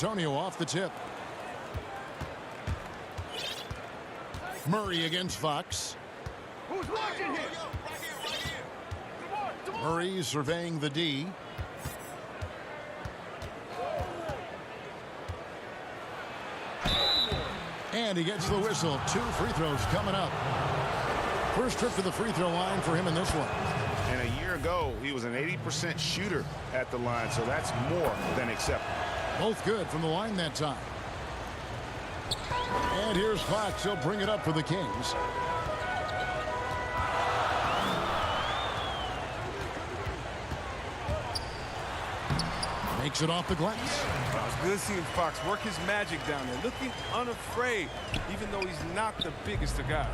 Antonio off the tip. Murray against Fox. Who's watching here? Murray surveying the D. And he gets the whistle. 2 free throws coming up. First trip to the free throw line for him in this one. And a year ago, he was an 80% shooter at the line, so that's more than acceptable. Both good from the line that time. And here's Fox. He'll bring it up for the Kings. Makes it off the glass. It's good seeing Fox work his magic down there, looking unafraid, even though he's not the biggest of guys.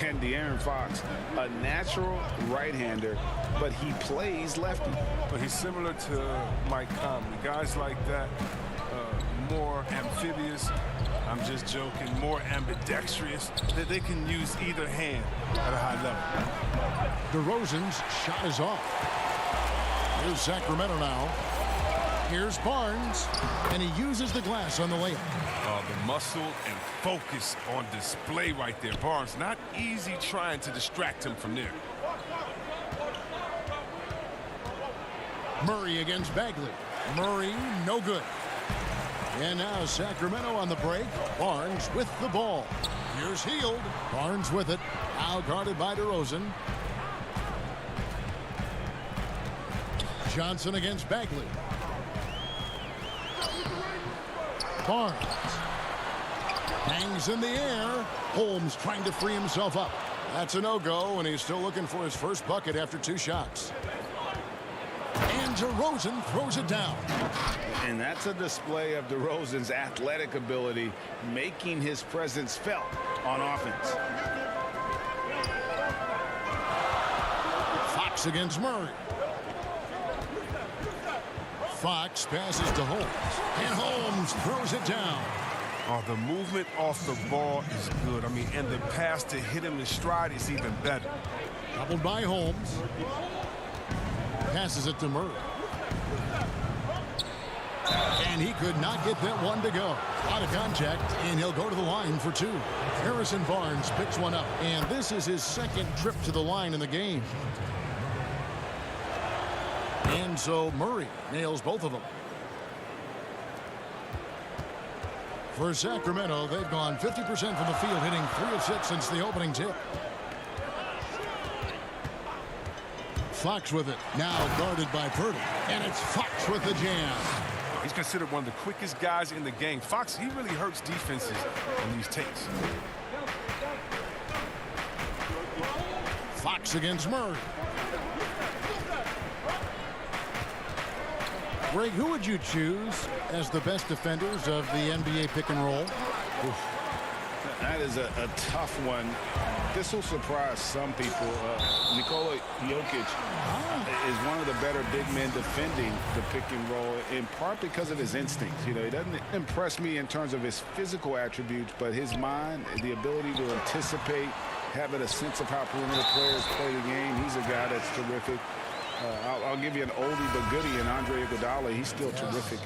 And De'Aaron Fox, a natural right-hander, but he plays lefty. But he's similar to Mike Conley. Guys like that, more amphibious, I'm just joking, more ambidextrous, that they can use either hand at a high level. DeRozan's shot is off. Here's Sacramento now. Here's Barnes, and he uses the glass on the layup. The muscle and focus on display right there. Barnes, not easy trying to distract him from there. Murray against Bagley. Murray, no good. And now Sacramento on the break. Barnes with the ball. Here's Hield. Barnes with it. Now guarded by DeRozan. Johnson against Bagley. Barnes hangs in the air. Holmes trying to free himself up. That's a no-go, and he's still looking for his first bucket after 2 shots. And DeRozan throws it down. And that's a display of DeRozan's athletic ability, making his presence felt on offense. Fox against Murray. Fox passes to Holmes. And Holmes throws it down. Oh, the movement off the ball is good. I mean, and the pass to hit him in stride is even better. Doubled by Holmes. Passes it to Murray. And he could not get that one to go. Out of contact, and he'll go to the line for 2. Harrison Barnes picks one up, and this is his second trip to the line in the game. And so Murray nails both of them. For Sacramento, they've gone 50% from the field, hitting 3 of 6 since the opening tip. Fox with it, now guarded by Purdy. And it's Fox with the jam. He's considered one of the quickest guys in the game. Fox, he really hurts defenses in these takes. Fox against Murray. Greg, who would you choose as the best defenders of the NBA pick and roll? Oof. That is a tough one. This will surprise some people. Nikola Jokic is one of the better big men defending the pick and roll, in part because of his instincts. You know, he doesn't impress me in terms of his physical attributes, but his mind, the ability to anticipate, having a sense of how perimeter players play the game. He's a guy that's terrific. I'll give you an oldie but goodie in Andre Iguodala. He's still terrific.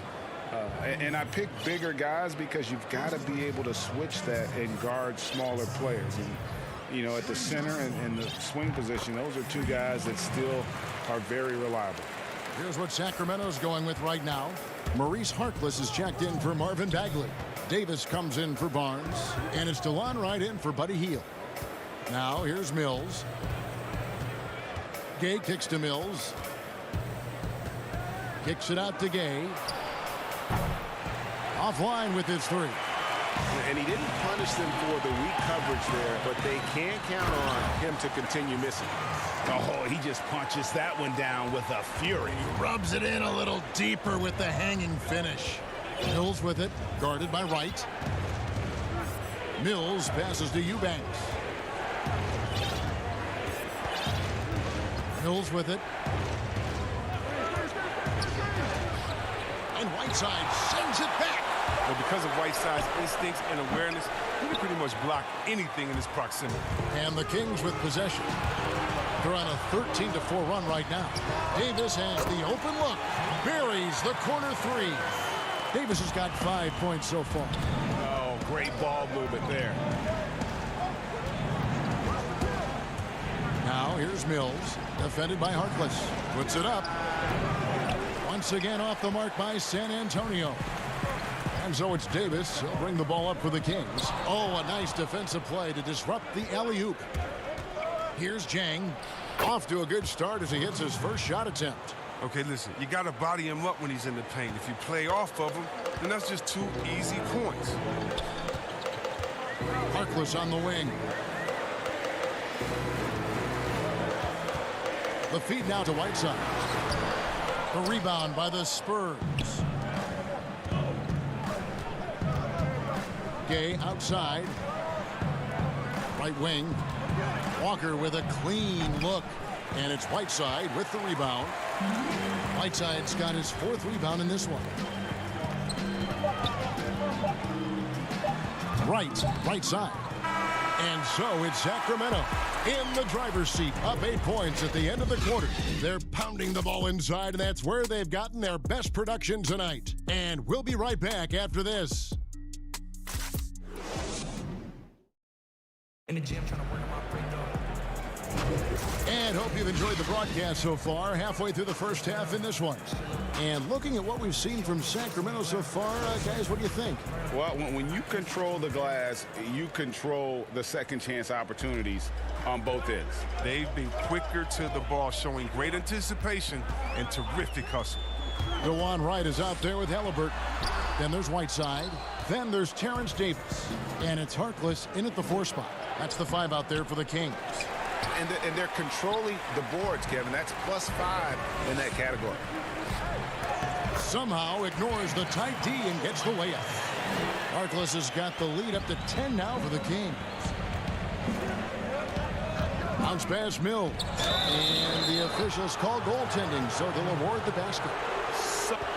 And I pick bigger guys because you've got to be able to switch that and guard smaller players. And, you know, at the center and the swing position, those are 2 guys that still are very reliable. Here's what Sacramento's going with right now. Maurice Harkless is checked in for Marvin Bagley. Davis comes in for Barnes. And it's DeLon Wright in for Buddy Hield. Now here's Mills. Gay kicks to Mills. Kicks it out to Gay. Offline with his 3. And he didn't punish them for the weak coverage there, but they can't count on him to continue missing. Oh, he just punches that one down with a fury. He rubs it in a little deeper with the hanging finish. Mills with it, guarded by Wright. Mills passes to Eubanks. Mills with it. And Whiteside sends it back. But because of Whiteside's instincts and awareness, he can pretty much block anything in his proximity. And the Kings with possession. They're on a 13-4 run right now. Davis has the open look. Buries the corner 3. Davis has got 5 points so far. Oh, great ball movement there. Now here's Mills, defended by Harkless. Puts it up. Once again off the mark by San Antonio. And so it's Davis. He'll bring the ball up for the Kings. Oh, a nice defensive play to disrupt the alley-oop. Here's Jang. Off to a good start as he hits his first shot attempt. Okay, listen, you got to body him up when he's in the paint. If you play off of him, then that's just 2 easy points. Harkless on the wing. The feed now to Whiteside. The rebound by the Spurs. Gay outside. Right wing. Walker with a clean look. And it's Whiteside with the rebound. Whiteside's got his 4th rebound in this one. Right side. And so it's Sacramento in the driver's seat, up 8 points at the end of the quarter. They're pounding the ball inside, and that's where they've gotten their best production tonight. And we'll be right back after this. In the gym trying to work on my brain, though. And hope you've enjoyed the broadcast so far, halfway through the first half in this one. And looking at what we've seen from Sacramento so far, guys, what do you think? Well, when you control the glass, you control the second chance opportunities on both ends. They've been quicker to the ball, showing great anticipation and terrific hustle. DeJuan Wright is out there with Halliburton. Then there's Whiteside. Then there's Terrence Davis. And it's Harkless in at the 4 spot. That's the 5 out there for the Kings. And they're controlling the boards, Kevin. That's +5 in that category. Somehow ignores the tight D and gets the layup. Harkless has got the lead up to 10 now for the Kings. Bounce pass Mills. And the officials call goaltending, so they'll award the basket.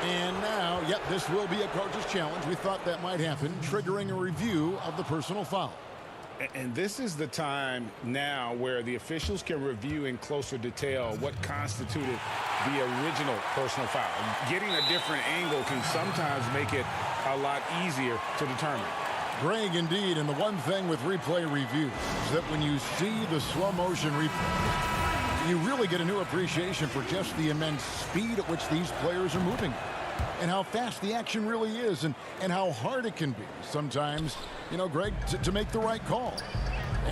And now, yep, this will be a coach's challenge. We thought that might happen, triggering a review of the personal foul. And this is the time now where the officials can review in closer detail what constituted the original personal foul. Getting a different angle can sometimes make it a lot easier to determine. Greg, indeed, and the one thing with replay reviews is that when you see the slow motion replay, you really get a new appreciation for just the immense speed at which these players are moving and how fast the action really is and how hard it can be sometimes, you know, Greg, to make the right call.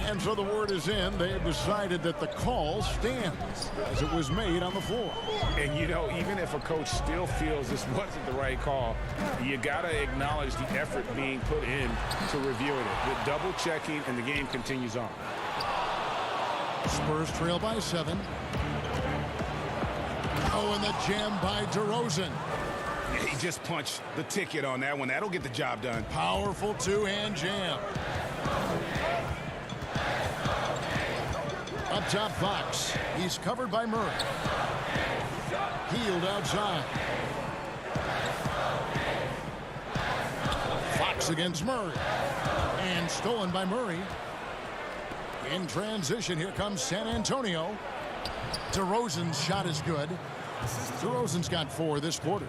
And so the word is in. They have decided that the call stands as it was made on the floor. And, you know, even if a coach still feels this wasn't the right call, you got to acknowledge the effort being put in to reviewing it. With double checking, and the game continues on. Spurs trail by 7. Oh, and the jam by DeRozan. He just punched the ticket on that one. That'll get the job done. Powerful two-hand jam. Up top, Fox. He's covered by Murray. Healed outside. Fox against Murray. And stolen by Murray. In transition, here comes San Antonio. DeRozan's shot is good. DeRozan's got 4 this quarter.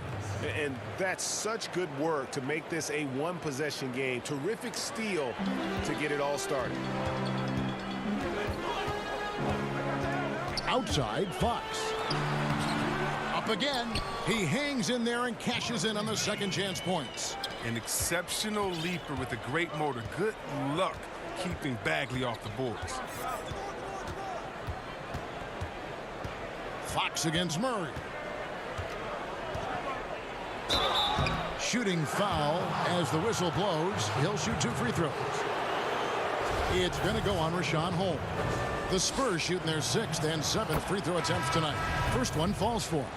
And that's such good work to make this a one-possession game. Terrific steal to get it all started. Outside, Fox. Up again. He hangs in there and cashes in on the second chance points. An exceptional leaper with a great motor. Good luck keeping Bagley off the boards. Fox against Murray. Shooting foul as the whistle blows. He'll shoot 2 free throws. It's going to go on Rashawn Holmes. The Spurs shooting their 6th and 7th free throw attempts tonight. First one falls for him.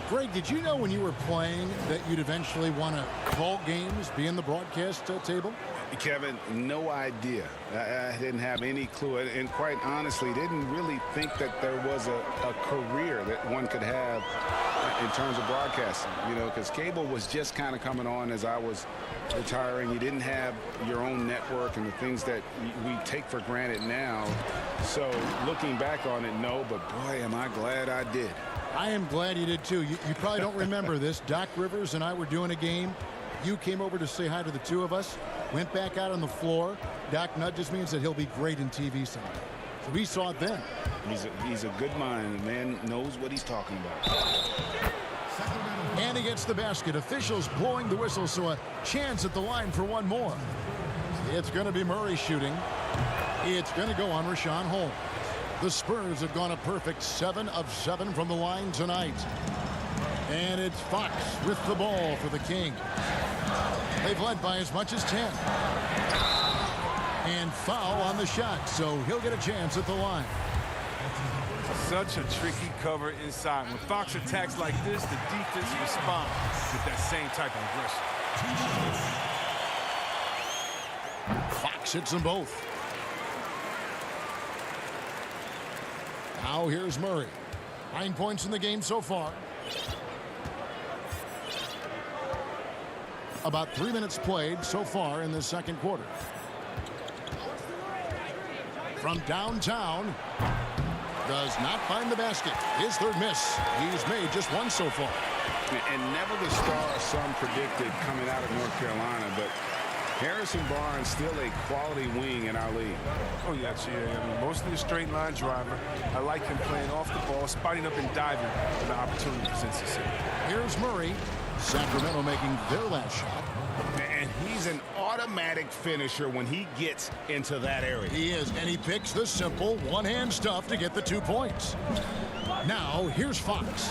Greg, did you know when you were playing that you'd eventually want to call games, be in the broadcast table? Kevin, no idea. I didn't have any clue. And quite honestly, didn't really think that there was a career that one could have in terms of broadcasting, you know, because cable was just kind of coming on as I was retiring. You didn't have your own network and the things that we take for granted now. So looking back on it, no, but boy, am I glad I did. I am glad you did too. You probably don't remember this. Doc Rivers and I were doing a game, You came over to say hi to the two of us, went back out on the floor. Doc nudges me and said he'll be great in TV someday. So we saw it then. He's a good mind. The man knows what he's talking about. And he gets the basket. Officials blowing the whistle, so a chance at the line for one more. It's going to be Murray shooting. It's going to go on Rashawn Holmes. The Spurs have gone a perfect 7 of 7 from the line tonight. And it's Fox with the ball for the Kings. They've led by as much as 10. And foul on the shot, so he'll get a chance at the line. Such a tricky cover inside. When Fox attacks like this, the defense responds with that same type of aggression. Fox hits them both. Now here's Murray. 9 points in the game so far. About 3 minutes played so far in the second quarter. From downtown, does not find the basket. His third miss. He's made just one so far. And never the star some predicted coming out of North Carolina, but Harrison Barnes still a quality wing in our league. Oh, yeah, I mean, mostly a straight line driver. I like him playing off the ball, spotting up and diving when the opportunity presents itself. Here's Murray. Sacramento making their last shot. And he's an automatic finisher when he gets into that area. He is, and he picks the simple one-hand stuff to get the 2 points. Now, here's Fox.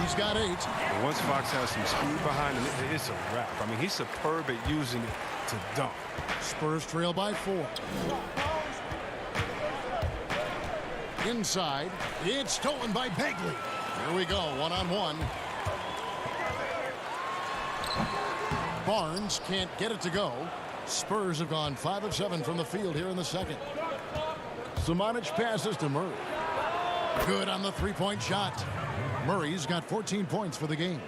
He's got 8. And once Fox has some speed behind him, it's a wrap. I mean, he's superb at using it to dunk. Spurs trail by 4. Inside, it's stolen by Bagley. Here we go, one-on-one. Barnes can't get it to go. Spurs have gone 5 of 7 from the field here in the second. Samanic passes to Murray. Good on the three-point shot. Murray's got 14 points for the game.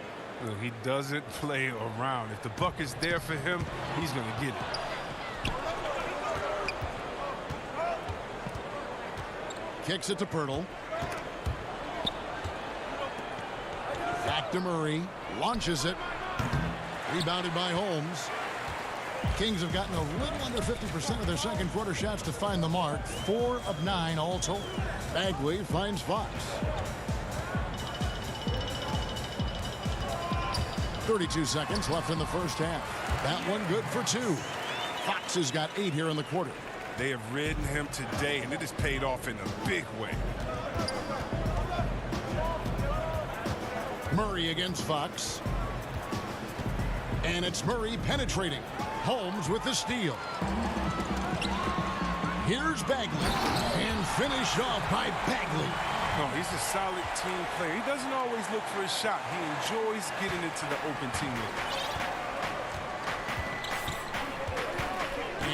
Look, he doesn't play around. If the buck is there for him, he's going to get it. Kicks it to Pirtle. Back to Murray. Launches it. Rebounded by Holmes. Kings have gotten a little under 50% of their second quarter shots to find the mark. 4 of 9 all told. Bagley finds Fox. 32 seconds left in the first half. That one good for 2. Fox has got 8 here in the quarter. They have ridden him today, and it has paid off in a big way. Murray against Fox. And it's Murray penetrating. Holmes with the steal. Here's Bagley. And finished off by Bagley. No, he's a solid team player. He doesn't always look for a shot. He enjoys getting into the open teammate.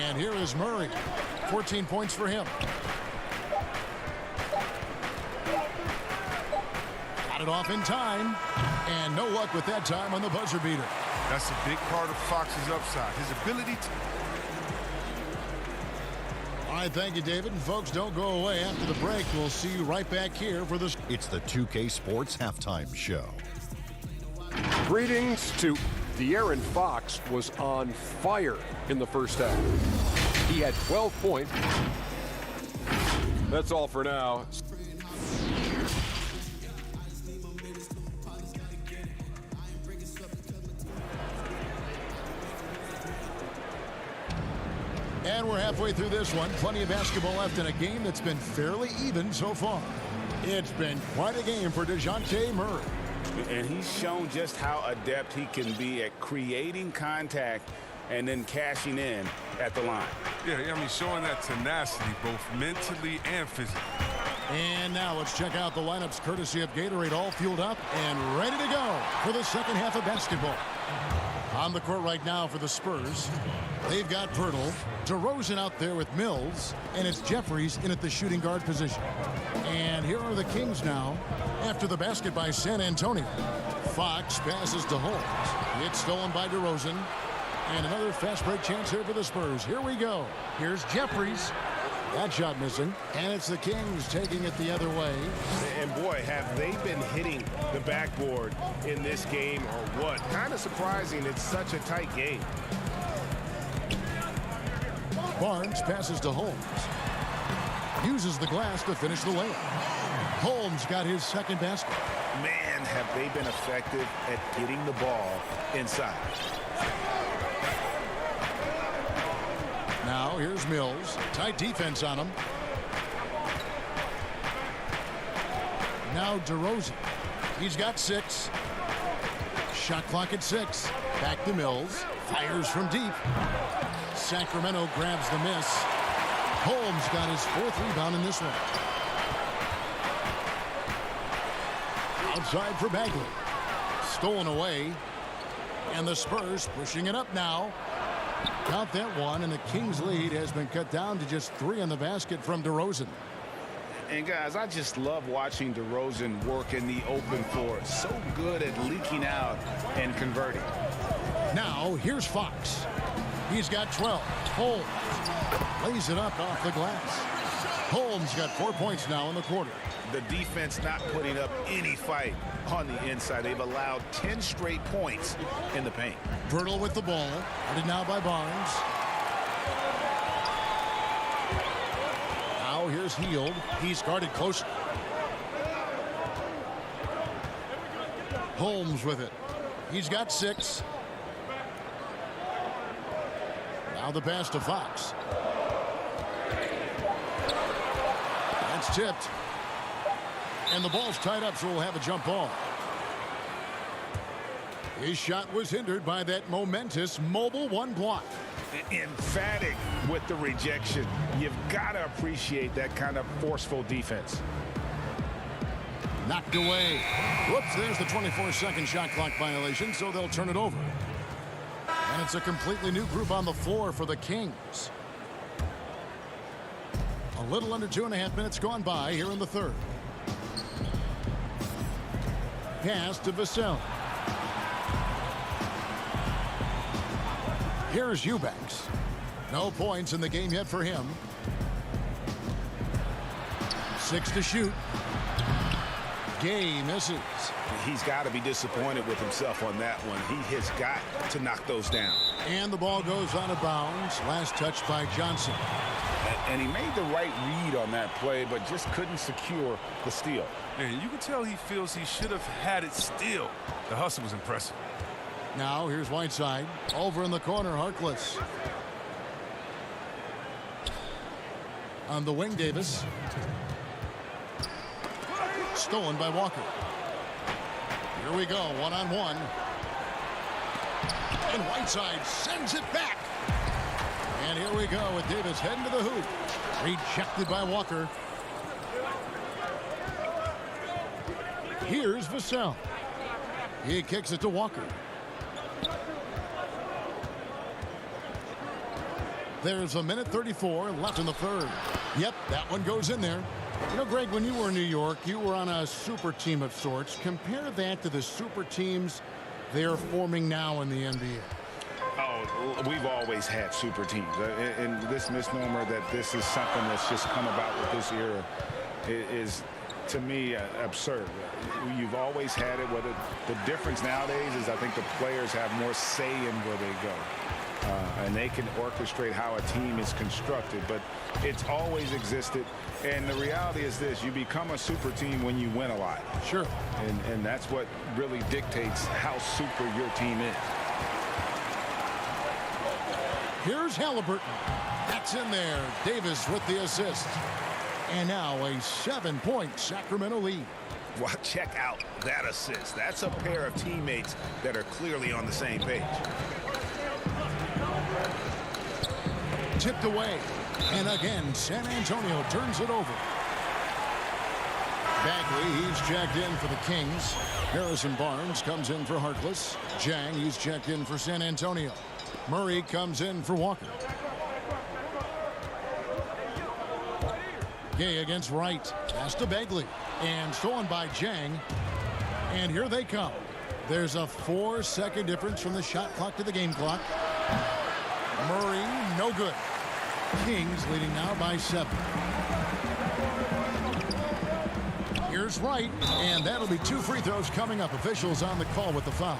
And here is Murray. 14 points for him. Got it off in time. And no luck with that time on the buzzer beater. That's a big part of Fox's upside. His ability to... All right, thank you, David. And folks, don't go away. After the break, we'll see you right back here for this. It's the 2K Sports Halftime Show. Greetings to De'Aaron Fox was on fire in the first half. He had 12 points. That's all for now. And we're halfway through this one. Plenty of basketball left in a game that's been fairly even so far. It's been quite a game for DeJounte Murray. And he's shown just how adept he can be at creating contact and then cashing in at the line. Yeah, I mean, showing that tenacity both mentally and physically. And now let's check out the lineups courtesy of Gatorade, all fueled up and ready to go for the second half of basketball. On the court right now for the Spurs, they've got Pirtle, DeRozan out there with Mills, and it's Jeffries in at the shooting guard position. And here are the Kings now after the basket by San Antonio. Fox passes to Holmes. It's stolen by DeRozan. And another fast break chance here for the Spurs. Here we go. Here's Jeffries. That shot missing. And it's the Kings taking it the other way. And boy, have they been hitting the backboard in this game or what? Kind of surprising. It's such a tight game. Barnes passes to Holmes. Uses the glass to finish the layup. Holmes got his second basket. Man, have they been effective at getting the ball inside. Now here's Mills. Tight defense on him. Now DeRozan. He's got 6. Shot clock at 6. Back to Mills. Fires from deep. Sacramento grabs the miss. Holmes got his 4th rebound in this one. Outside for Bagley. Stolen away. And the Spurs pushing it up now. Count that one, and the Kings' lead has been cut down to just 3 in the basket from DeRozan. And guys, I just love watching DeRozan work in the open floor. So good at leaking out and converting. Now here's Fox. He's got 12. Holmes lays it up off the glass. Holmes got 4 points now in the quarter. The defense not putting up any fight on the inside. They've allowed 10 straight points in the paint. Birtle with the ball. Guarded now by Barnes. Now here's Hield. He's guarded closely. Holmes with it. He's got 6. Now the pass to Fox. That's tipped. And the ball's tied up, so we'll have a jump ball. His shot was hindered by that momentous mobile 1 block. Emphatic with the rejection. You've got to appreciate that kind of forceful defense. Knocked away. Whoops, there's the 24-second shot clock violation, so they'll turn it over. And it's a completely new group on the floor for the Kings. A little under 2.5 minutes gone by here in the third. Pass to Vassell. Here's Eubanks. No points in the game yet for him. 6 to shoot. Gay misses. He's got to be disappointed with himself on that one. He has got to knock those down. And the ball goes out of bounds. Last touch by Johnson. And he made the right read on that play, but just couldn't secure the steal. And you can tell he feels he should have had it still. The hustle was impressive. Now here's Whiteside. Over in the corner, Harkless. On the wing, Davis. Stolen by Walker. Here we go, 1-on-1. And Whiteside sends it back. And here we go with Davis heading to the hoop. Rejected by Walker. Here's Vassell. He kicks it to Walker. There's 1:34 left in the third. Yep, that one goes in there. You know, Greg, when you were in New York, you were on a super team of sorts. Compare that to the super teams they're forming now in the NBA. Oh, we've always had super teams. And this misnomer that this is something that's just come about with this era is, to me, absurd. You've always had it. Whether the difference nowadays is I think the players have more say in where they go. And they can orchestrate how a team is constructed. But it's always existed. And the reality is this. You become a super team when you win a lot. Sure. And that's what really dictates how super your team is. Here's Halliburton. That's in there. Davis with the assist. And now a 7-point Sacramento lead. Well, check out that assist. That's a pair of teammates that are clearly on the same page. Tipped away. And again, San Antonio turns it over. Bagley, he's checked in for the Kings. Harrison Barnes comes in for Harkless. Jang, he's checked in for San Antonio. Murray comes in for Walker. Gay against Wright. Pass to Bagley. And stolen by Jang. And here they come. There's a 4-second difference from the shot clock to the game clock. Murray, no good. Kings leading now by 7. Here's Wright, and that'll be 2 free throws coming up. Officials on the call with the foul.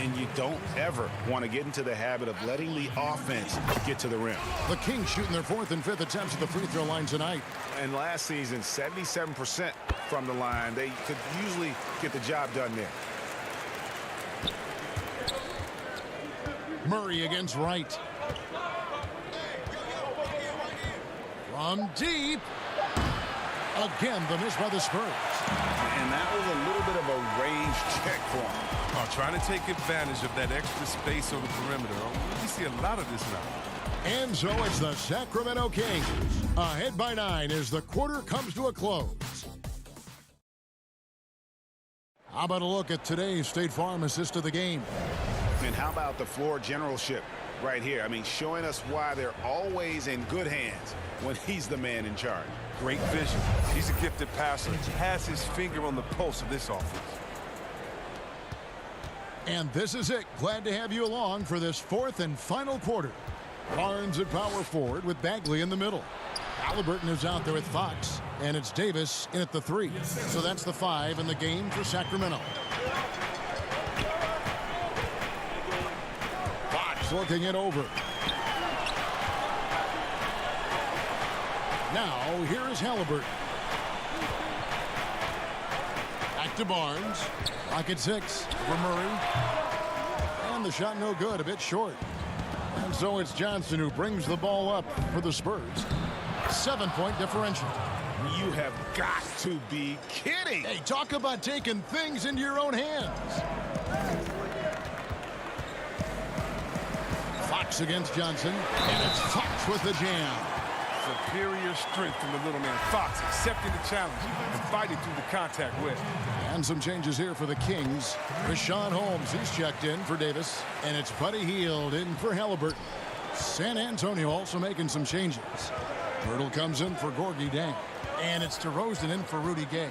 And you don't ever want to get into the habit of letting the offense get to the rim. The Kings shooting their 4th and 5th attempts at the free throw line tonight. And last season, 77% from the line. They could usually get the job done there. Murray against Wright. From deep. Again, the miss by the Spurs. And that was a little bit of a range check for him. Trying to take advantage of that extra space on the perimeter. We see a lot of this now. And so it's the Sacramento Kings ahead by 9 as the quarter comes to a close. How about a look at today's State Farm assist of the game? And how about the floor generalship right here? I mean, showing us why they're always in good hands when he's the man in charge. Great vision. He's a gifted passer. He has his finger on the pulse of this offense. And this is it. Glad to have you along for this 4th and final quarter. Barnes at power forward with Bagley in the middle. Halliburton is out there with Fox, and it's Davis in at the 3. So that's the 5 in the game for Sacramento. Fox looking it over. Now, here is Halliburton. Back to Barnes. Pocket 6 for Murray. And the shot no good, a bit short. And so it's Johnson who brings the ball up for the Spurs. 7-point differential. You have got to be kidding. Hey, talk about taking things into your own hands. Fox against Johnson. And it's Fox with the jam. Superior strength from the little man. Fox accepting the challenge and fighting through the contact with. And some changes here for the Kings. Rashawn Holmes, he's checked in for Davis. And it's Buddy Hield in for Halliburton. San Antonio also making some changes. Pirtle comes in for Gorgie Dang. And it's DeRozan in for Rudy Gay.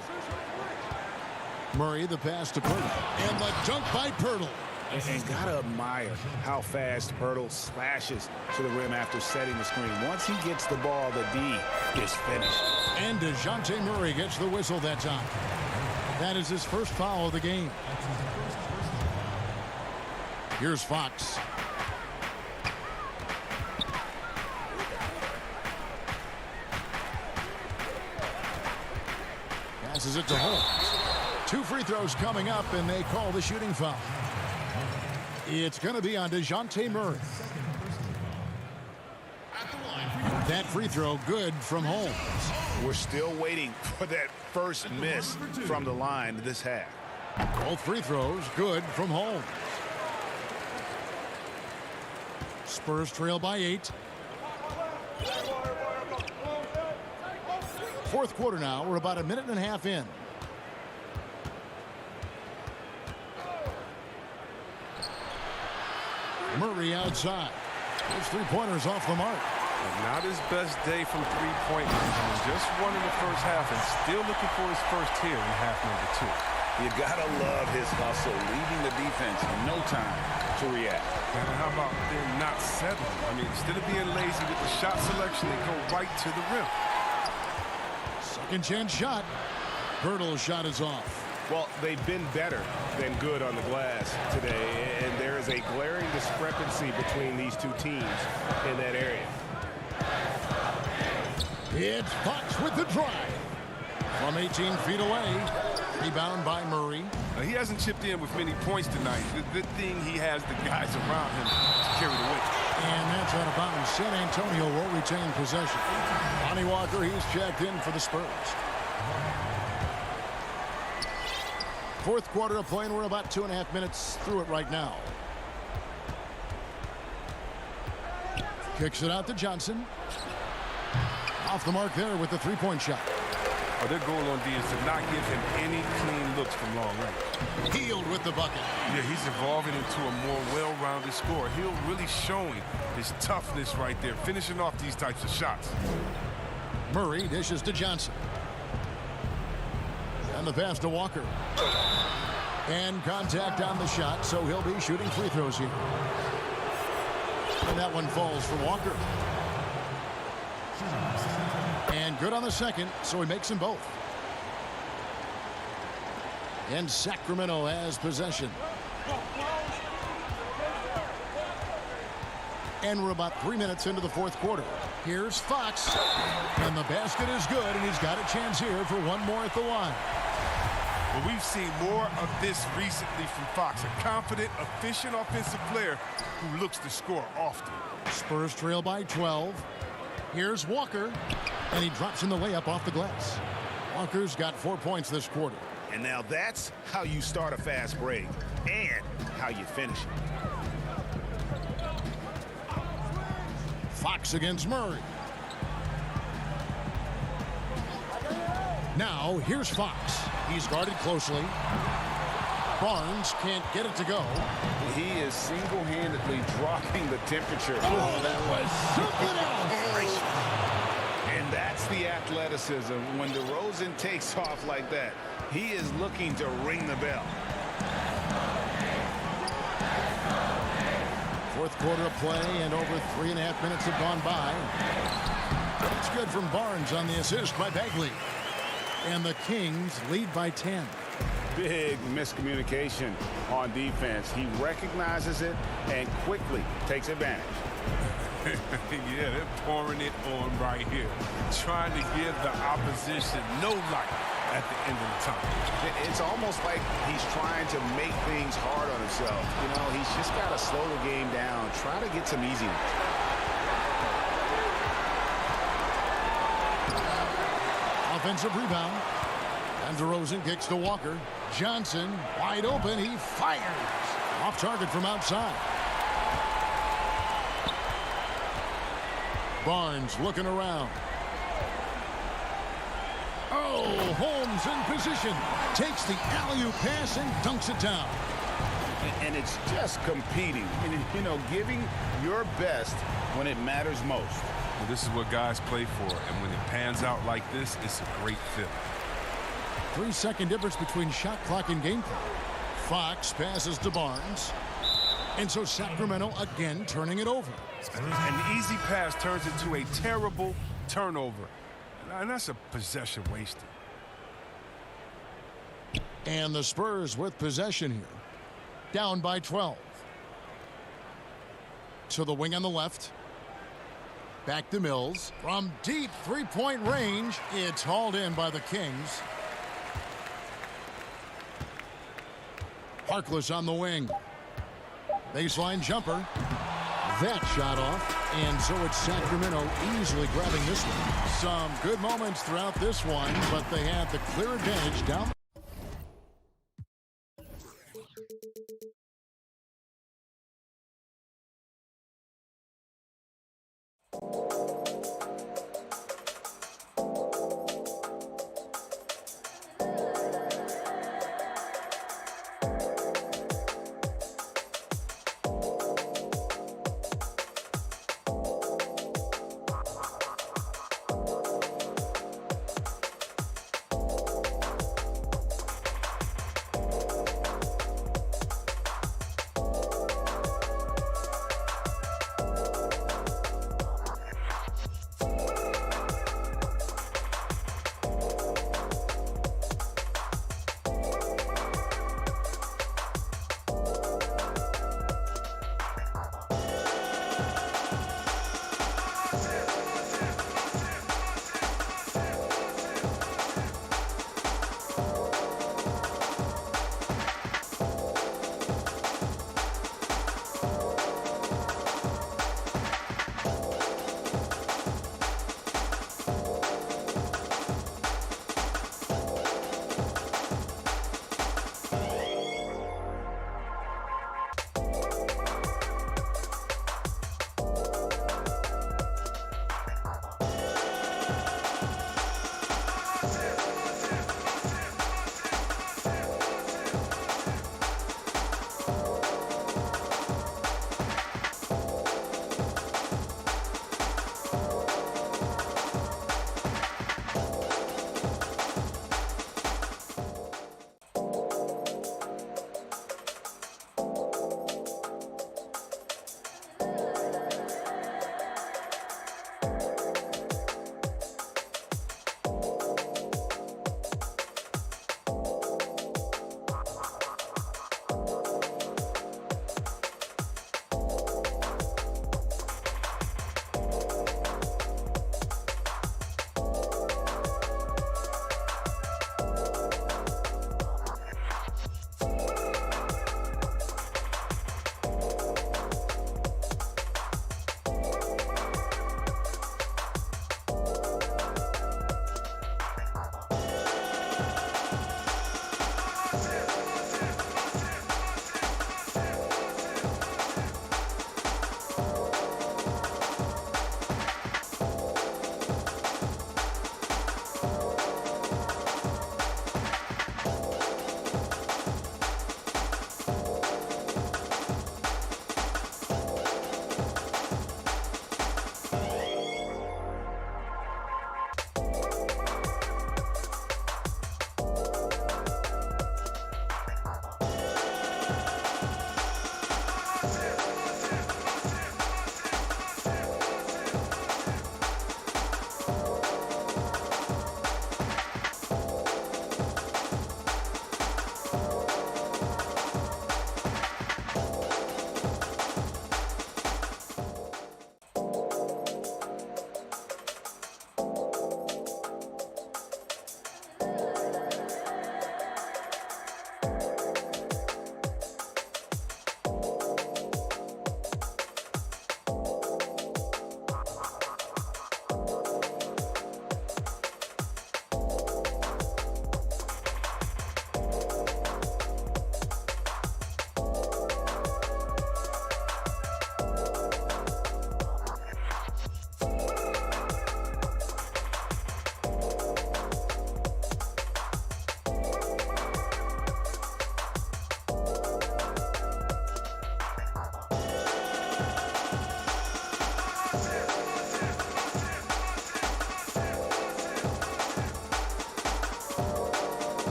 Murray the pass to Pirtle. And the dunk by Pirtle. And gotta admire how fast Pirtle slashes to the rim after setting the screen. Once he gets the ball, the D is finished. And DeJounte Murray gets the whistle that time. That is his first foul of the game. Here's Fox. Passes it to Holmes. 2 free throws coming up, and they call the shooting foul. It's going to be on DeJounte Murray. That free throw good from Holmes. We're still waiting for that first miss from the line this half. Both free throws good from Holmes. Spurs trail by 8. 4th quarter now. We're about a minute and a half in. Murray outside. Those 3-pointers off the mark. Not his best day from 3-point range. Just one in the first half and still looking for his first here in half number 2. You gotta love his hustle, leaving the defense no time to react. And how about them not settling? I mean, instead of being lazy with the shot selection, they go right to the rim. Second chance shot. Pirtle's shot is off. Well, they've been better than good on the glass today, and there is a glaring discrepancy between these two teams in that area. It's Fox with the drive. From 18 feet away. Rebound by Murray. He hasn't chipped in with many points tonight. Good thing he has the guys around him to carry the weight. And that's out of bounds. San Antonio will retain possession. Lonnie Walker, he's checked in for the Spurs. 4th quarter of play, and we're about 2.5 minutes through it right now. Kicks it out to Johnson. Off the mark there with the 3-point shot. Their goal on D is to not give him any clean looks from long range. Hield with the bucket. Yeah, he's evolving into a more well-rounded scorer. Hield really showing his toughness right there, finishing off these types of shots. Murray dishes to Johnson. And the pass to Walker. And contact on the shot, so he'll be shooting free throws here. And that one falls for Walker. And good on the second, so he makes them both. And Sacramento has possession. And we're about 3 minutes into the fourth quarter. Here's Fox. And the basket is good, and he's got a chance here for one more at the line. Well, we've seen more of this recently from Fox, a confident, efficient offensive player who looks to score often. Spurs trail by 12. Here's Walker, and he drops in the layup off the glass. Walker's got 4 points this quarter. And now that's how you start a fast break and how you finish it. Fox against Murray. Now, here's Fox. He's guarded closely. Barnes can't get it to go. He is single-handedly dropping the temperature. Oh, that was something else. And that's the athleticism. When DeRozan takes off like that, he is looking to ring the bell. Fourth quarter of play, and over 3.5 minutes have gone by. It's good from Barnes on the assist by Bagley. And the Kings lead by 10. Big miscommunication on defense. He recognizes it and quickly takes advantage. Yeah, they're pouring it on right here, trying to give the opposition no light at the end of the time. It's almost like he's trying to make things hard on himself. You know, he's just got to slow the game down, try to get some easy ones. Offensive rebound. And DeRozan kicks to Walker. Johnson wide open. He fires. Off target from outside. Barnes looking around. Oh, Holmes in position. Takes the alley-oop pass and dunks it down. And it's just competing. And, you know, giving your best when it matters most. Well, this is what guys play for, and when it pans out like this, it's a great fit. 3-second difference between shot clock and game clock. Fox passes to Barnes. And so Sacramento again turning it over. An easy pass turns into a terrible turnover. And that's a possession wasted. And the Spurs with possession here. Down by 12. To the wing on the left. Back to Mills. From deep three-point range, it's hauled in by the Kings. Harkless on the wing. Baseline jumper. That shot off. And so it's Sacramento easily grabbing this one. Some good moments throughout this one, but they had the clear advantage down.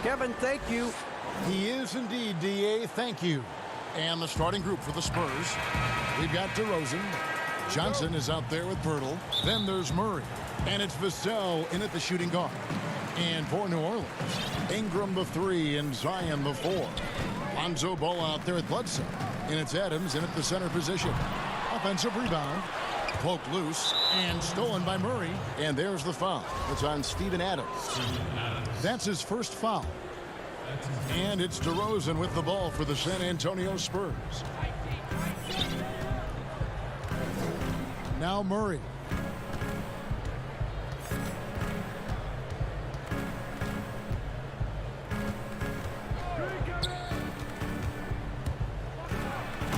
Kevin, thank you. He is indeed, D.A. Thank you. And the starting group for the Spurs. We've got DeRozan. Johnson is out there with Pirtle. Then there's Murray. And it's Vassell in at the shooting guard. And for New Orleans, Ingram the 3 and Zion the 4. Lonzo Ball out there at Bledsoe. And it's Adams in at the center position. Offensive rebound. Poked loose and stolen by Murray. And there's the foul. It's on Steven Adams. That's his first foul. And it's DeRozan with the ball for the San Antonio Spurs. Now Murray.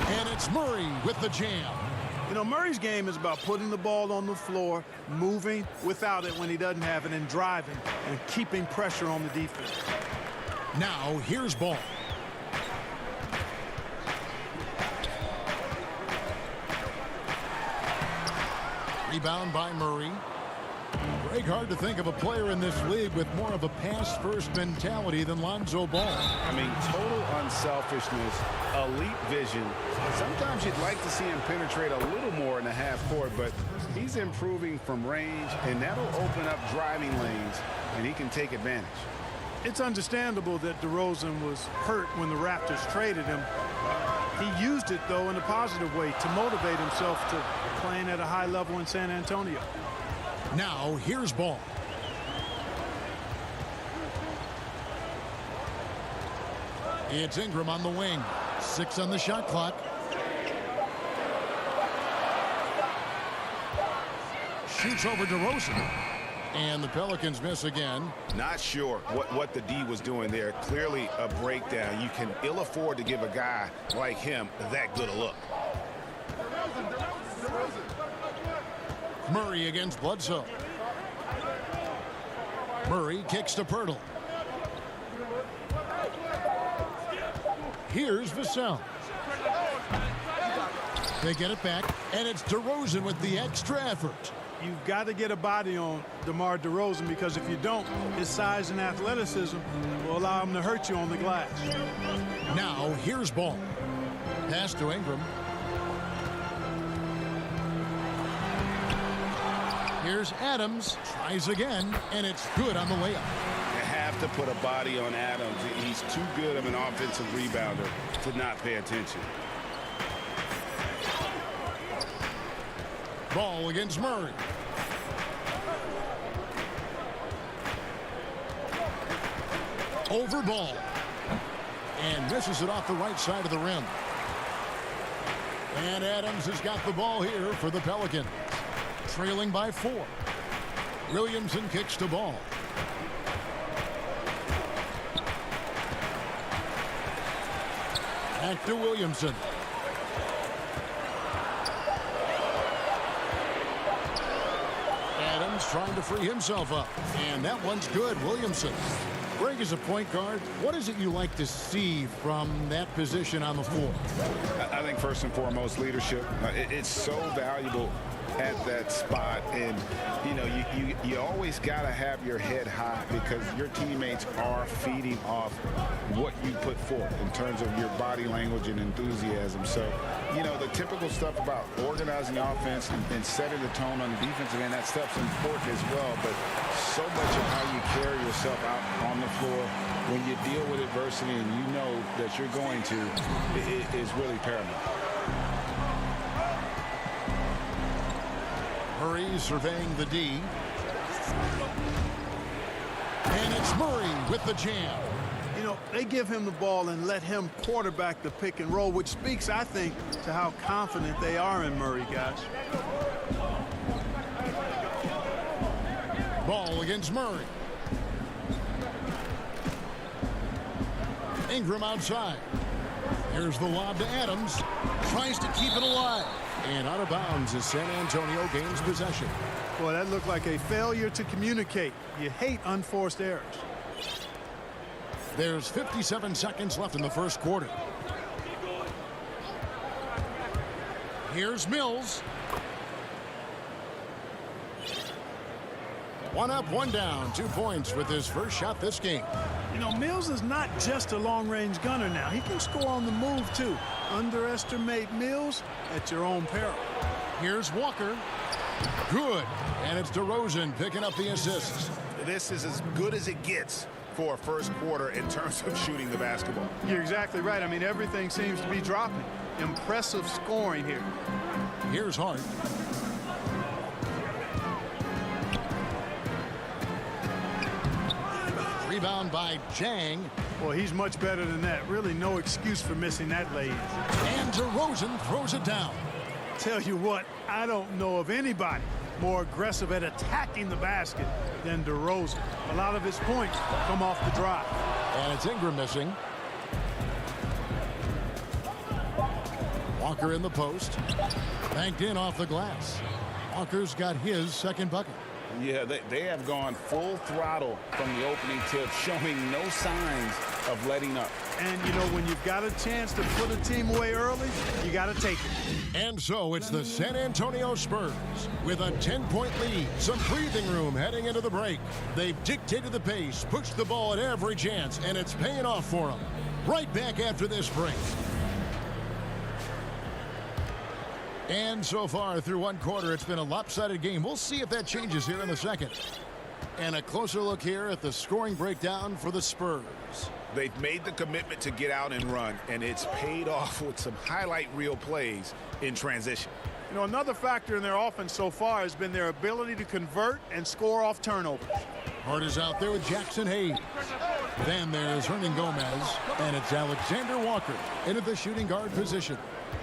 And it's Murray with the jam. You know, Murray's game is about putting the ball on the floor, moving without it when he doesn't have it, and driving and keeping pressure on the defense. Now here's Ball. Rebound by Murray. Greg, hard to think of a player in this league with more of a pass-first mentality than Lonzo Ball. I mean, total unselfishness, elite vision. Sometimes you'd like to see him penetrate a little more in the half court, but he's improving from range, and that'll open up driving lanes, and he can take advantage. It's understandable that DeRozan was hurt when the Raptors traded him. He used it, though, in a positive way to motivate himself to playing at a high level in San Antonio. Now here's Ball. It's Ingram on the wing. 6 on the shot clock. Shoots over DeRozan. And the Pelicans miss again. Not sure what the D was doing there. Clearly a breakdown. You can ill afford to give a guy like him that good a look. Murray against Bledsoe. Murray kicks to Pirtle. Here's Vassell. They get it back, and it's DeRozan with the extra effort. You've got to get a body on DeMar DeRozan, because if you don't, his size and athleticism will allow him to hurt you on the glass. Now here's Ball. Pass to Ingram. Here's Adams. Tries again, and it's good on the layup. You have to put a body on Adams. He's too good of an offensive rebounder to not pay attention. Ball against Murray. Over Ball. And misses it off the right side of the rim. And Adams has got the ball here for the Pelicans. Trailing by 4. Williamson kicks to Ball. Back to Williamson. Adams trying to free himself up. And that one's good. Williamson. Greg, is a point guard, what is it you like to see from that position on the floor? I think first and foremost, leadership. It's so valuable at that spot, and you know, you always got to have your head high, because your teammates are feeding off what you put forth in terms of your body language and enthusiasm. So, you know, the typical stuff about organizing offense and setting the tone on the defensive end, that stuff's important as well, but so much of how you carry yourself out on the floor when you deal with adversity and you know that you're going to is really paramount. Murray surveying the D. And it's Murray with the jam. You know, they give him the ball and let him quarterback the pick and roll, which speaks, I think, to how confident they are in Murray, guys. Ball against Murray. Ingram outside. Here's the lob to Adams. Tries to keep it alive. And out of bounds as San Antonio gains possession. Boy, that looked like a failure to communicate. You hate unforced errors. There's 57 seconds left in the first quarter. Here's Mills. One up, one down, 2 points with his first shot this game. You know, Mills is not just a long-range gunner now. He can score on the move, too. Underestimate Mills at your own peril. Here's Walker. Good. And it's DeRozan picking up the assists. This is as good as it gets for a first quarter in terms of shooting the basketball. You're exactly right. I mean, everything seems to be dropping. Impressive scoring here. Here's Hart. Rebound by Jang. Well, he's much better than that. Really no excuse for missing that lay. And DeRozan throws it down. Tell you what, I don't know of anybody more aggressive at attacking the basket than DeRozan. A lot of his points come off the drive. And it's Ingram missing. Walker in the post. Banked in off the glass. Walker's got his second bucket. Yeah, they have gone full throttle from the opening tip, showing no signs of letting up. And, you know, when you've got a chance to put a team away early, you got to take it. And so it's the San Antonio Spurs with a 10-point lead. Some breathing room heading into the break. They've dictated the pace, pushed the ball at every chance, and it's paying off for them. Right back after this break. And so far through one quarter, it's been a lopsided game. We'll see if that changes here in the second. And a closer look here at the scoring breakdown for the Spurs. They've made the commitment to get out and run, and it's paid off with some highlight reel plays in transition. You know, another factor in their offense so far has been their ability to convert and score off turnovers. Hart is out there with Jackson Hayes. Then there's Hernan Gomez, and it's Alexander Walker into the shooting guard position.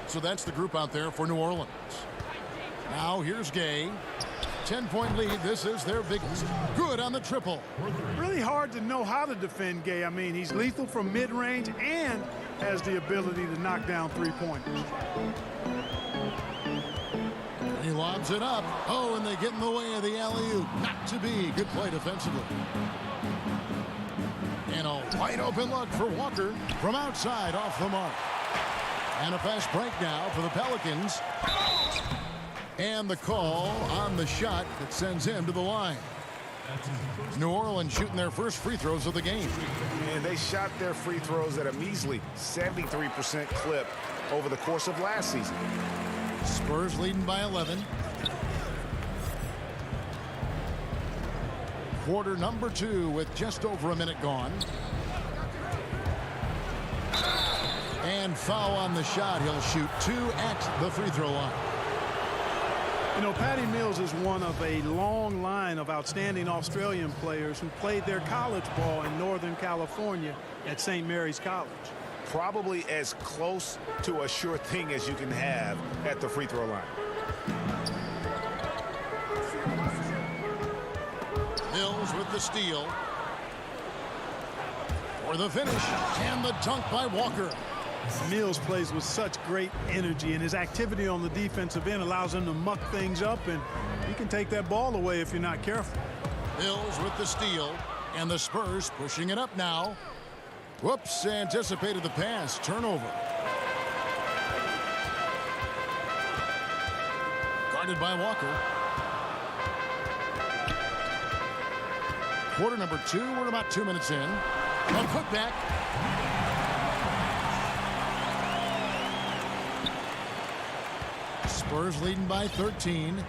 So that's the group out there for New Orleans. Now here's Gay. 10-point lead. This is their biggest. Good on the triple. Really hard to know how to defend Gay. I mean, he's lethal from mid-range and has the ability to knock down three-pointers. He lobs it up. Oh, and they get in the way of the alley-oop. Not to be. Good play defensively. And a wide open look for Walker from outside off the mark. And a fast break now for the Pelicans. And the call on the shot that sends him to the line. New Orleans shooting their first free throws of the game. And they shot their free throws at a measly 73% clip over the course of last season. Spurs leading by 11. Quarter number 2 with just over a minute gone. And foul on the shot. He'll shoot 2 at the free throw line. You know, Patty Mills is one of a long line of outstanding Australian players who played their college ball in Northern California at St. Mary's College. Probably as close to a sure thing as you can have at the free throw line. Mills with the steal. For the finish. And the dunk by Walker. Mills plays with such great energy, and his activity on the defensive end allows him to muck things up, and he can take that ball away if you're not careful. Mills with the steal, and the Spurs pushing it up now. Whoops, anticipated the pass. Turnover. Guarded by Walker. Quarter number 2, we're about 2 minutes in. A putback. Spurs leading by 13.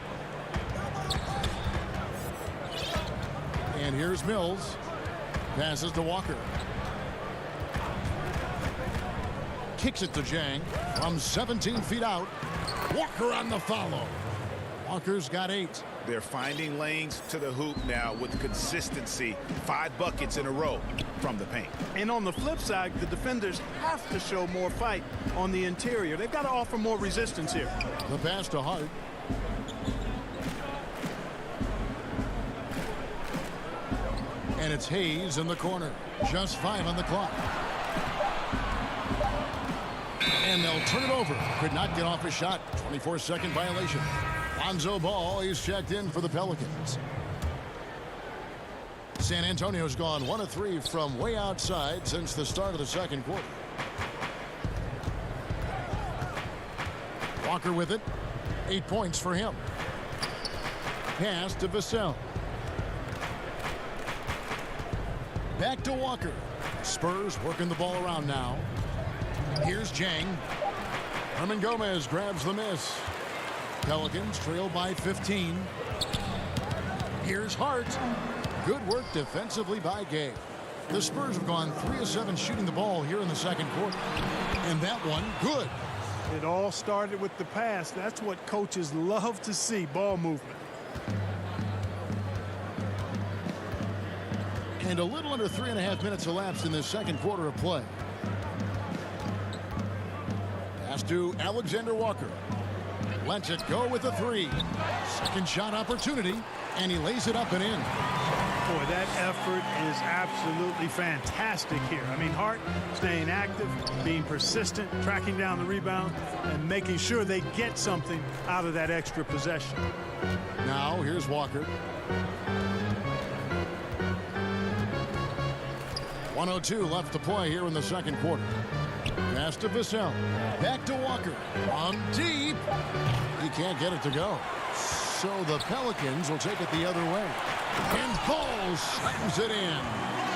And here's Mills. Passes to Walker. Kicks it to Jang from 17 feet out. Walker on the follow. Walker's got 8. They're finding lanes to the hoop now with consistency. 5 buckets in a row from the paint. And on the flip side, the defenders have to show more fight on the interior. They've got to offer more resistance here. The pass to Hart. And it's Hayes in the corner. Just 5 on the clock. And they'll turn it over. Could not get off a shot. 24-second violation. Lonzo Ball, he's checked in for the Pelicans. San Antonio's gone 1 of 3 from way outside since the start of the second quarter. Walker with it. 8 points for him. Pass to Vassell. Back to Walker. Spurs working the ball around now. Here's Jang. Herman Gomez grabs the miss. Pelicans trail by 15. Here's Hart. Good work defensively by Gay. The Spurs have gone 3 of 7 shooting the ball here in the second quarter. And that one, good. It all started with the pass. That's what coaches love to see, ball movement. And a little under 3.5 minutes elapsed in this second quarter of play. Pass to Alexander Walker. Lets it go with a 3. Second shot opportunity, and he lays it up and in. Boy, that effort is absolutely fantastic here. I mean, Hart staying active, being persistent, tracking down the rebound, and making sure they get something out of that extra possession. Now, here's Walker. 1:02 left to play here in the second quarter. Pass to Vassell. Back to Walker. On deep. He can't get it to go. So the Pelicans will take it the other way. And Ball slams it in.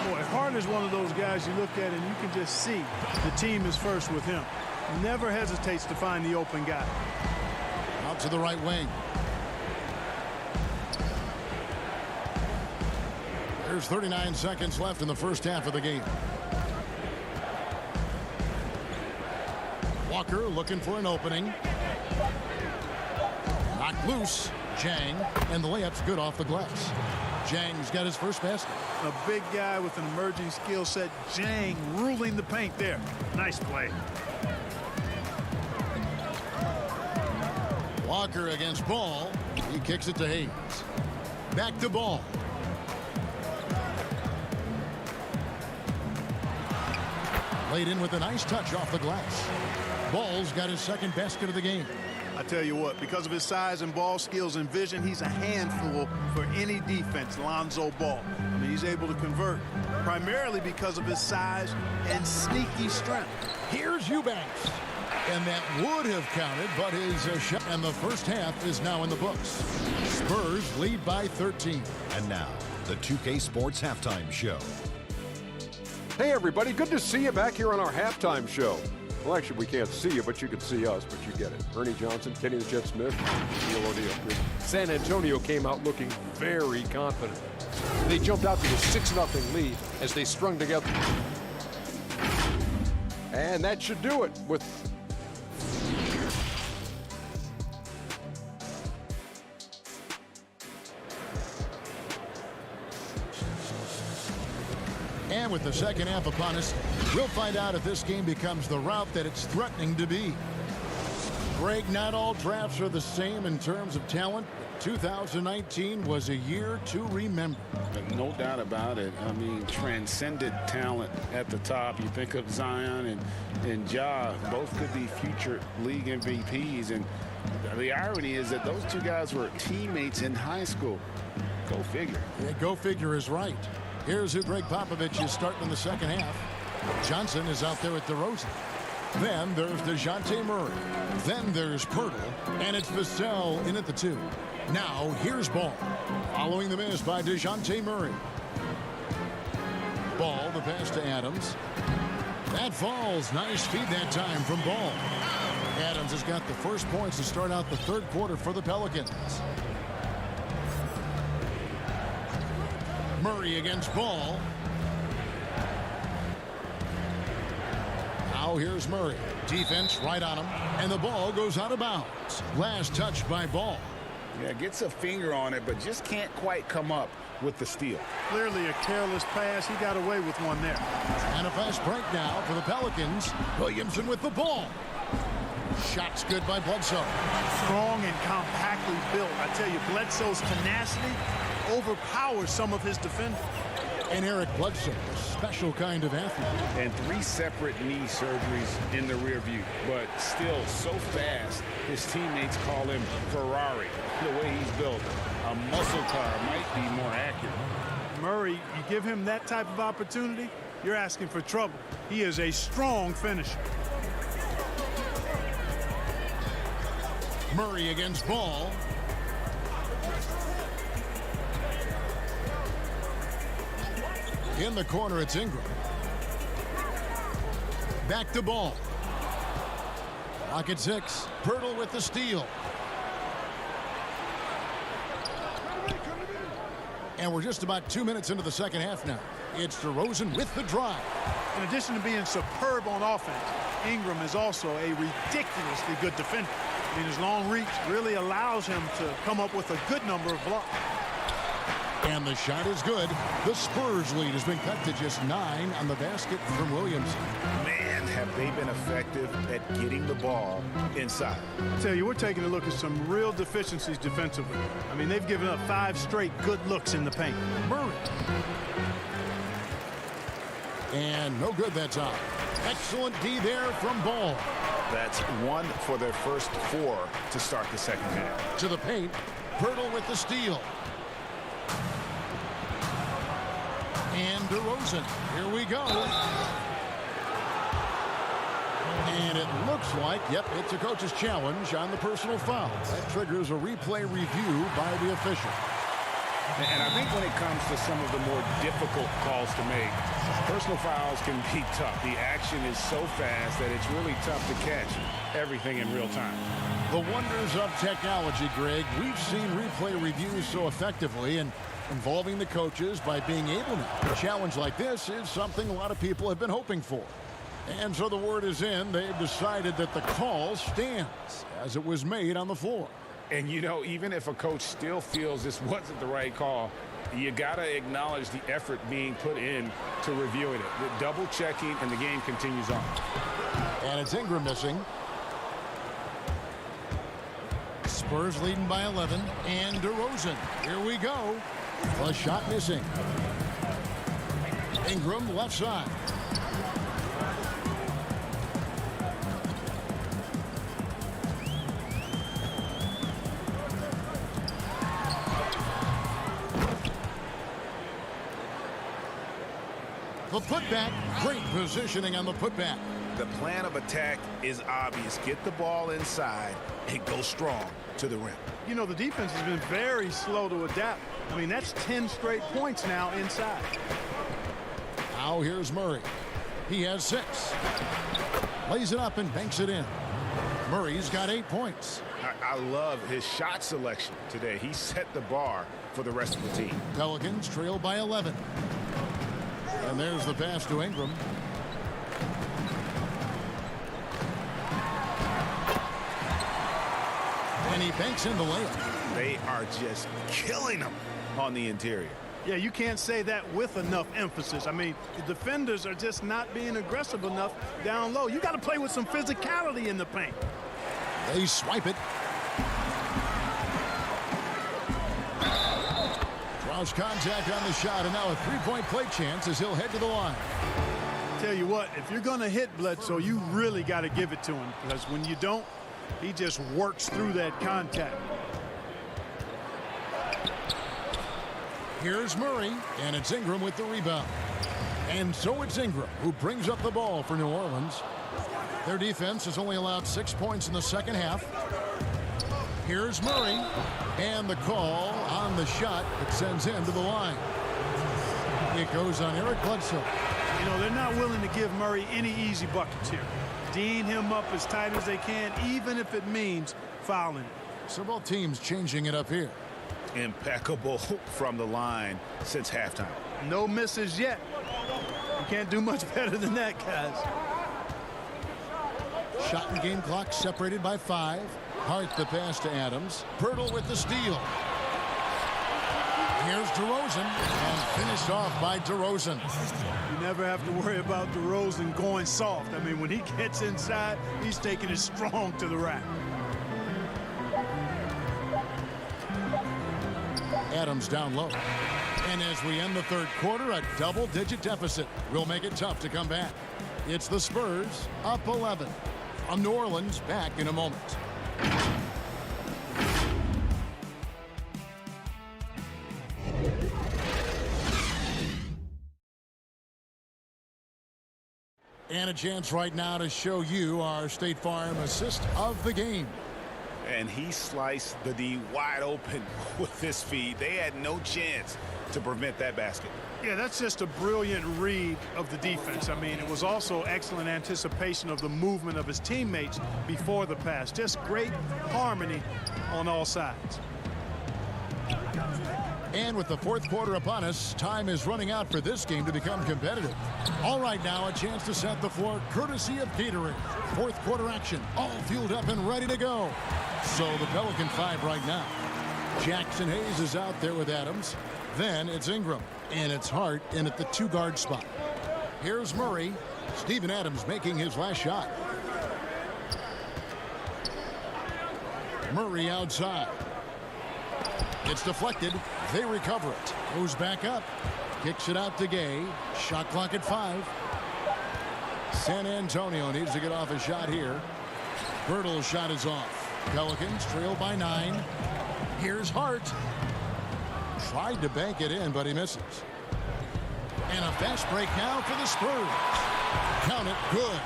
Boy, Hart is one of those guys you look at and you can just see the team is first with him. Never hesitates to find the open guy. Out to the right wing. There's 39 seconds left in the first half of the game. Walker looking for an opening. Knocked loose. Jang, and the layup's good off the glass. Jang's got his first basket. A big guy with an emerging skill set. Jang ruling the paint there. Nice play. Walker against Ball. He kicks it to Hayes. Back to Ball. Laid in with a nice touch off the glass. Ball's got his second basket of the game. I tell you what, because of his size and ball skills and vision, he's a handful for any defense, Lonzo Ball. I mean, he's able to convert primarily because of his size and sneaky strength. Here's Eubanks. And that would have counted, but his shot. And the first half is now in the books. Spurs lead by 13. And now, the 2K Sports Halftime Show. Hey, everybody. Good to see you back here on our halftime show. Well, actually, we can't see you, but you can see us, but you get it. Ernie Johnson, Kenny the Jet Smith, Neil O'Neal. San Antonio came out looking very confident. They jumped out to a 6-0 lead as they strung together. And that should do it with... And with the second half upon us, we'll find out if this game becomes the route that it's threatening to be. Greg, not all drafts are the same in terms of talent. 2019 was a year to remember. No doubt about it. I mean, transcendent talent at the top. You think of Zion and Ja, both could be future league MVPs. And the irony is that those two guys were teammates in high school. Go figure. Yeah, go figure is right. Here's who Greg Popovich is starting in the second half. Johnson is out there at DeRozan. Then there's DeJounte Murray. Then there's Pirtle. And it's Vassell in at the 2. Now here's Ball. Following the miss by DeJounte Murray. Ball, the pass to Adams. That falls. Nice feed that time from Ball. Adams has got the first points to start out the third quarter for the Pelicans. Murray against Ball. Now here's Murray. Defense right on him. And the ball goes out of bounds. Last touch by Ball. Yeah, gets a finger on it, but just can't quite come up with the steal. Clearly a careless pass. He got away with one there. And a fast break now for the Pelicans. Williamson with the ball. Shot's good by Bledsoe. Strong and compactly built. I tell you, Bledsoe's tenacity overpowers some of his defenders. And Eric Bledsoe, a special kind of athlete. And 3 separate knee surgeries in the rear view, but still so fast, his teammates call him Ferrari. The way he's built, a muscle car might be more accurate. Murray, you give him that type of opportunity, you're asking for trouble. He is a strong finisher. Murray against Ball. In the corner, it's Ingram. Back to Ball. Clock at 6. Pirtle with the steal. And we're just about 2 minutes into the second half now. It's DeRozan with the drive. In addition to being superb on offense, Ingram is also a ridiculously good defender. I mean, his long reach really allows him to come up with a good number of blocks. And the shot is good. The Spurs lead has been cut to just 9 on the basket from Williamson. Man, have they been effective at getting the ball inside. I tell you, we're taking a look at some real deficiencies defensively. I mean, they've given up 5 straight good looks in the paint. Murray. And no good, that's out. Excellent D there from Ball. That's 1 for their first 4 to start the second half. To the paint. Pirtle with the steal. And DeRozan. Here we go. And it looks like, yep, it's a coach's challenge on the personal foul. That triggers a replay review by the official. And I think when it comes to some of the more difficult calls to make, personal fouls can be tough. The action is so fast that it's really tough to catch everything in real time. The wonders of technology, Greg. We've seen replay reviews so effectively, and involving the coaches by being able to. A challenge like this is something a lot of people have been hoping for. And so the word is in. They've decided that the call stands as it was made on the floor. And, you know, even if a coach still feels this wasn't the right call, you got to acknowledge the effort being put in to reviewing it. The double checking, and the game continues on. And it's Ingram missing. Spurs leading by 11. And DeRozan. Here we go. A shot missing. Ingram left side. The putback, great positioning on the putback. The plan of attack is obvious. Get the ball inside and go strong to the rim. You know, the defense has been very slow to adapt. I mean, that's 10 straight points now inside. Now here's Murray. He has 6. Lays it up and banks it in. Murray's got 8 points. I love his shot selection today. He set the bar for the rest of the team. Pelicans trail by 11. And there's the pass to Ingram. And he banks in the layup. They are just killing them on the interior. Yeah, you can't say that with enough emphasis. I mean, the defenders are just not being aggressive enough down low. You got to play with some physicality in the paint. They swipe it. Draws contact on the shot, and now a three-point play chance as he'll head to the line. Tell you what, if you're going to hit Bledsoe, you really got to give it to him, because when you don't, he just works through that contact. Here's Murray, and it's Ingram with the rebound. And so it's Ingram who brings up the ball for New Orleans. Their defense has only allowed 6 points in the second half. Here's Murray, and the call on the shot that sends him to the line. It goes on Eric Bledsoe. You know, they're not willing to give Murray any easy buckets here. D'ing him up as tight as they can, even if it means fouling. So both teams changing it up here. Impeccable from the line since halftime. No misses yet. You can't do much better than that, guys. Shot and game clock separated by 5. Hart the pass to Adams. Pirtle with the steal. Here's DeRozan, and finished off by DeRozan. You never have to worry about DeRozan going soft. I mean, when he gets inside, he's taking it strong to the rack. Adams down low. And as we end the third quarter, a double-digit deficit will make it tough to come back. It's the Spurs up 11. From New Orleans, back in a moment. And a chance right now to show you our State Farm assist of the game. and he sliced the D wide open with his feed. They had no chance to prevent that basket. Yeah, that's just a brilliant read of the defense. I mean, it was also excellent anticipation of the movement of his teammates before the pass. Just great harmony on all sides. And with the fourth quarter upon us, time is running out for this game to become competitive. All right, now a chance to set the floor courtesy of catering. Fourth quarter action, all fueled up and ready to go. So the Pelican 5 right now. Jackson Hayes is out there with Adams. Then it's Ingram, and it's Hart in at the 2-guard spot. Here's Murray. Steven Adams making his last shot. Murray outside. It's deflected. They recover it. Goes back up. Kicks it out to Gay. Shot clock at 5. San Antonio needs to get off a shot here. Birtle's shot is off. Pelicans trail by 9. Here's Hart. Tried to bank it in, but he misses. And a fast break now for the Spurs. Count it, good.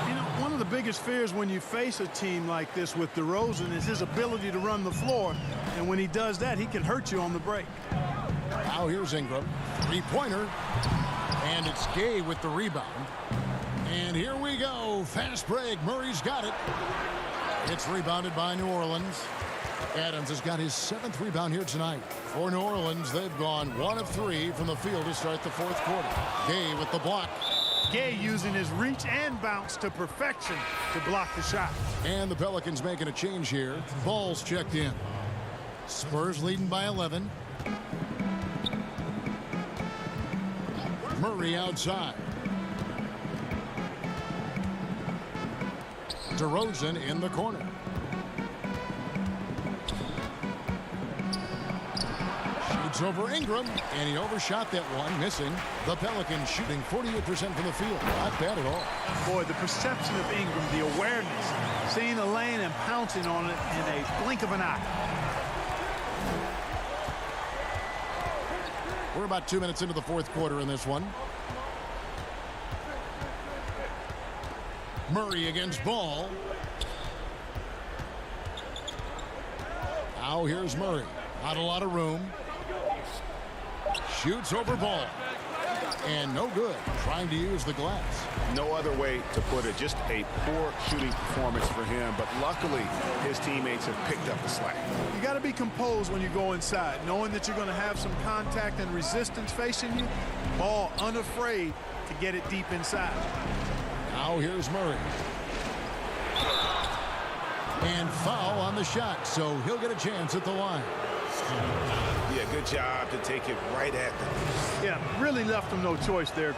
You know, one of the biggest fears when you face a team like this with DeRozan is his ability to run the floor. And when he does that, he can hurt you on the break. Now here's Ingram. Three-pointer. And it's Gay with the rebound. And here we go. Fast break. Murray's got it. It's rebounded by New Orleans. Adams has got his 7th rebound here tonight. For New Orleans, they've gone 1 of 3 from the field to start the fourth quarter. Gay with the block. Gay using his reach and bounce to perfection to block the shot. And the Pelicans making a change here. Ball's checked in. Spurs leading by 11. Murray outside. DeRozan in the corner. Shoots over Ingram, and he overshot that one, missing. The Pelicans shooting 48% from the field. Not bad at all. Boy, the perception of Ingram, the awareness, seeing a lane and pouncing on it in a blink of an eye. We're about 2 minutes into the fourth quarter in this one. Murray against Ball. Now here's Murray. Not a lot of room. Shoots over Ball. And no good. Trying to use the glass. No other way to put it. Just a poor shooting performance for him. But luckily, his teammates have picked up the slack. You got to be composed when you go inside, knowing that you're going to have some contact and resistance facing you. Ball unafraid to get it deep inside. Now here's Murray. And foul on the shot, so he'll get a chance at the line. Yeah, good job to take it right at them. Yeah, really left him no choice there.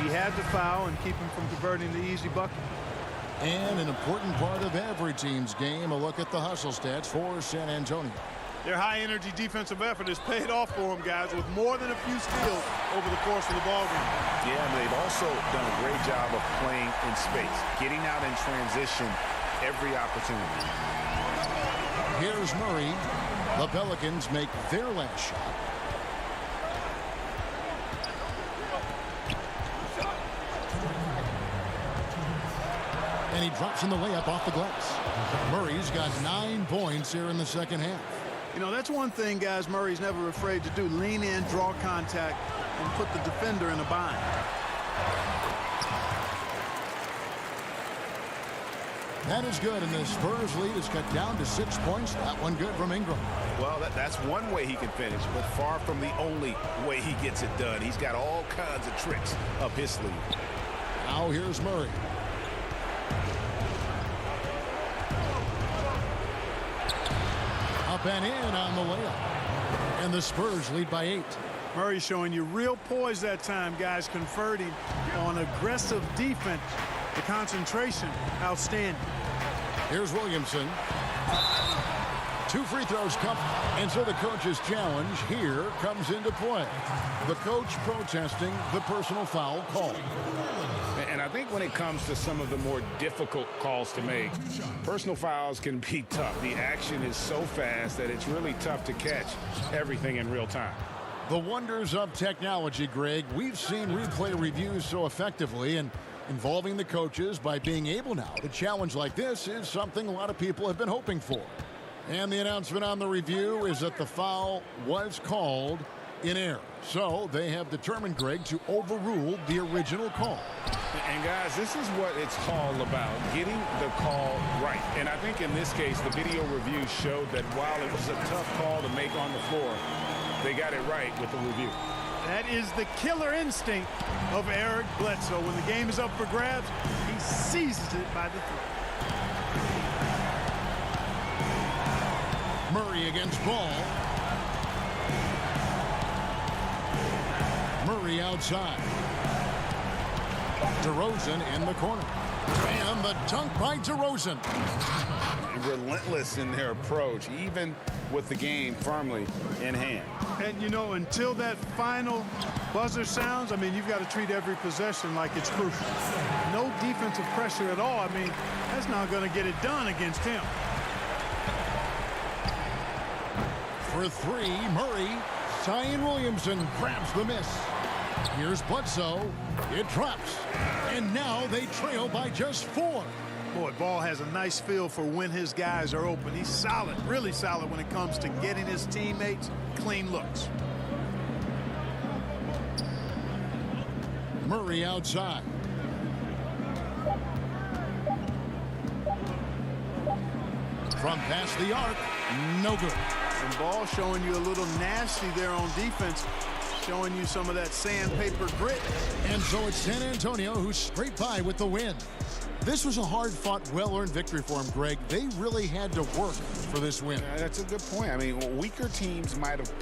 He had to foul and keep him from converting the easy bucket. And an important part of every team's game, a look at the hustle stats for San Antonio. Their high-energy defensive effort has paid off for them, guys, with more than a few steals over the course of the ballgame. Yeah, and they've also done a great job of playing in space, getting out in transition every opportunity. Here's Murray. The Pelicans make their last shot. And he drops in the layup off the glass. Murray's got 9 points here in the second half. You know, that's one thing, guys, Murray's never afraid to do. Lean in, draw contact, and put the defender in a bind. That is good, and the Spurs lead is cut down to 6 points. That one good from Ingram. Well, that's one way he can finish, but far from the only way he gets it done. He's got all kinds of tricks up his sleeve. Now here's Murray. Up and in on the layup. And the Spurs lead by 8. Murray showing you real poise that time, guys, converting on aggressive defense. The concentration, outstanding. Here's Williamson. 2 free throws come, and so the coach's challenge here comes into play. The coach protesting the personal foul call. And I think when it comes to some of the more difficult calls to make, personal fouls can be tough. The action is so fast that it's really tough to catch everything in real time. The wonders of technology, Greg. We've seen replay reviews so effectively, and involving the coaches by being able now to challenge like this is something a lot of people have been hoping for. And the announcement on the review is that the foul was called in error. So they have determined, Greg, to overrule the original call. And guys, this is what it's all about, getting the call right. And I think in this case, the video review showed that while it was a tough call to make on the floor, they got it right with the review. That is the killer instinct of Eric Bledsoe. When the game is up for grabs, he seizes it by the throat. Murray against Ball. Murray outside. DeRozan in the corner. And the dunk by DeRozan. Relentless in their approach, even with the game firmly in hand. And, you know, until that final buzzer sounds, I mean, you've got to treat every possession like it's crucial. No defensive pressure at all. I mean, that's not going to get it done against him. For three, Murray. Zion Williamson grabs the miss. Here's Bledsoe. It drops. And now they trail by just 4. Boy, Ball has a nice feel for when his guys are open. He's solid, really solid when it comes to getting his teammates clean looks. Murray outside. From past the arc, no good. And Ball showing you a little nasty there on defense, showing you some of that sandpaper grit. And so it's San Antonio who scraped by with the win. This was a hard-fought, well-earned victory for him, Greg. They really had to work for this win. That's a good point. I mean, weaker teams might have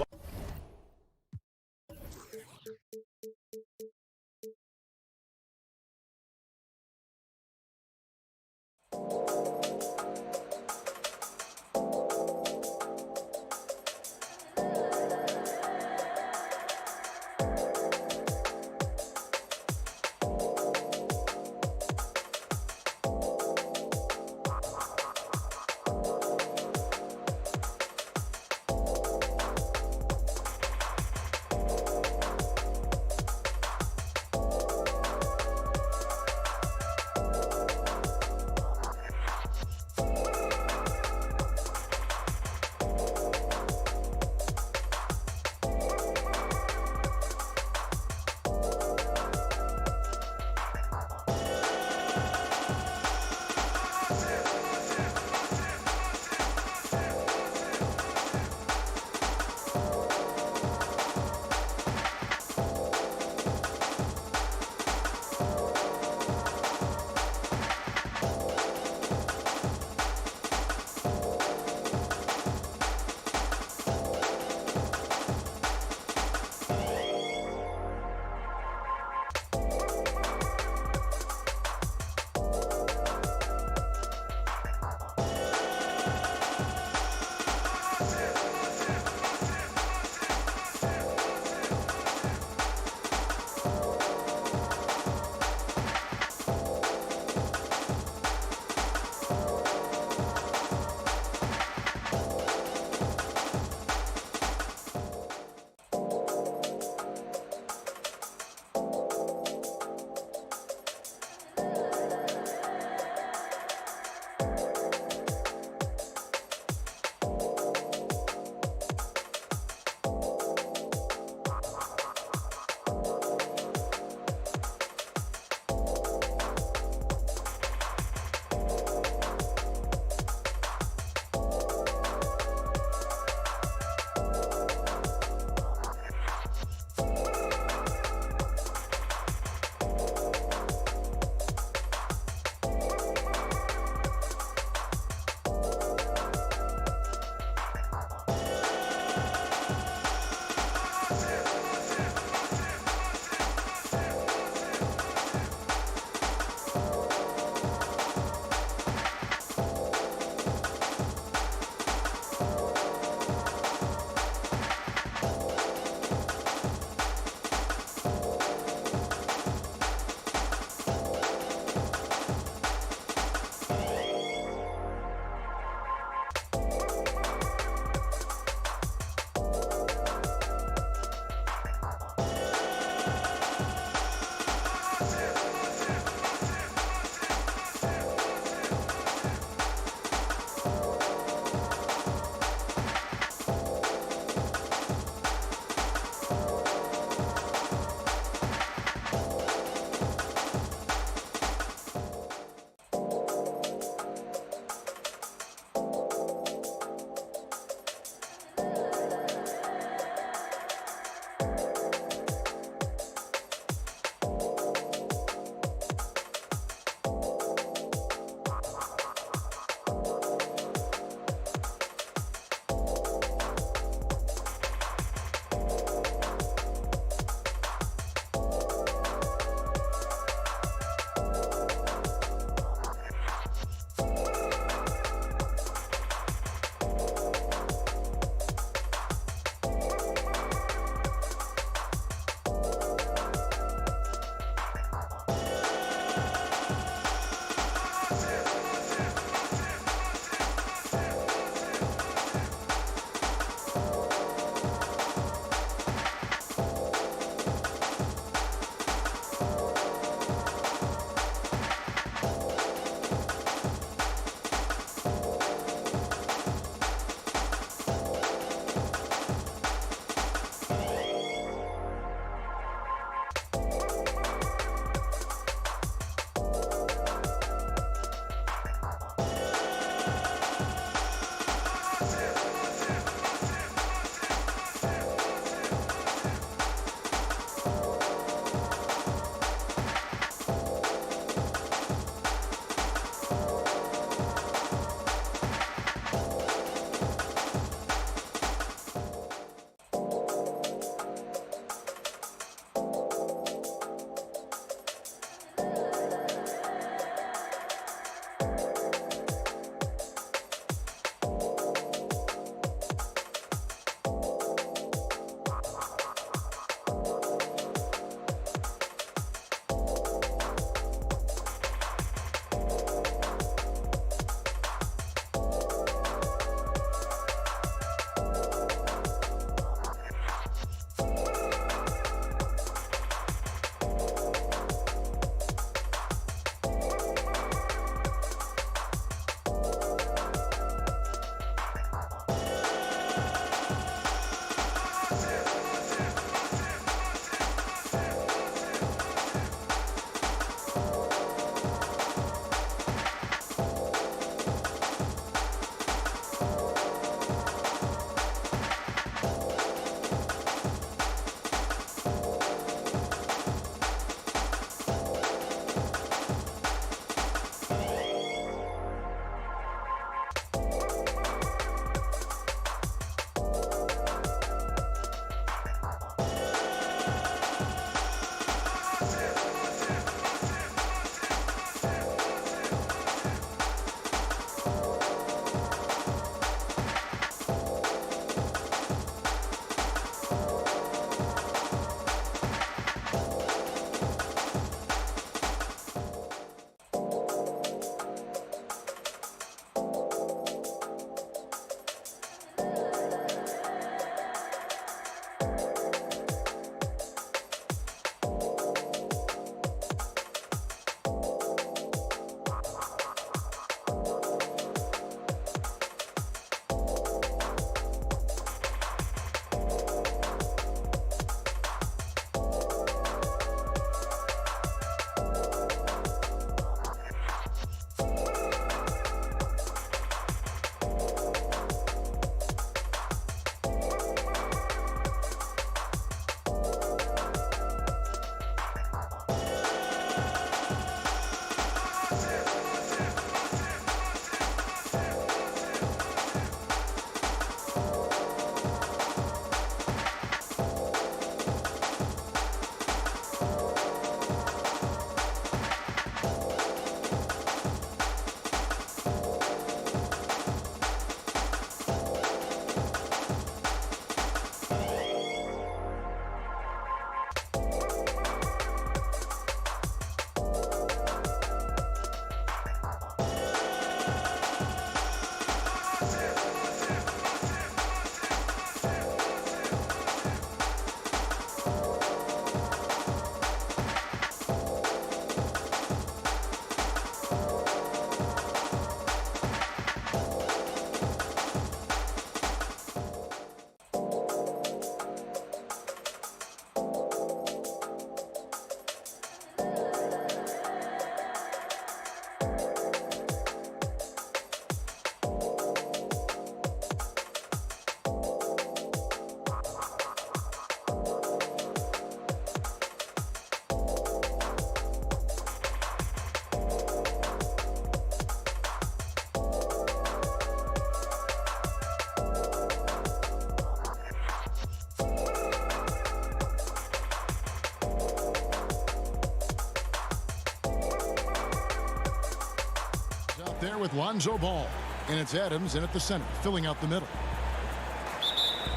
there with Lonzo Ball. And it's Adams in at the center, filling out the middle.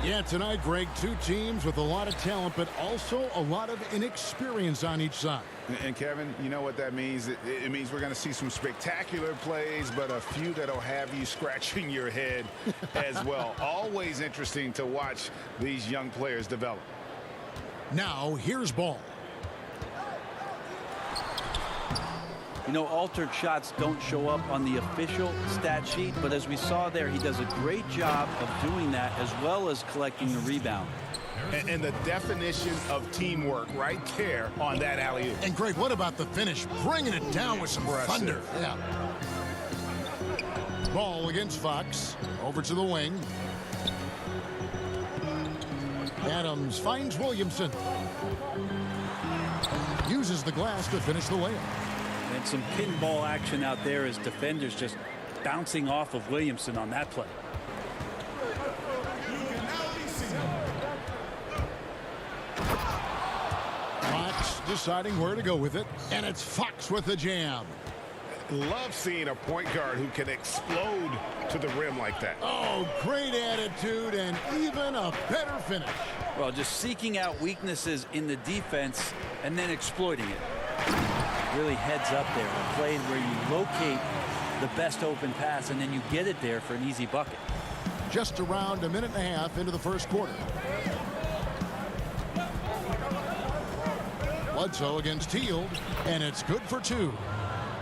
Yeah, tonight, Greg, two teams with a lot of talent, but also a lot of inexperience on each side. And Kevin, you know what that means? It means we're going to see some spectacular plays, but a few that'll have you scratching your head as well. Always interesting to watch these young players develop. Now, here's Ball. You know, altered shots don't show up on the official stat sheet, but as we saw there, he does a great job of doing that as well as collecting the rebound. And the definition of teamwork right there on that alley-oop. And Greg, what about the finish? Bringing it down with some thunder. Yeah. Ball against Fox. Over to the wing. Adams finds Williamson. Uses the glass to finish the layup. And some pinball action out there as defenders just bouncing off of Williamson on that play. Fox deciding where to go with it, and it's Fox with the jam. Love seeing a point guard who can explode to the rim like that. Oh, great attitude and even a better finish. Well, just seeking out weaknesses in the defense and then exploiting it. Really heads up there. A play where you locate the best open pass and then you get it there for an easy bucket. Just around a minute and a half into the first quarter. Bledsoe against Hield, and it's good for two.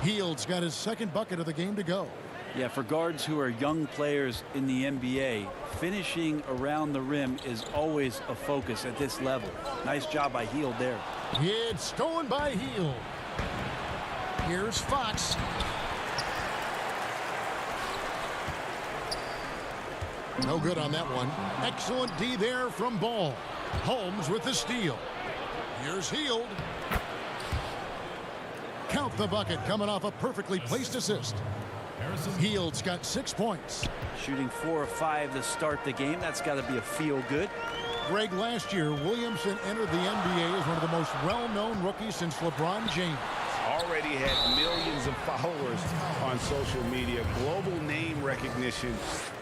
Hield's got his second bucket of the game to go. Yeah, for guards who are young players in the NBA, finishing around the rim is always a focus at this level. Nice job by Hield there. It's stolen by Hield. Here's Fox. No good on that one. Excellent D there from Ball. Holmes with the steal. Here's Hield. Count the bucket coming off a perfectly placed assist. Hield's got 6 points. Shooting 4 of 5 to start the game. That's got to be a feel good. Greg, last year, Williamson entered the NBA as one of the most well-known rookies since LeBron James. Already had millions of followers on social media, global name recognition.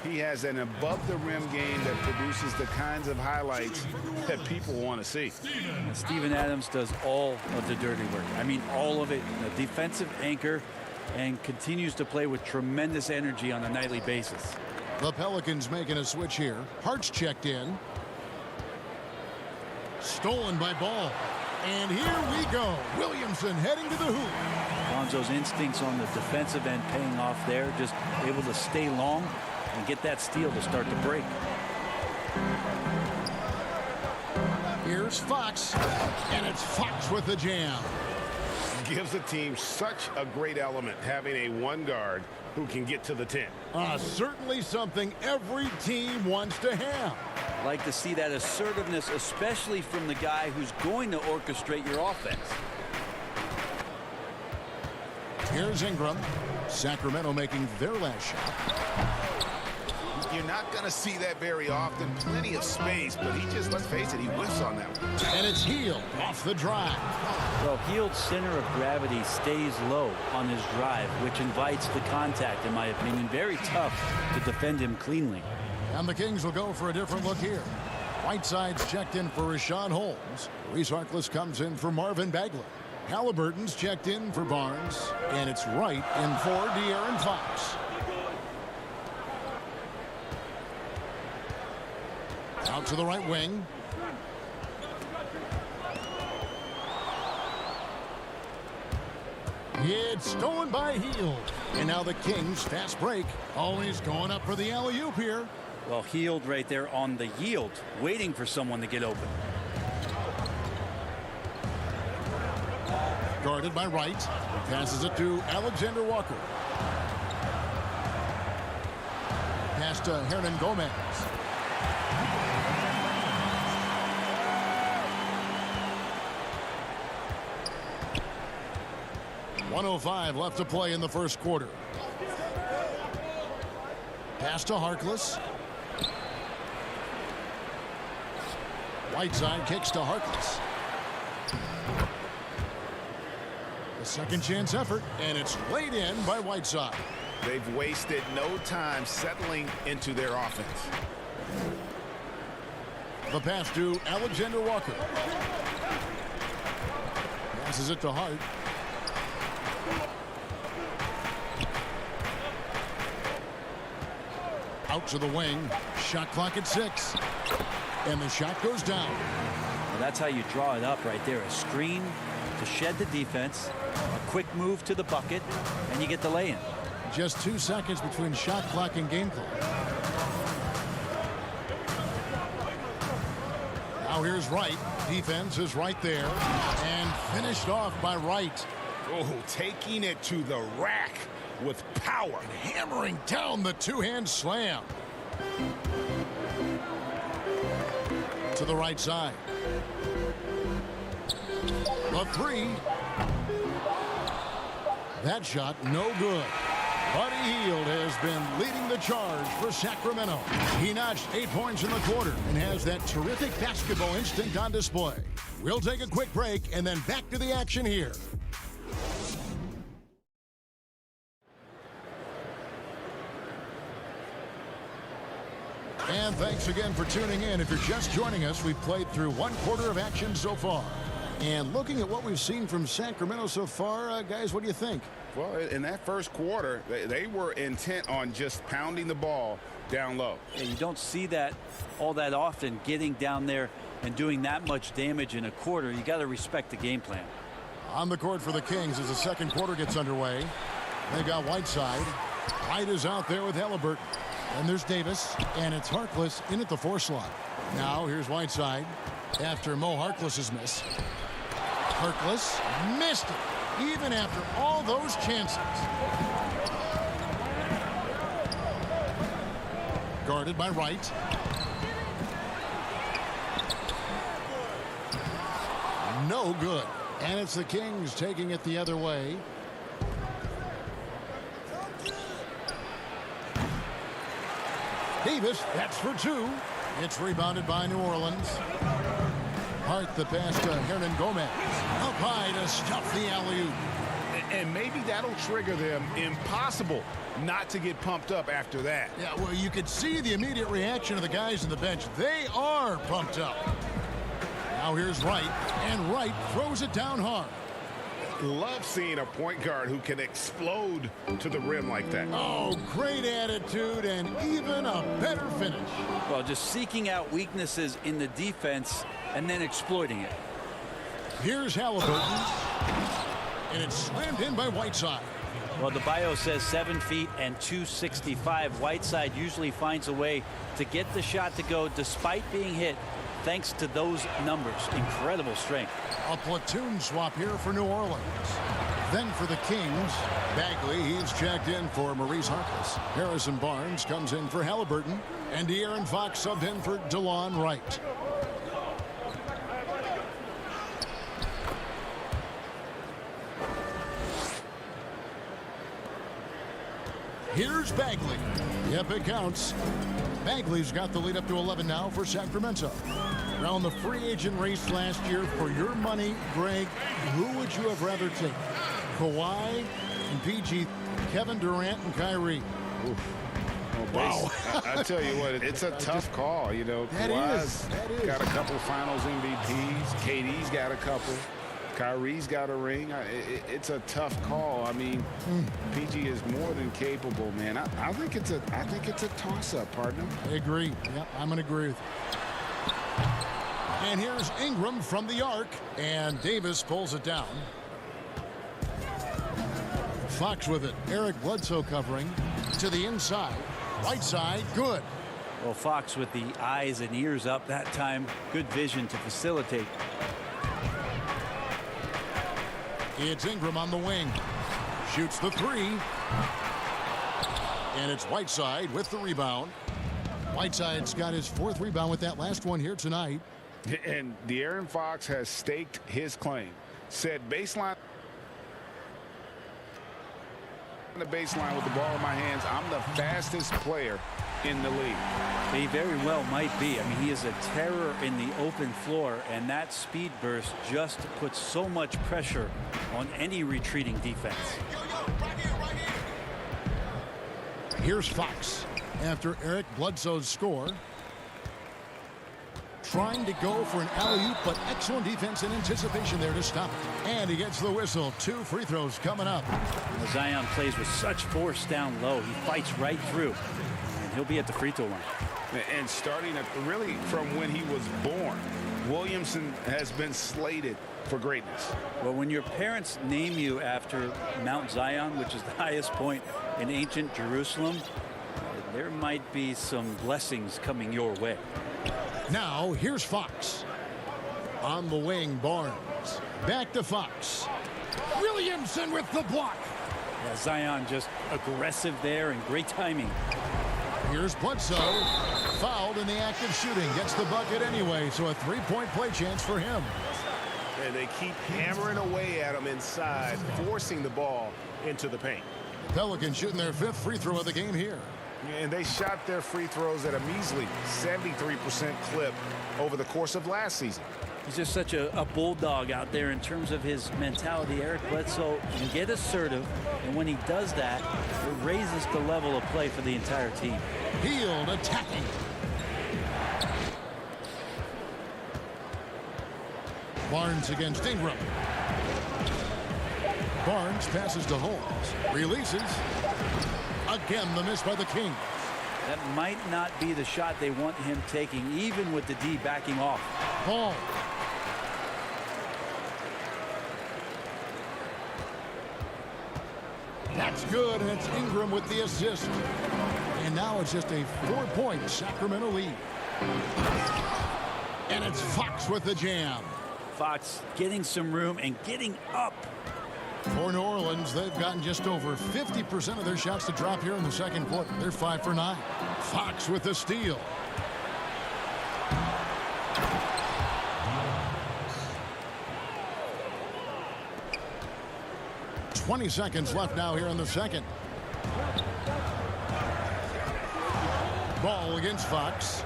He has an above-the-rim game that produces the kinds of highlights that people want to see. And Steven Adams does all of the dirty work. I mean, all of it. A defensive anchor and continues to play with tremendous energy on a nightly basis. The Pelicans making a switch here. Hart's checked in. Stolen by Ball. And here we go. Williamson heading to the hoop. Lonzo's instincts on the defensive end paying off there. Just able to stay long and get that steal to start the break. Here's Fox. And it's Fox with the jam. Gives a team such a great element having a one guard who can get to the 10. Certainly something every team wants to have. Like to see that assertiveness, especially from the guy who's going to orchestrate your offense. Here's Ingram. Sacramento making their last shot. You're not going to see that very often. Plenty of space, but he just, let's face it, he whiffs on that one. And it's Hield off the drive. Well, Hield's center of gravity stays low on his drive, which invites the contact, in my opinion. Very tough to defend him cleanly. And the Kings will go for a different look here. Whiteside's checked in for Rashawn Holmes. Reese Harkless comes in for Marvin Bagley. Halliburton's checked in for Barnes. And it's Wright in for De'Aaron Fox. Out to the right wing. It's stolen by Hield. And now the Kings fast break. Always going up for the alley-oop here. Well, Hield right there on the yield, waiting for someone to get open. Guarded by Wright. Passes it to Alexander Walker. Pass to Hernan Gomez. .105 left to play in the first quarter. Pass to Harkless. Whiteside kicks to Harkless. A second chance effort, and it's laid in by Whiteside. They've wasted no time settling into their offense. The pass to Alexander Walker. Passes it to Hart. Out to the wing. Shot clock at 6. And the shot goes down. Well, that's how you draw it up right there. A screen to shed the defense, a quick move to the bucket, and you get the lay-in. Just 2 seconds between shot clock and game clock. Now here's Wright. Defense is right there. And finished off by Wright. Oh, taking it to the rack with power. Hammering down the two-hand slam. To the right side. The 3. That shot no good. Buddy Hield has been leading the charge for Sacramento. He notched 8 points in the quarter and has that terrific basketball instinct on display. We'll take a quick break and then back to the action here. And thanks again for tuning in. If you're just joining us, we've played through 1 quarter of action so far. And looking at what we've seen from Sacramento so far, guys, what do you think? Well, in that first quarter, they were intent on just pounding the ball down low. And you don't see that all that often, getting down there and doing that much damage in a quarter. You got to respect the game plan. On the court for the Kings as the second quarter gets underway. They got Whiteside. White is out there with Halliburton. And there's Davis, and it's Harkless in at the 4 slot. Now here's Whiteside after Mo Harkless's miss. Harkless missed it, even after all those chances. Guarded by Wright. No good. And it's the Kings taking it the other way. Davis, that's for 2. It's rebounded by New Orleans. Hart the pass to Hernan Gomez. Up high to stuff the alley-oop. And maybe that'll trigger them. Impossible not to get pumped up after that. Yeah, well, you could see the immediate reaction of the guys on the bench. They are pumped up. Now here's Wright, and Wright throws it down hard. Love seeing a point guard who can explode to the rim like that. Oh, great attitude and even a better finish. Well, just seeking out weaknesses in the defense and then exploiting it. Here's Halliburton, and it's slammed in by Whiteside. Well, the bio says 7 feet and 265. Whiteside usually finds a way to get the shot to go despite being hit, thanks to those numbers. Incredible strength. A platoon swap here for New Orleans. Then for the Kings, Bagley, he's checked in for Maurice Harkless. Harrison Barnes comes in for Halliburton, and De'Aaron Fox subbed in for DeLon Wright. Here's Bagley. Yep, it counts. Bagley's got the lead up to 11 now for Sacramento. Around the free agent race last year, for your money, Greg, who would you have rather taken? Kawhi and PG, Kevin Durant and Kyrie. Oof. Wow. I tell you what, it's a tough call. You know, Kawhi's got a couple finals MVPs. KD's got a couple. Kyrie's got a ring. It's a tough call. I mean, PG is more than capable, man. I think it's a toss-up, partner. I agree. Yep, I'm going to agree with you. And here's Ingram from the arc, and Davis pulls it down. Fox with it. Eric Bledsoe covering to the inside. Right side, good. Well, Fox with the eyes and ears up that time. Good vision to facilitate. It's Ingram on the wing. Shoots the 3. And it's Whiteside with the rebound. Whiteside's got his 4th rebound with that last one here tonight. And De'Aaron Fox has staked his claim. Said baseline. On the baseline with the ball in my hands, I'm the fastest player in the league. He very well might be. I mean, he is a terror in the open floor, and that speed burst just puts so much pressure on any retreating defense. Here's Fox after Eric Bledsoe's score. Trying to go for an alley-oop, but excellent defense and anticipation there to stop it. And he gets the whistle. 2 free throws coming up. Zion plays with such force down low. He fights right through. And he'll be at the free throw line. And starting really from when he was born, Williamson has been slated for greatness. Well, when your parents name you after Mount Zion, which is the highest point in ancient Jerusalem, there might be some blessings coming your way. Now, here's Fox. On the wing, Barnes. Back to Fox. Williamson with the block. Yeah, Zion just aggressive there and great timing. Here's Bledsoe. Fouled in the act of shooting. Gets the bucket anyway, so a 3-point play chance for him. And they keep hammering away at him inside, forcing the ball into the paint. Pelicans shooting their 5th free throw of the game here. And they shot their free throws at a measly 73% clip over the course of last season. He's just such a bulldog out there in terms of his mentality. Eric Bledsoe can get assertive, and when he does that, it raises the level of play for the entire team. Hield attacking. Barnes against Ingram. Barnes passes to Holmes. Releases. Again, the miss by the Kings. That might not be the shot they want him taking, even with the D backing off. Ball. That's good, and it's Ingram with the assist. And now it's just a 4-point Sacramento lead. And it's Fox with the jam. Fox getting some room and getting up. For New Orleans, they've gotten just over 50% of their shots to drop here in the second quarter. They're 5 for 9. Fox with the steal. "20 seconds left now here in the second. Ball against Fox.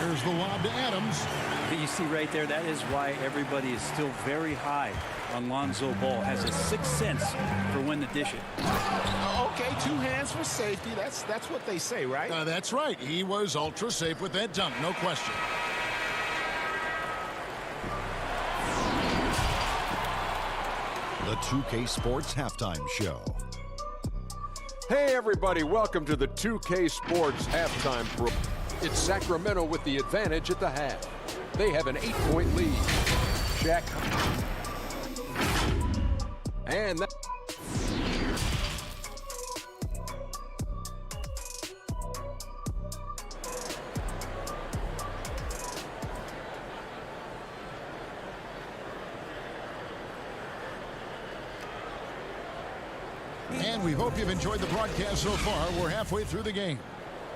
Here's the lob to Adams. You see right there, that is why everybody is still very high on Lonzo Ball. Has a sixth sense for when to dish it. Okay, 2 hands for safety. That's what they say, right? That's right. He was ultra safe with that dunk, no question. The 2K Sports Halftime Show. Hey, everybody. Welcome to the 2K Sports Halftime Pro. It's Sacramento with the advantage at the half. They have an 8-point lead. Shaq. And that. And we hope you've enjoyed the broadcast so far. We're halfway through the game.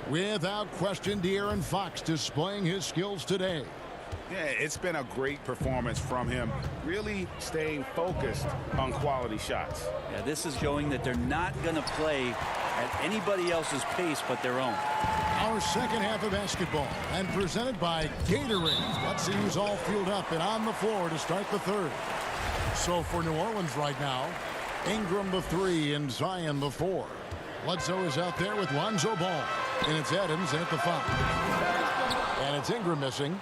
Without question, De'Aaron Fox displaying his skills today. Yeah, it's been a great performance from him, really staying focused on quality shots. Yeah, this is showing that they're not going to play at anybody else's pace but their own. Our second half of basketball, and presented by Gatorade. Let's see who's all fueled up and on the floor to start the third. So for New Orleans right now, Ingram the 3 and Zion the 4. Bledsoe is out there with Lonzo Ball. And it's Adams in at the 5. And it's Ingram missing.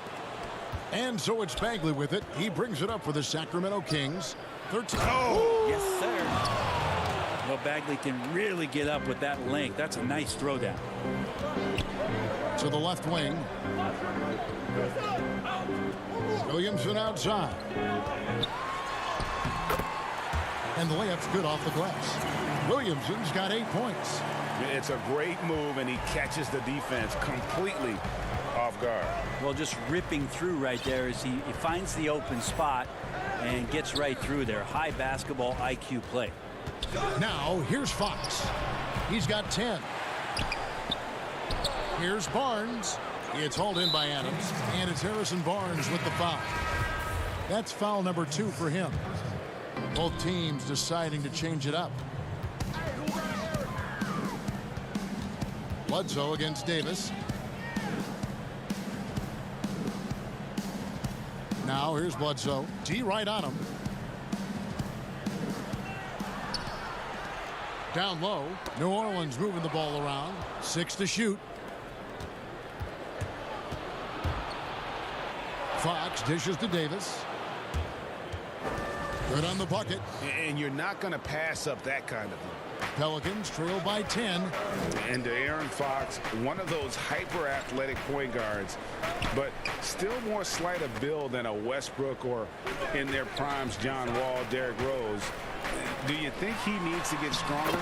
And so it's Bagley with it. He brings it up for the Sacramento Kings. 13. Oh, yes, sir. Well, Bagley can really get up with that length. That's a nice throwdown. To the left wing. Williamson outside. And the layup's good off the glass. Williamson's got 8 points. It's a great move, and he catches the defense completely off guard. Well, just ripping through right there as he finds the open spot and gets right through there. High basketball IQ play. Now, here's Fox. He's got 10. Here's Barnes. It's hauled in by Adams, and it's Harrison Barnes with the foul. That's foul number 2 for him. Both teams deciding to change it up. Bledsoe against Davis. Now here's Bledsoe. D right on him. Down low, New Orleans moving the ball around. 6 to shoot. Fox dishes to Davis. Good on the bucket. And you're not going to pass up that kind of thing. Pelicans trail by 10. And De'Aaron Fox, one of those hyper-athletic point guards, but still more slight of build than a Westbrook or, in their primes, John Wall, Derrick Rose. Do you think he needs to get stronger?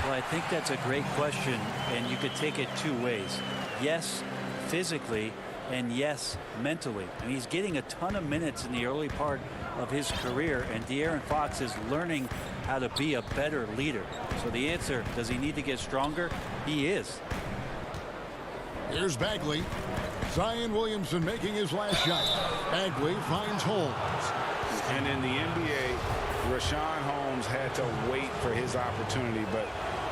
Well, I think that's a great question, and you could take it 2 ways. Yes, physically, and yes, mentally. And he's getting a ton of minutes in the early part of his career, and De'Aaron Fox is learning how to be a better leader. So the answer, does he need to get stronger? He is. Here's Bagley. Zion Williamson making his last shot. Bagley finds Holmes. And in the NBA, Rashawn Holmes had to wait for his opportunity, but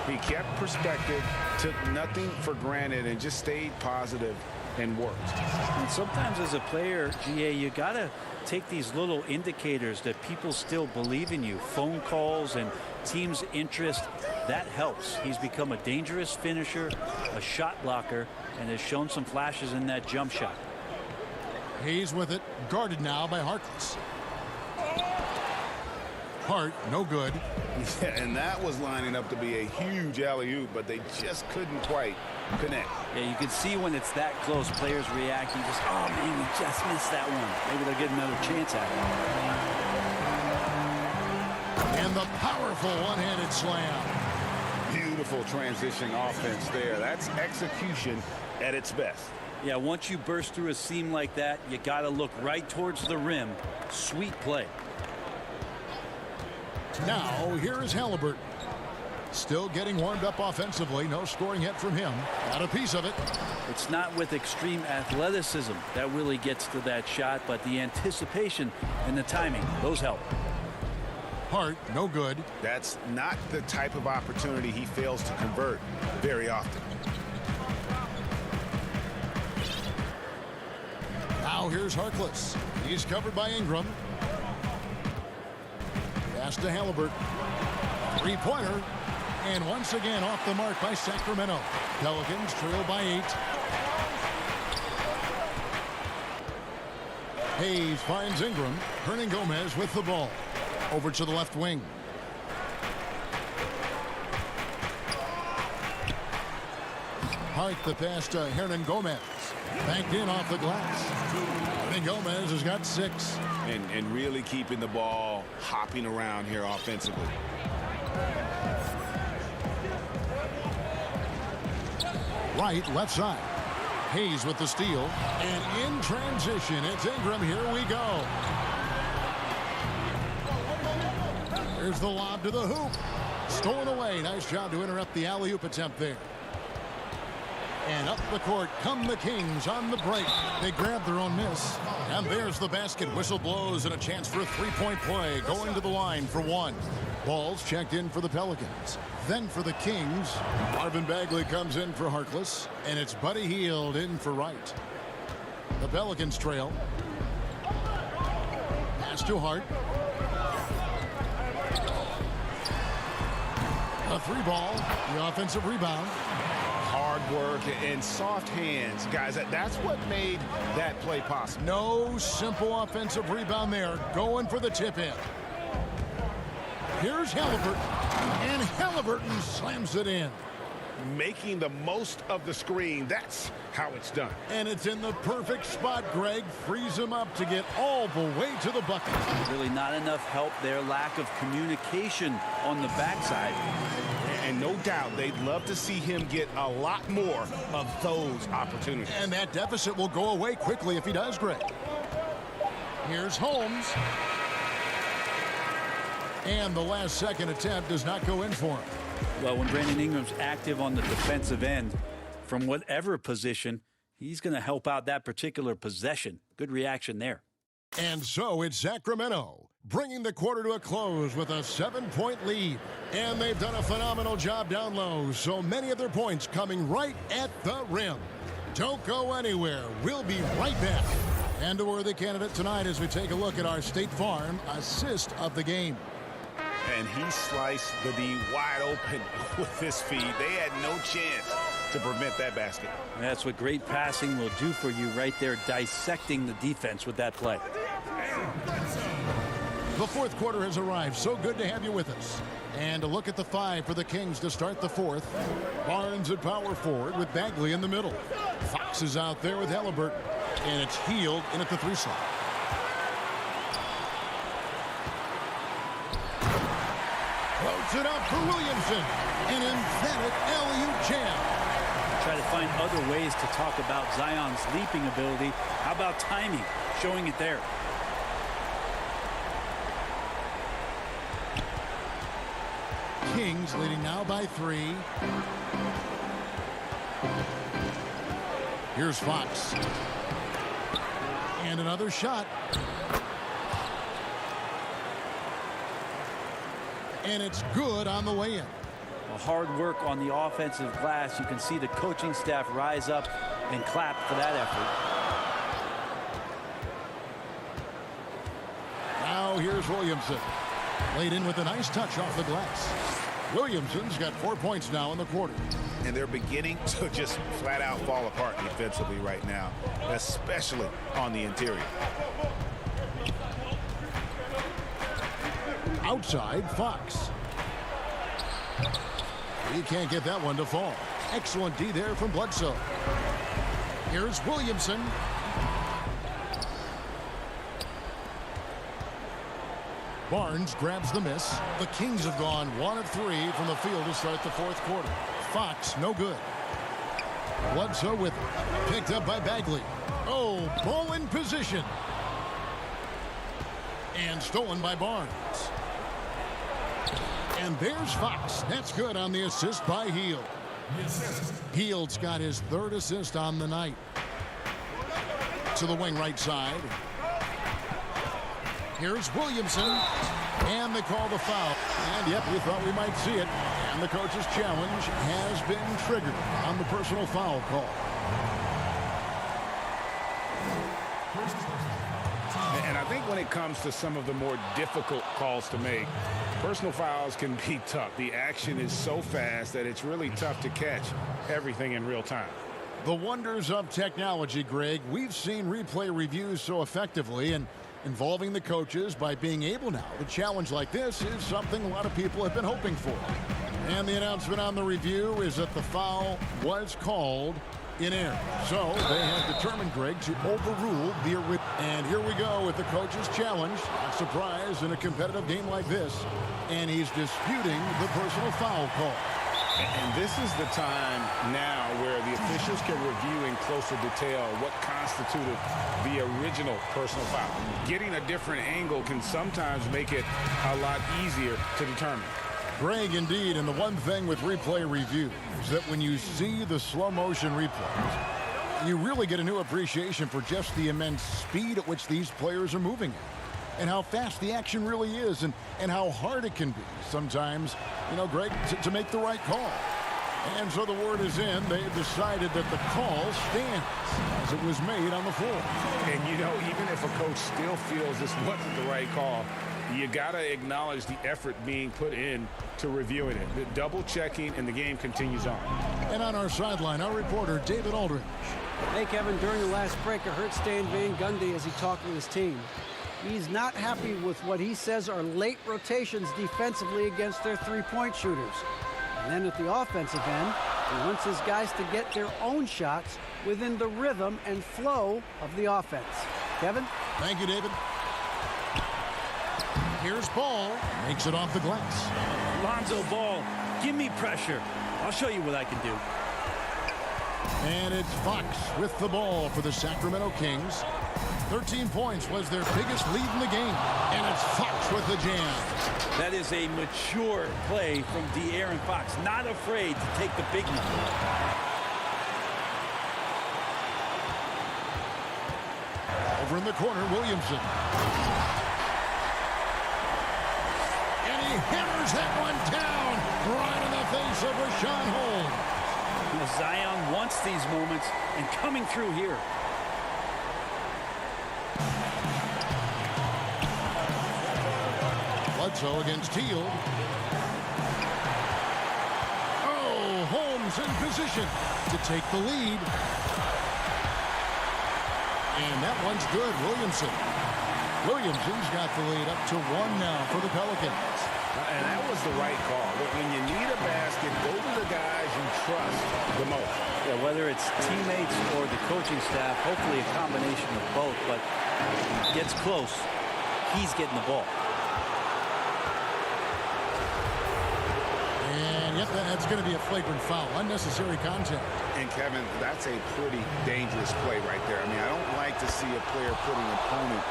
he kept perspective, took nothing for granted, and just stayed positive and worked. And sometimes as a player, GA, you got to take these little indicators that people still believe in you. Phone calls and team's interest, that helps. He's become a dangerous finisher, a shot blocker, and has shown some flashes in that jump shot. He's with it, guarded now by Harkless. Hart, no good. Yeah, and that was lining up to be a huge alley-oop, but they just couldn't quite connect. Yeah, you can see when it's that close, players reacting just, oh man, we just missed that one. Maybe they'll get another chance at it. And the powerful one-handed slam. Beautiful transition offense there. That's execution at its best. Yeah, once you burst through a seam like that, you got to look right towards the rim. Sweet play. Now, here is Halliburton. Still getting warmed up offensively. No scoring yet from him. Got a piece of it. It's not with extreme athleticism that really gets to that shot, but the anticipation and the timing, those help. Hart, no good. That's not the type of opportunity he fails to convert very often. Now here's Harkless. He's covered by Ingram. Pass to Halliburton. Three-pointer. And once again off the mark by Sacramento. Pelicans trail by 8. Hayes finds Ingram. Hernangomez with the ball. Over to the left wing. Hart the pass to Hernangomez. Banked in off the glass. Hernangomez has got 6. And really keeping the ball hopping around here offensively. Right, left side. Hayes with the steal. And in transition, it's Ingram. Here we go. There's the lob to the hoop. Stolen away. Nice job to interrupt the alley-oop attempt there. And up the court come the Kings on the break. They grab their own miss. And there's the basket. Whistle blows and a chance for a three-point play. Going to the line for 1. Ball's checked in for the Pelicans. Then for the Kings, Marvin Bagley comes in for Harkless. And it's Buddy Hield in for Wright. The Pelicans trail. Pass to Hart. A 3-ball. The offensive rebound. Hard work and soft hands, guys. That's what made that play possible. No simple offensive rebound there. Going for the tip-in. Here's Halliburton. And Halliburton slams it in. Making the most of the screen. That's how it's done. And it's in the perfect spot, Greg. Frees him up to get all the way to the bucket. Really not enough help there. Lack of communication on the backside. And no doubt they'd love to see him get a lot more of those opportunities. And that deficit will go away quickly if he does, Greg. Here's Holmes. And the last second attempt does not go in for him. Well, when Brandon Ingram's active on the defensive end, from whatever position, he's going to help out that particular possession. Good reaction there. And so it's Sacramento bringing the quarter to a close with a 7-point lead. And they've done a phenomenal job down low. So many of their points coming right at the rim. Don't go anywhere. We'll be right back. And a worthy candidate tonight as we take a look at our State Farm assist of the game. and he sliced the D wide open with his feed. They had no chance to prevent that basket. That's what great passing will do for you right there, dissecting the defense with that play. The fourth quarter has arrived. So good to have you with us. And a look at the five for the Kings to start the fourth. Barnes at power forward with Bagley in the middle. Fox is out there with Halliburton. And it's Hield in at the 3 slot. Floats it up for Williamson. An emphatic alley-oop jam. Try to find other ways to talk about Zion's leaping ability. How about timing? Showing it there. Kings leading now by 3. Here's Fox. And another shot. And it's good on the way in. Well, hard work on the offensive glass. You can see the coaching staff rise up and clap for that effort. Now here's Williamson. Laid in with a nice touch off the glass. Williamson's got 4 points now in the quarter. And they're beginning to just flat out fall apart defensively right now, especially on the interior. Outside, Fox. He can't get that one to fall. Excellent D there from Bledsoe. Here's Williamson. Barnes grabs the miss. The Kings have gone 1 of 3 from the field to start the fourth quarter. Fox, no good. Bledsoe with it. Picked up by Bagley. Oh, ball in position. And stolen by Barnes. And there's Fox. That's good on the assist by Hield. Hield's got his 3rd assist on the night. To the wing right side. Here's Williamson. And they call the foul. And yep, we thought we might see it. And the coach's challenge has been triggered on the personal foul call. And I think when it comes to some of the more difficult calls to make, personal fouls can be tough. The action is so fast that it's really tough to catch everything in real time. The wonders of technology, Greg. We've seen replay reviews so effectively, and involving the coaches by being able now to challenge like this is something a lot of people have been hoping for. And the announcement on the review is that the foul was called in air. So they have determined, Greg, to overrule the original. And here we go with the coach's challenge. Not surprised in a competitive game like this. And he's disputing the personal foul call. And this is the time now where the officials can review in closer detail what constituted the original personal foul. Getting a different angle can sometimes make it a lot easier to determine. Greg, indeed, and the one thing with replay review is that when you see the slow motion replays, you really get a new appreciation for just the immense speed at which these players are moving at, and how fast the action really is, and how hard it can be sometimes, you know, Greg, to make the right call. And so the word is in. They've decided that the call stands as it was made on the floor. And, you know, even if a coach still feels this wasn't the right call, you got to acknowledge the effort being put in to reviewing it. The double checking, and the game continues on. And on our sideline, our reporter, David Aldridge. Hey, Kevin, during the last break, I heard Stan Van Gundy as he talked with his team. He's not happy with what he says are late rotations defensively against their three-point shooters. And then at the offensive end, he wants his guys to get their own shots within the rhythm and flow of the offense. Kevin? Thank you, David. Here's Ball. Makes it off the glass. Lonzo Ball, give me pressure. I'll show you what I can do. And it's Fox with the ball for the Sacramento Kings. 13 points was their biggest lead in the game. And it's Fox with the jam. That is a mature play from De'Aaron Fox. Not afraid to take the big number. Over in the corner, Williamson. And he hammers that one down right in the face of Rashawn Holmes. Zion wants these moments, and coming through here. Bledsoe against Teal. Oh, Holmes in position to take the lead. And that one's good. Williamson's got the lead up to 1 now for the Pelicans. And that was the right call. When you need a basket, go to the guys you trust the most. Yeah, whether it's teammates or the coaching staff, hopefully a combination of both, but gets close, he's getting the ball. And yep, that's going to be a flagrant foul. Unnecessary contact. And Kevin, that's a pretty dangerous play right there. I mean, I don't like to see a player putting an opponent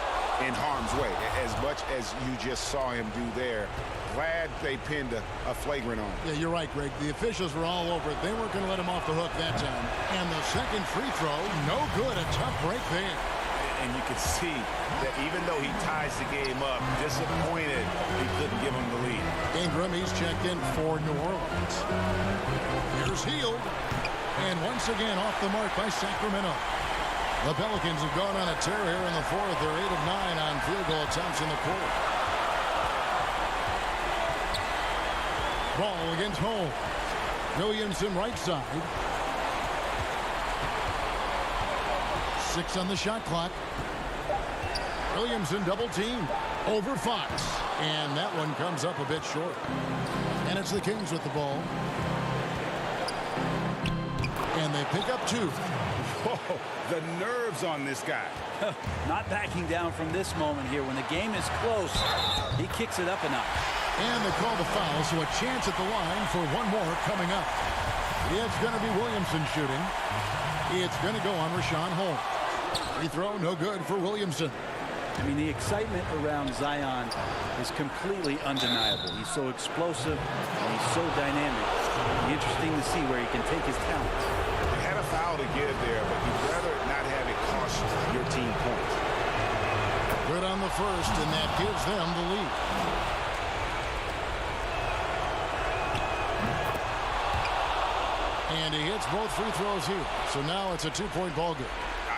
in harm's way as much as you just saw him do there. Glad they pinned a flagrant on him. Yeah, you're right, Greg. The officials were all over it. They weren't going to let him off the hook that time. And the second free throw, no good. A tough break there. And you can see that even though he ties the game up, disappointed he couldn't give him the lead. Ingram, he's checked in for New Orleans. Here's Hield. And once again off the mark by Sacramento. The Pelicans have gone on a tear here in the fourth. They're 8 of 9 on field goal attempts in the quarter. Ball against Holmes. Williamson right side. 6 on the shot clock. Williamson double team over Fox. And that one comes up a bit short. And it's the Kings with the ball. And they pick up 2. Whoa, the nerves on this guy. Not backing down from this moment here. When the game is close, he kicks it up a notch. And they call the foul, so a chance at the line for one more coming up. It's going to be Williamson shooting. It's going to go on Rashawn Holmes. Free throw, no good for Williamson. I mean, the excitement around Zion is completely undeniable. He's so explosive, and he's so dynamic. Interesting to see where he can take his talents. You had a foul to give there, but you'd rather not have it cost your team points. Good on the first, and that gives them the lead. And he hits both free throws here. So now it's a 2-point ball game.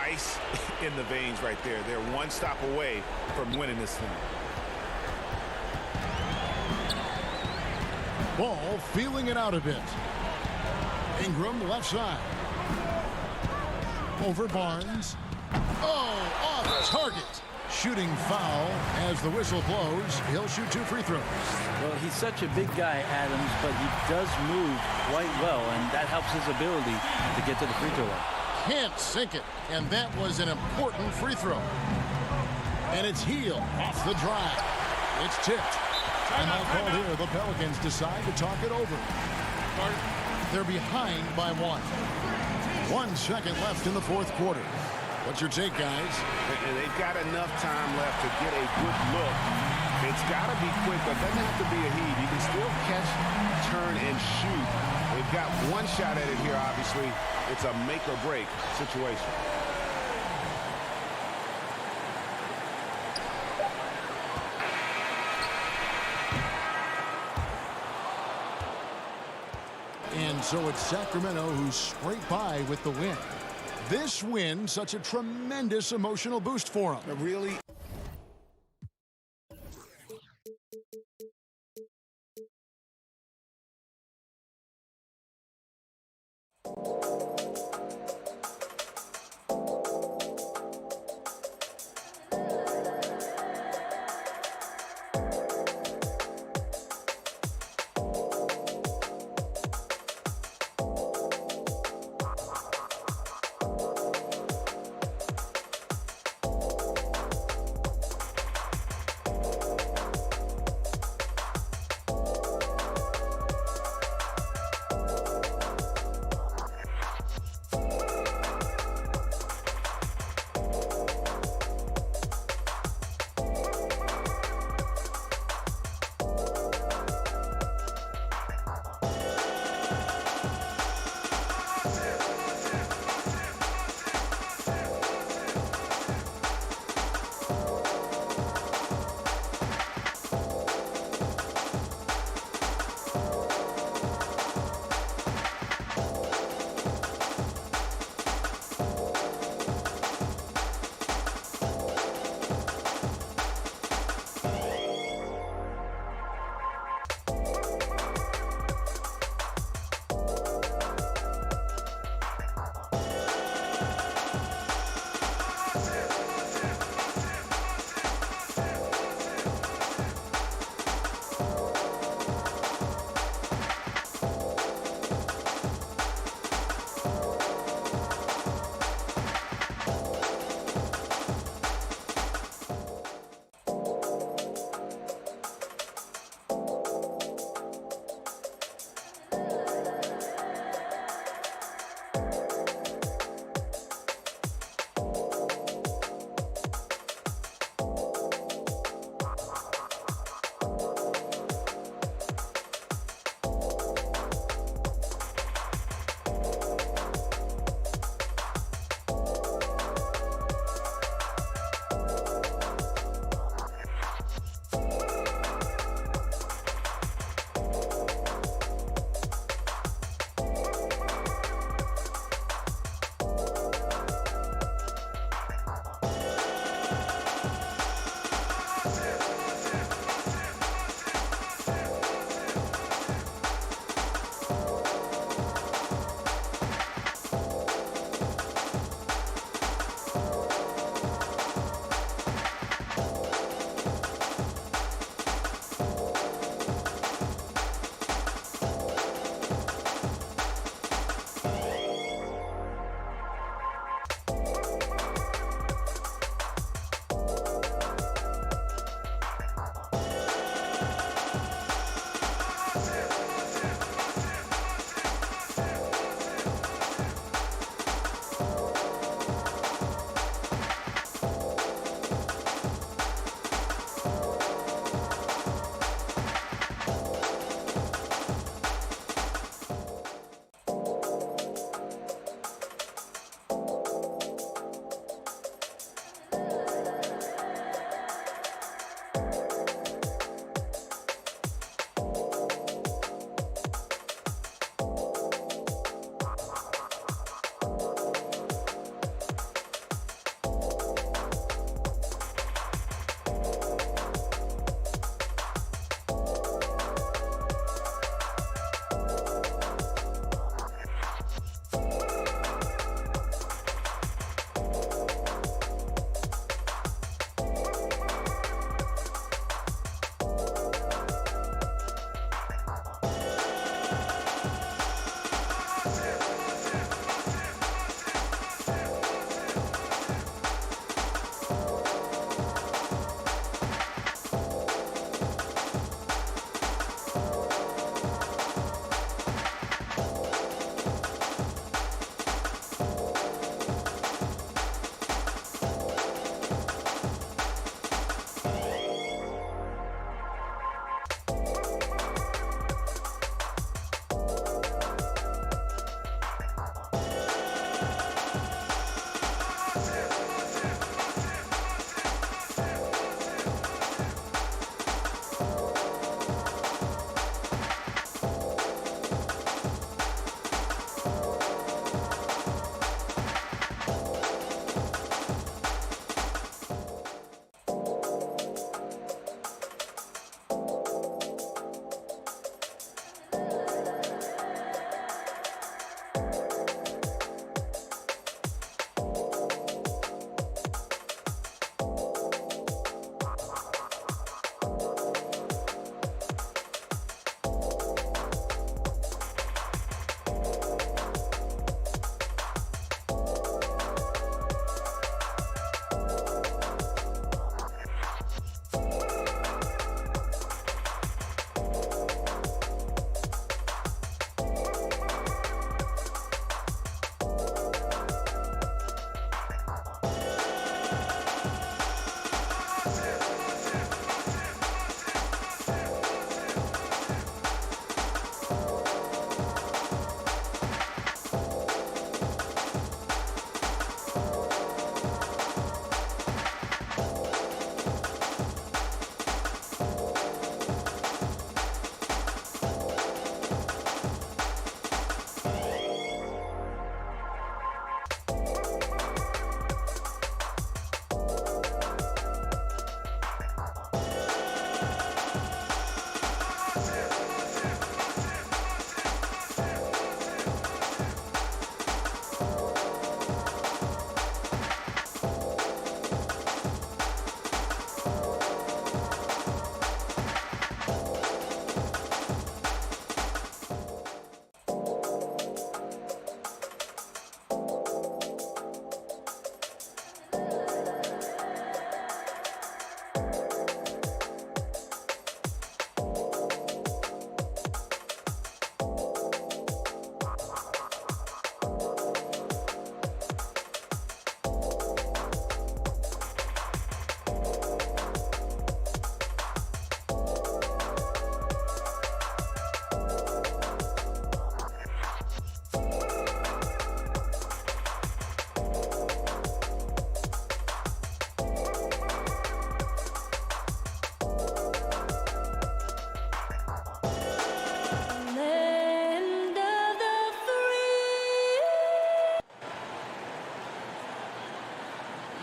Ice in the veins right there. They're one stop away from winning this thing. Ball feeling it out a bit. Ingram left side. Over Barnes. Oh, off target. Shooting foul as the whistle blows. He'll shoot 2 free throws. Well, he's such a big guy, Adams, but he does move quite well, and that helps his ability to get to the free throw line. Can't sink it, and that was an important free throw. And it's Hield off the drive. It's tipped. And I'll call here. The Pelicans decide to talk it over. They're behind by 1. 1 second left in the fourth quarter. What's your take, guys? And they've got enough time left to get a good look. It's got to be quick, but it doesn't have to be a heave. You can still catch, turn, and shoot. They've got 1 shot at it here, obviously. It's a make-or-break situation. And so it's Sacramento who scrape by with the win. This win, such a tremendous emotional boost for them. Really?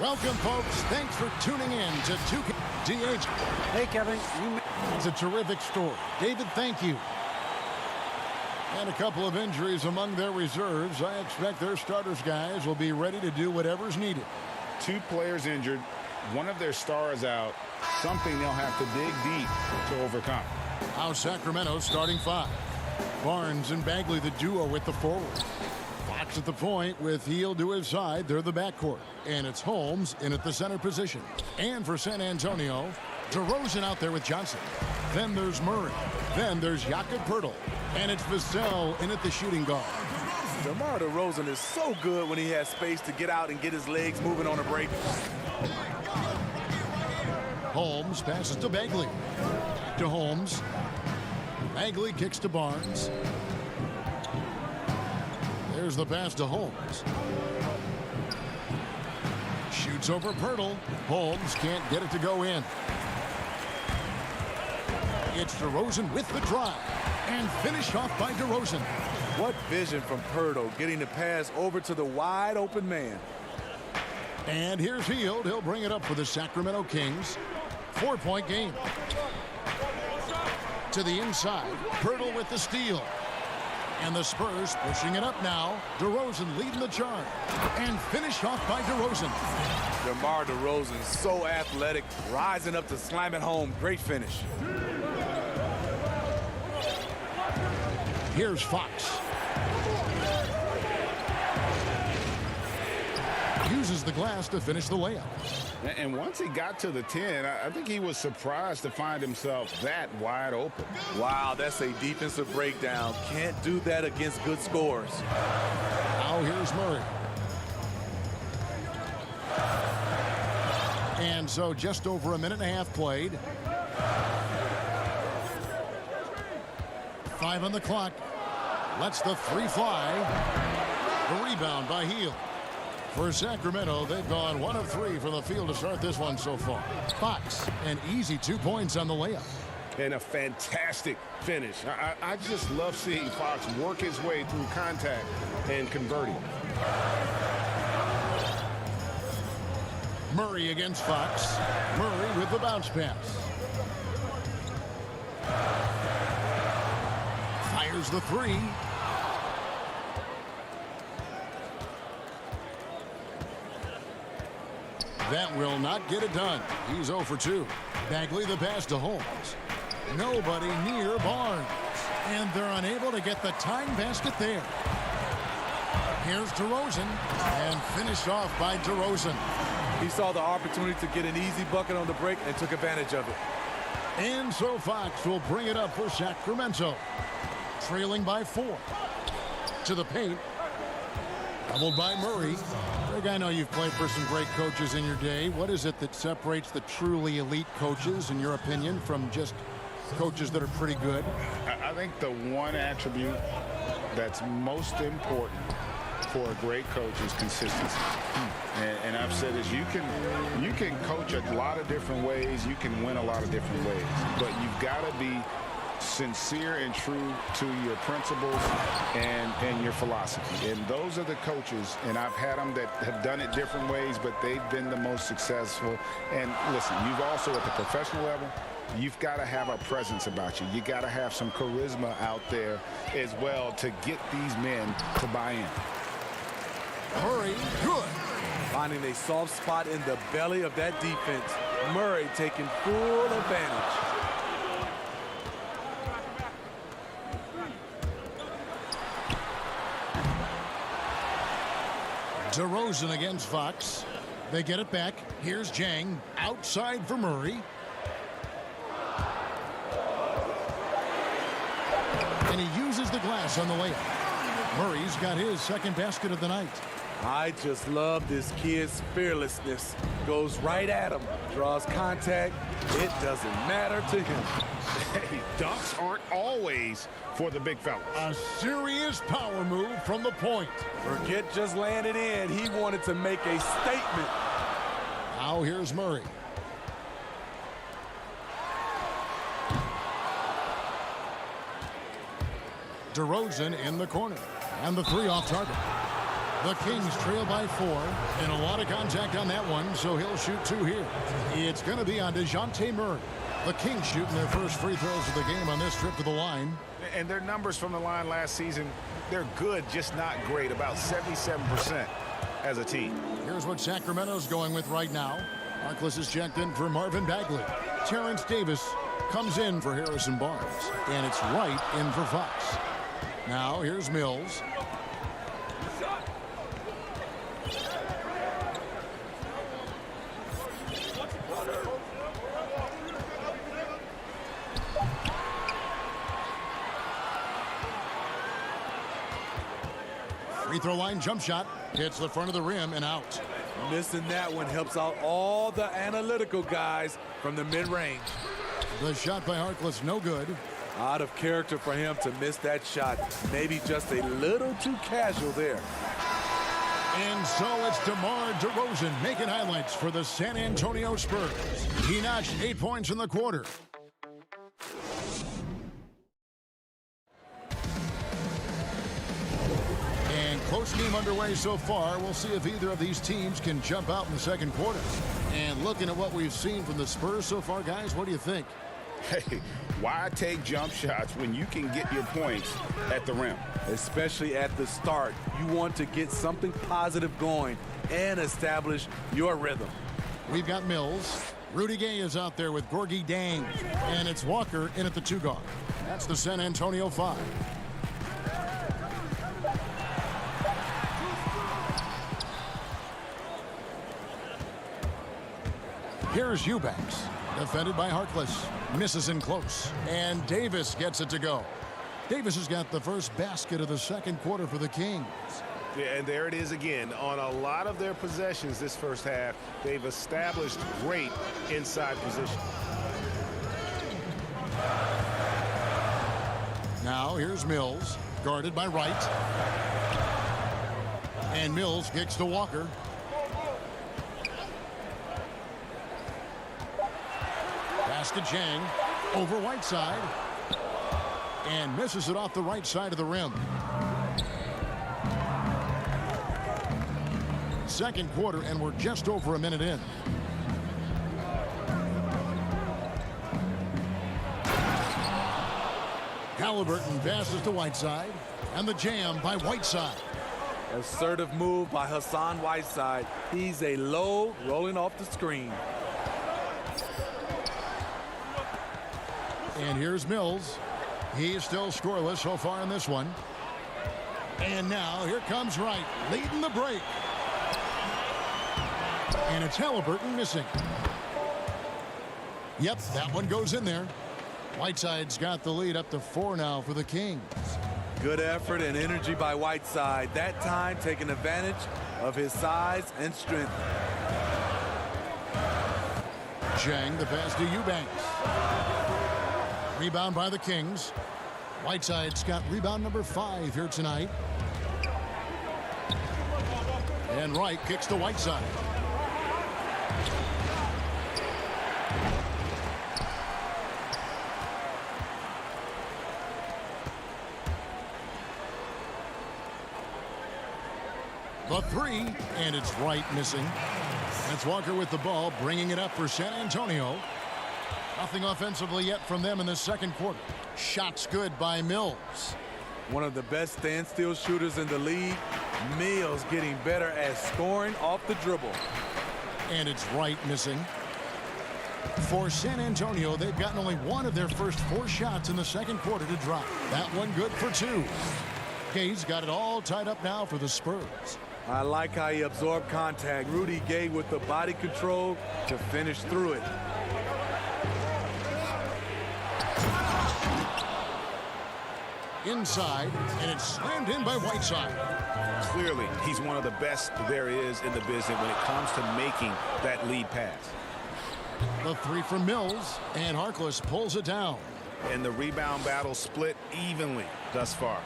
Welcome, folks. Thanks for tuning in to 2K DH. Hey, Kevin. It's a terrific story. David, thank you. And a couple of injuries among their reserves. I expect their starters guys will be ready to do whatever's needed. 2 players injured, one of their stars out, something they'll have to dig deep to overcome. Now Sacramento starting 5. Barnes and Bagley, the duo with the forward. Fox at the point with Heel to his side. They're the backcourt. And it's Holmes in at the center position. And for San Antonio, DeRozan out there with Johnson. Then there's Murray. Then there's Jakob Poeltl. And it's Vassell in at the shooting guard. DeMar DeRozan is so good when he has space to get out and get his legs moving on a break. Holmes passes to Bagley. Back to Holmes. Bagley kicks to Barnes. There's the pass to Holmes. Shoots over Poeltl. Holmes can't get it to go in. It's DeRozan with the drive. And finished off by DeRozan. What vision from Poeltl, getting the pass over to the wide open man. And here's Hield. He'll bring it up for the Sacramento Kings. 4-point game. To the inside. Poeltl with the steal. And the Spurs pushing it up now. DeRozan leading the charge. And finished off by DeRozan. DeMar DeRozan, so athletic, rising up to slam it home. Great finish. Here's Fox. Uses the glass to finish the layup. And once he got to the 10, I think he was surprised to find himself that wide open. Wow, that's a defensive breakdown. Can't do that against good scores. Now here's Murray. And so just over a minute and a half played. 5 on the clock. Lets the 3 fly. The rebound by Hield. For Sacramento, they've gone 1 of 3 from the field to start this one so far. Fox, an easy 2 points on the layup. And a fantastic finish. I just love seeing Fox work his way through contact and converting. Murray against Fox. Murray with the bounce pass. Fires the 3. That will not get it done. He's 0 for 2. Bagley the pass to Holmes. Nobody near Barnes. And they're unable to get the tying basket there. Here's DeRozan. And finished off by DeRozan. He saw the opportunity to get an easy bucket on the break and took advantage of it. And so Fox will bring it up for Sacramento. Trailing by 4. To the paint. Doubled by Murray. Greg, I know you've played for some great coaches in your day. What is it that separates the truly elite coaches, in your opinion, from just coaches that are pretty good? I think the one attribute that's most important for a great coach is consistency. And I've said this, you can coach a lot of different ways, you can win a lot of different ways, but you've got to be sincere and true to your principles and your philosophy. And those are the coaches, and I've had them that have done it different ways, but they've been the most successful. And listen, you've also at the professional level, you've got to have a presence about you. You got to have some charisma out there as well to get these men to buy in. Murray, good. Finding a soft spot in the belly of that defense. Murray taking full advantage. DeRozan against Fox. They get it back. Here's Jang. Outside for Murray. And he uses the glass on the layup. Murray's got his second basket of the night. I just love this kid's fearlessness. Goes right at him. Draws contact. It doesn't matter to him. Hey, dunks aren't always for the big fellas. A serious power move from the point. Forget just laying it in. He wanted to make a statement. Now here's Murray. DeRozan in the corner. And the 3 off target. The Kings trail by 4, and a lot of contact on that one, so he'll shoot 2 here. It's going to be on DeJounte Murray. The Kings shooting their first free throws of the game on this trip to the line. And their numbers from the line last season, they're good, just not great, about 77% as a team. Here's what Sacramento's going with right now. Harkless is checked in for Marvin Bagley. Terrence Davis comes in for Harrison Barnes, and it's Wright in for Fox. Now here's Mills. Free throw line jump shot hits the front of the rim and out. Missing that one helps out all the analytical guys from the mid-range. The shot by Harkless no good. Out of character for him to miss that shot. Maybe just a little too casual there. And so it's DeMar DeRozan making highlights for the San Antonio Spurs. He notched 8 points in the quarter. Close game underway so far. We'll see if either of these teams can jump out in the second quarter. And looking at what we've seen from the Spurs so far, guys, what do you think? Hey, why take jump shots when you can get your points at the rim? Especially at the start. You want to get something positive going and establish your rhythm. We've got Mills. Rudy Gay is out there with Gorgie Dang. And it's Walker in at the 2 guard. That's the San Antonio 5. Here's Eubanks, defended by Harkless. Misses in close, and Davis gets it to go. Davis has got the first basket of the second quarter for the Kings. Yeah, and there it is again. On a lot of their possessions this first half, they've established great inside position. Now here's Mills, guarded by Wright. And Mills kicks to Walker. Pass to Chang, over Whiteside, and misses it off the right side of the rim. Second quarter, and we're just over a minute in. Halliburton passes to Whiteside, and the jam by Whiteside. Assertive move by Hassan Whiteside. He's a low, rolling off the screen. And here's Mills. He's still scoreless so far in this one. And now here comes Wright, leading the break. And it's Halliburton missing. Yep, that one goes in there. Whiteside's got the lead up to 4 now for the Kings. Good effort and energy by Whiteside. That time taking advantage of his size and strength. Chang, the pass to Eubanks. Rebound by the Kings. Whiteside's got rebound number 5 here tonight. And Wright kicks to Whiteside. The 3, and it's Wright missing. That's Walker with the ball, bringing it up for San Antonio. Nothing offensively yet from them in the second quarter. Shots good by Mills. One of the best standstill shooters in the league. Mills getting better at scoring off the dribble. And it's Wright missing. For San Antonio, they've gotten only 1 of their first 4 shots in the second quarter to drop. That one good for 2. Gay's got it all tied up now for the Spurs. I like how he absorbed contact. Rudy Gay with the body control to finish through it. Inside, and it's slammed in by Whiteside. Clearly, he's one of the best there is in the business when it comes to making that lead pass. The 3 from Mills, and Harkless pulls it down. And the rebound battle split evenly thus far.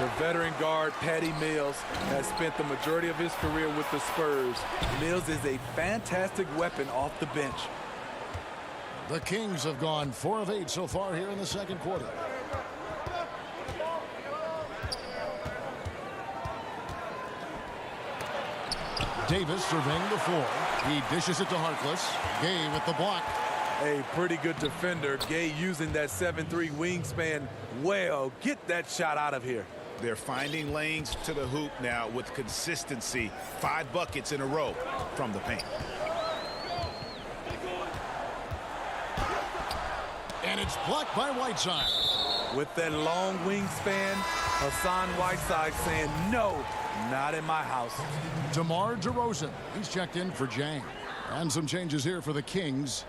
The veteran guard, Patty Mills, has spent the majority of his career with the Spurs. Mills is a fantastic weapon off the bench. The Kings have gone 4 of 8 so far here in the second quarter. Davis surveying the floor. He dishes it to Harkless. Gay with the block. A pretty good defender. Gay using that 7'3" wingspan well. Get that shot out of here. They're finding lanes to the hoop now with consistency. 5 buckets in a row from the paint. And it's blocked by Whiteside. With that long wingspan, Hassan Whiteside saying, no, not in my house. DeMar DeRozan. He's checked in for Jang. And some changes here for the Kings.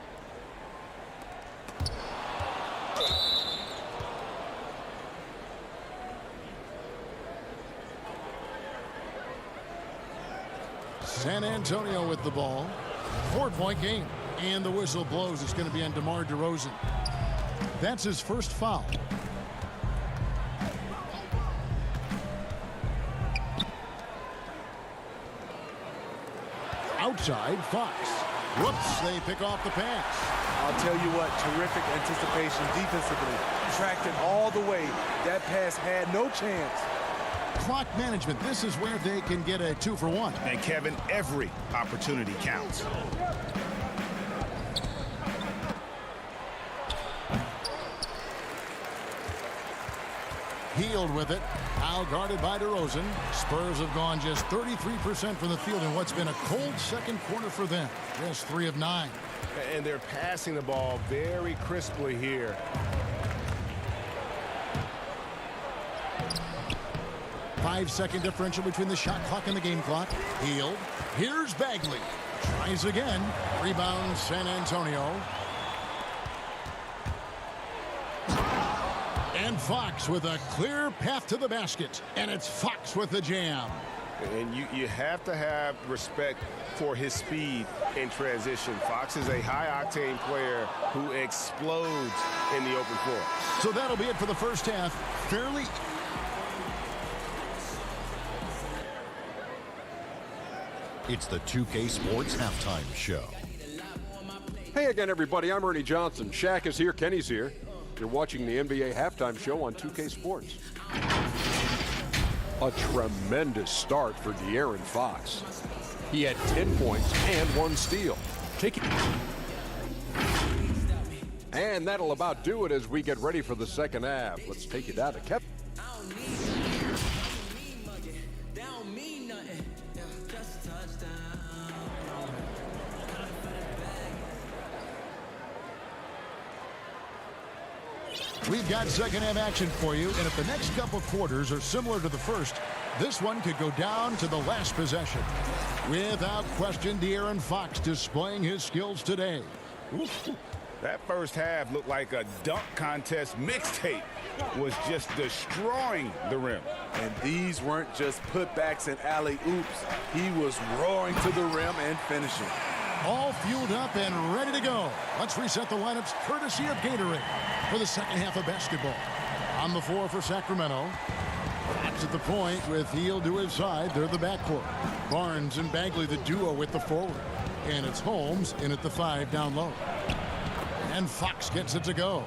San Antonio with the ball. 4-point game. And the whistle blows. It's going to be on DeMar DeRozan. That's his first foul. Outside, Fox. Whoops, they pick off the pass. I'll tell you what, terrific anticipation defensively. Tracked it all the way. That pass had no chance. Clock management. This is where they can get a 2-for-1. And Kevin, every opportunity counts. Healed with it. Now guarded by DeRozan. Spurs have gone just 33% from the field in what's been a cold second quarter for them. Just 3 of 9. And they're passing the ball very crisply here. Five-second differential between the shot clock and the game clock. Healed. Here's Bagley. Tries again. Rebound San Antonio. And Fox with a clear path to the basket. And it's Fox with the jam. And you have to have respect for his speed in transition. Fox is a high-octane player who explodes in the open floor. So that'll be it for the first half. Fairly... It's the 2K Sports Halftime Show. Hey again, everybody. I'm Ernie Johnson. Shaq is here. Kenny's here. You're watching the NBA Halftime Show on 2K Sports. A tremendous start for De'Aaron Fox. He had 10 points and 1 steal. And that'll about do it as we get ready for the second half. Let's take it down to Kevin. We've got second half action for you, and if the next couple quarters are similar to the first, this one could go down to the last possession. Without question, De'Aaron Fox displaying his skills today. That first half looked like a dunk contest mixtape. Was just destroying the rim. And these weren't just putbacks and alley-oops. He was roaring to the rim and finishing. All fueled up and ready to go. Let's reset the lineups courtesy of Gatorade for the second half of basketball. On the floor for Sacramento. Fox at the point with Hield to his side. They're the backcourt. Barnes and Bagley the duo with the forward. And it's Holmes in at the 5 down low. And Fox gets it to go.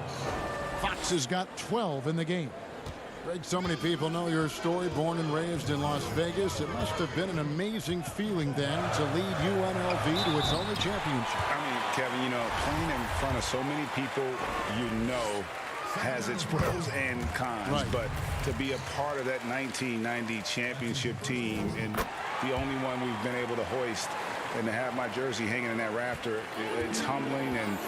Fox has got 12 in the game. Greg, so many people know your story, born and raised in Las Vegas. It must have been an amazing feeling then to lead UNLV to its only championship. I mean, Kevin, you know, playing in front of so many people you know has its pros and cons. Right. But to be a part of that 1990 championship team and the only one we've been able to hoist and to have my jersey hanging in that rafter, it's humbling, and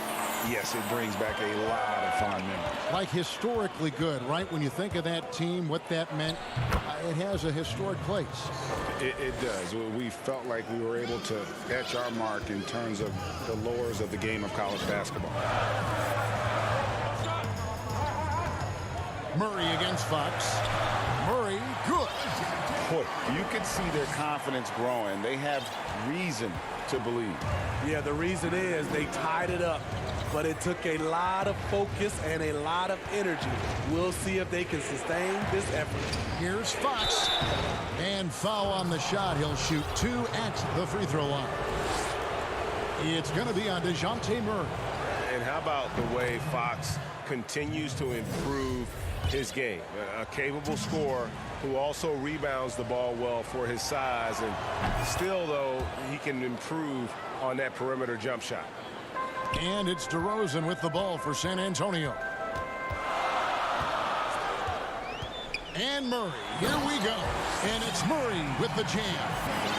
yes, it brings back a lot of fond memories. Like historically good, right? When you think of that team, what that meant, it has a historic place. It does. We felt like we were able to etch our mark in terms of the lures of the game of college basketball. Murray against Fox. Murray, good. Boy, you can see their confidence growing. They have reason to believe. Yeah, the reason is they tied it up, but it took a lot of focus and a lot of energy. We'll see if they can sustain this effort. Here's Fox. And foul on the shot. He'll shoot 2 at the free throw line. It's going to be on DeJounte Murray. And how about the way Fox continues to improve his game? A capable scorer who also rebounds the ball well for his size. And still, though, he can improve on that perimeter jump shot. And it's DeRozan with the ball for San Antonio. And Murray, here we go. And it's Murray with the jam.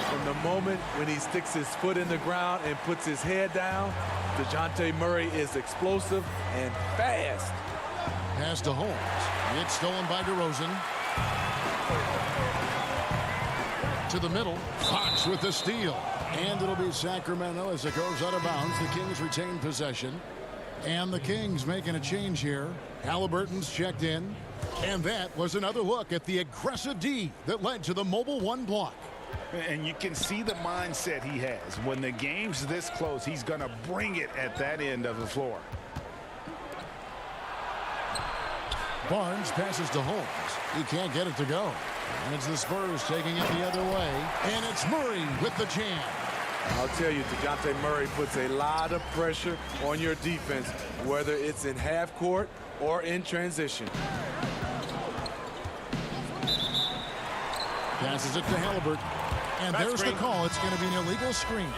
From the moment when he sticks his foot in the ground and puts his head down, DeJounte Murray is explosive and fast. Pass to Holmes. It's stolen by DeRozan. To the middle. Fox with the steal. And it'll be Sacramento as it goes out of bounds. The Kings retain possession. And the Kings making a change here. Halliburton's checked in. And that was another look at the aggressive D that led to the mobile one block. And you can see the mindset he has. When the game's this close, he's going to bring it at that end of the floor. Barnes passes to Holmes. He can't get it to go. And it's the Spurs taking it the other way. And it's Murray with the jam. I'll tell you, DeJounte Murray puts a lot of pressure on your defense, whether it's in half court or in transition. Passes it to Halliburton. And there's the call. It's going to be an illegal screen.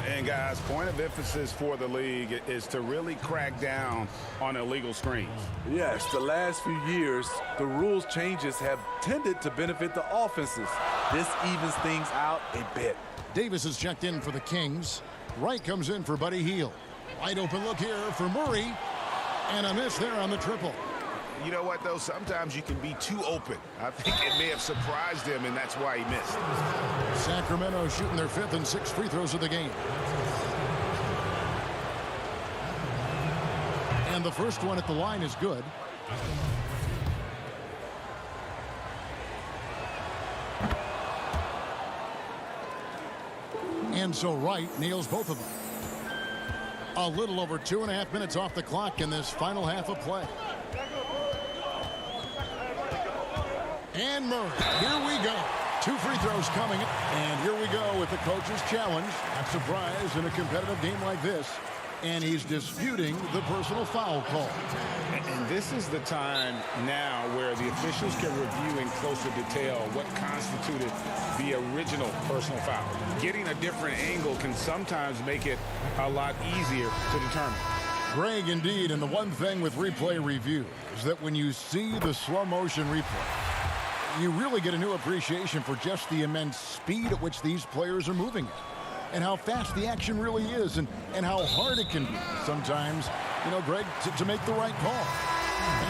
And guys, point of emphasis for the league is to really crack down on illegal screens. Yes, the last few years, the rules changes have tended to benefit the offenses. This evens things out a bit. Davis is checked in for the Kings. Wright comes in for Buddy Hield. Wide open look here for Murray. And a miss there on the triple. You know what, though? Sometimes you can be too open. I think it may have surprised him, and that's why he missed. Sacramento shooting their 5th and 6th free throws of the game. And the first one at the line is good. And so Wright nails both of them. A little over 2.5 minutes off the clock in this final half of play. And Murray, here we go. 2 free throws coming. And here we go with the coach's challenge. Not surprised in a competitive game like this. And he's disputing the personal foul call. And this is the time now where the officials can review in closer detail what constituted the original personal foul. Getting a different angle can sometimes make it a lot easier to determine. Greg, indeed, and the one thing with replay review is that when you see the slow motion replay, you really get a new appreciation for just the immense speed at which these players are moving at. And how fast the action really is, and how hard it can be sometimes, you know, Greg, to make the right call.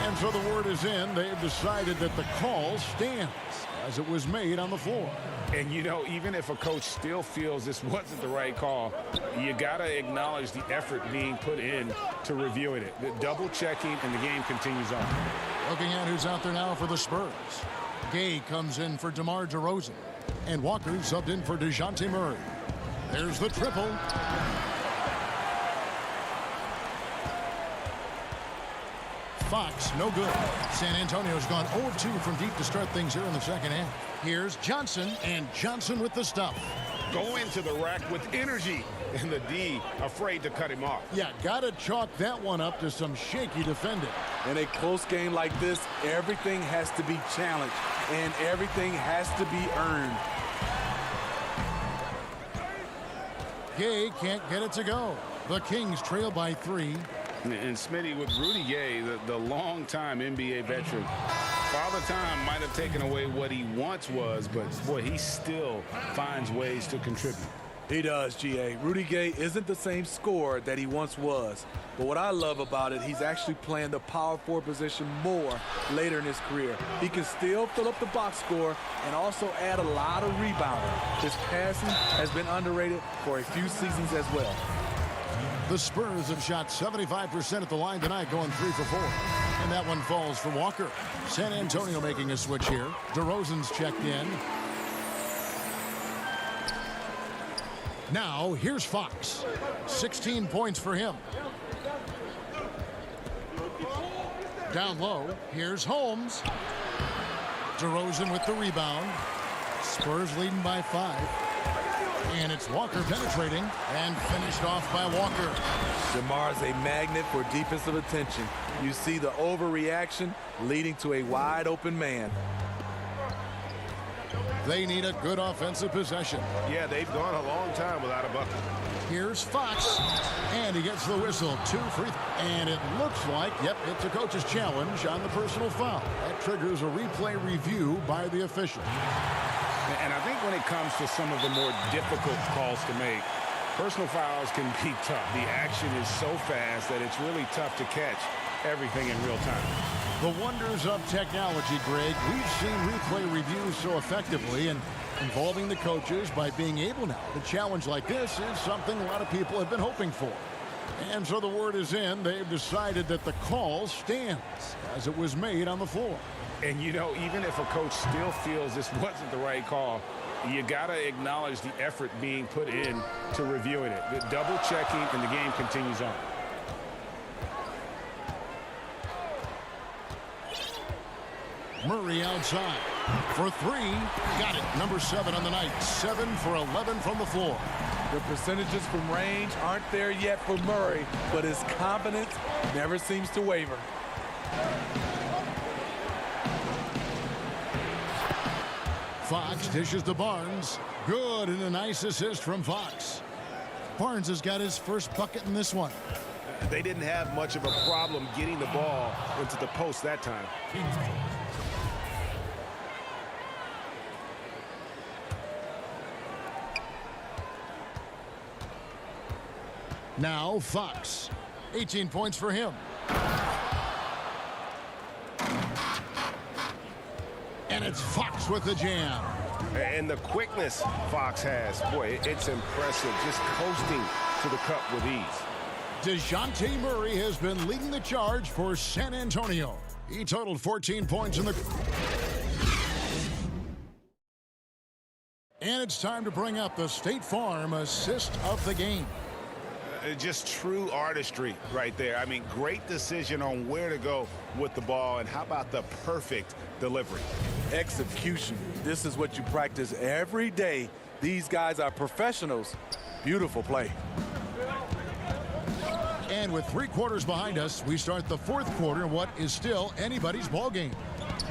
And so the word is in. They've decided that the call stands as it was made on the floor. And, you know, even if a coach still feels this wasn't the right call, you got to acknowledge the effort being put in to reviewing it. The double checking, and the game continues on. Looking at who's out there now for the Spurs. Gay comes in for DeMar DeRozan. And Walker subbed in for DeJounte Murray. There's the triple. Fox, no good. San Antonio's gone 0-2 from deep to start things here in the second half. Here's Johnson, and Johnson with the stuff. Go into the rack with energy, and the D afraid to cut him off. Yeah, gotta chalk that one up to some shaky defending. In a close game like this, everything has to be challenged, and everything has to be earned. Gay can't get it to go. The Kings trail by 3. And Smitty, with Rudy Gay, the longtime NBA veteran, Father Time might have taken away what he once was, but boy, he still finds ways to contribute. He does, G.A. Rudy Gay isn't the same scorer that he once was. But what I love about it, he's actually playing the power forward position more later in his career. He can still fill up the box score and also add a lot of rebounding. His passing has been underrated for a few seasons as well. The Spurs have shot 75% at the line tonight, going 3 for 4. And that one falls for Walker. San Antonio making a switch here. DeRozan's checked in. Now, here's Fox. 16 points for him. Down low, here's Holmes. DeRozan with the rebound. Spurs leading by 5. And it's Walker penetrating and finished off by Walker. DeMar's a magnet for defensive attention. You see the overreaction leading to a wide open man. They need a good offensive possession. Yeah, they've gone a long time without a bucket. Here's Fox, and he gets the whistle. 2 free, and it looks like, yep, it's a coach's challenge on the personal foul. That triggers a replay review by the official. And I think when it comes to some of the more difficult calls to make, personal fouls can be tough. The action is so fast that it's really tough to catch everything in real time. The wonders of technology, Greg. We've seen replay reviews so effectively, and involving the coaches by being able now to challenge like this is something a lot of people have been hoping for. And so the word is in. They've decided that the call stands as it was made on the floor. And, you know, even if a coach still feels this wasn't the right call, you got to acknowledge the effort being put in to reviewing it. The double checking, and the game continues on. Murray outside for 3. Got it. Number 7 on the night. 7 for 11 from the floor. The percentages from range aren't there yet for Murray, but his confidence never seems to waver. Fox dishes to Barnes. Good, and a nice assist from Fox. Barnes has got his first bucket in this one. They didn't have much of a problem getting the ball into the post that time. Now Fox. 18 points for him. And it's Fox with the jam. And the quickness Fox has, boy, it's impressive. Just coasting to the cup with ease. DeJounte Murray has been leading the charge for San Antonio. He totaled 14 points in the... And it's time to bring up the State Farm assist of the game. Just true artistry right there. I mean, great decision on where to go with the ball, and how about the perfect delivery? Execution. This is what you practice every day. These guys are professionals. Beautiful play. And with 3 quarters behind us, we start the 4th quarter in what is still anybody's ball game.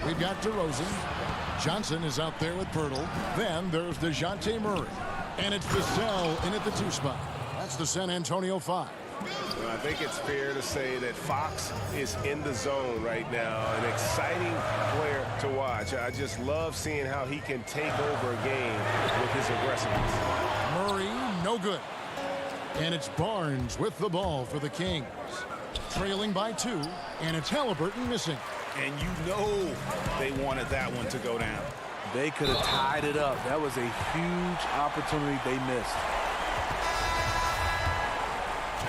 We've got DeRozan. Johnson is out there with Pirtle. Then there's DeJounte Murray. And it's Vassell in at the 2 spot. That's the San Antonio 5. Well, I think it's fair to say that Fox is in the zone right now. An exciting player to watch. I just love seeing how he can take over a game with his aggressiveness. Murray, no good. And it's Barnes with the ball for the Kings. Trailing by 2, and it's Halliburton missing. And you know they wanted that one to go down. They could have tied it up. That was a huge opportunity they missed.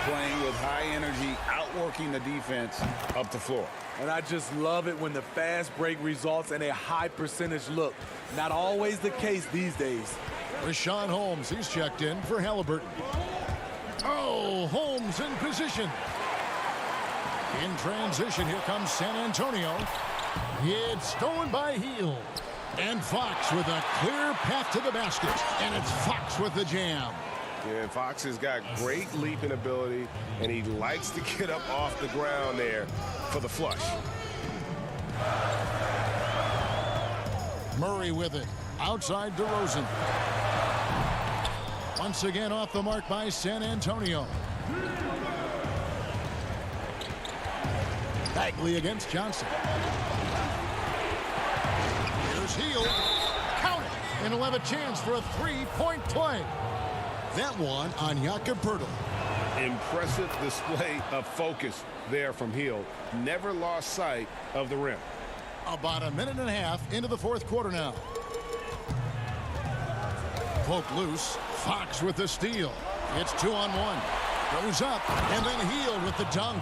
Playing with high energy, outworking the defense up the floor. And I just love it when the fast break results in a high percentage look. Not always the case these days. Rashawn Holmes, he's checked in for Halliburton. Oh, Holmes in position. In transition, here comes San Antonio. It's stolen by Hield. And Fox with a clear path to the basket. And it's Fox with the jam. Yeah, Fox has got great leaping ability, and he likes to get up off the ground there for the flush. Murray with it. Outside DeRozan. Once again off the mark by San Antonio. Bagley against Johnson. Here's Hield. Count it. And he'll have a chance for a 3-point play. That one on Jakob Pirtle. Impressive display of focus there from Hield. Never lost sight of the rim. About a minute and a half into the 4th quarter now. Poke loose. Fox with the steal. It's 2-on-1. Goes up, and then Hield with the dunk.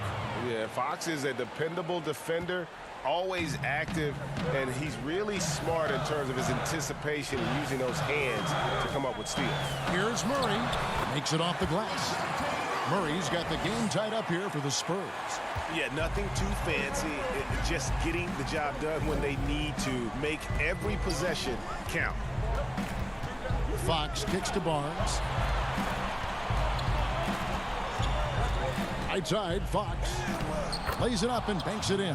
Yeah, Fox is a dependable defender, always active, and he's really smart in terms of his anticipation and using those hands to come up with steals. Here's Murray. Makes it off the glass. Murray's got the game tied up here for the Spurs. Yeah, nothing too fancy. Just getting the job done when they need to. Make every possession count. Fox kicks to Barnes. Right side, Fox lays it up and banks it in.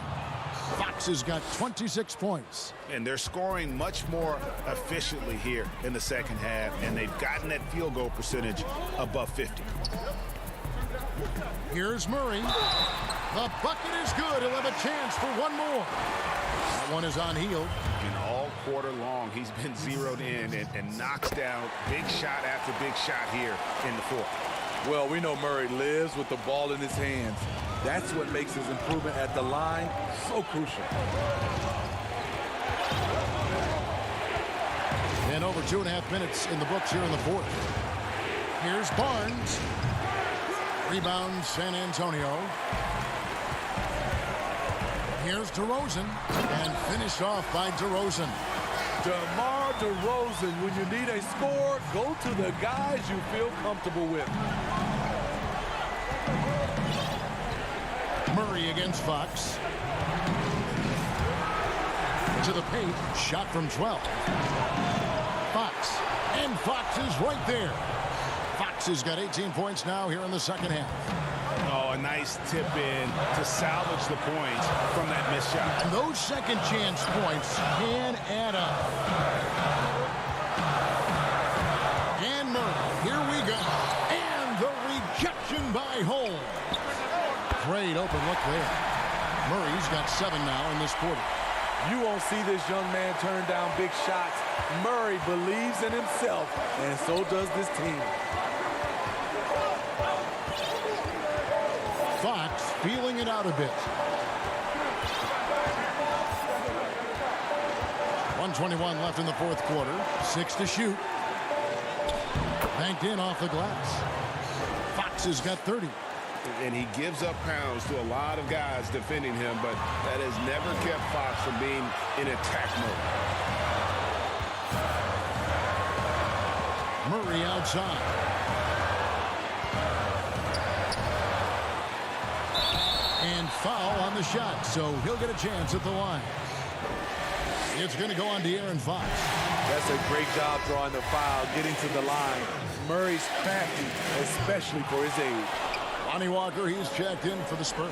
Fox Fox has got 26 points. And they're scoring much more efficiently here in the second half, and they've gotten that field goal percentage above 50. Here's Murray. The bucket is good. He'll have a chance for one more. That one is on Hield. And all quarter long, he's been zeroed in and knocks down big shot after big shot here in the fourth. Well, we know Murray lives with the ball in his hands. That's what makes his improvement at the line so crucial. And over 2.5 minutes in the books here in the fourth. Here's Barnes. Rebound, San Antonio. Here's DeRozan. And finished off by DeRozan. DeMar DeRozan, when you need a score, go to the guys you feel comfortable with. Murray against Fox. To the paint, shot from 12. Fox, and Fox is right there. Fox has got 18 points now here in the second half. Oh, a nice tip in to salvage the points from that missed shot. And those second chance points can add up. And Murray, here we go. And the rejection by Holmes. Great open look there. Murray's got 7 now in this quarter. You won't see this young man turn down big shots. Murray believes in himself, and so does this team. Fox feeling it out a bit. 1:21 left in the fourth quarter. 6 to shoot. Banked in off the glass. Fox has got 30. And he gives up pounds to a lot of guys defending him, but that has never kept Fox from being in attack mode. Murray outside. And foul on the shot, so he'll get a chance at the line. It's going to go on De'Aaron Fox. That's a great job drawing the foul, getting to the line. Murray's crafty, especially for his age. Lonnie Walker, he's checked in for the Spurs.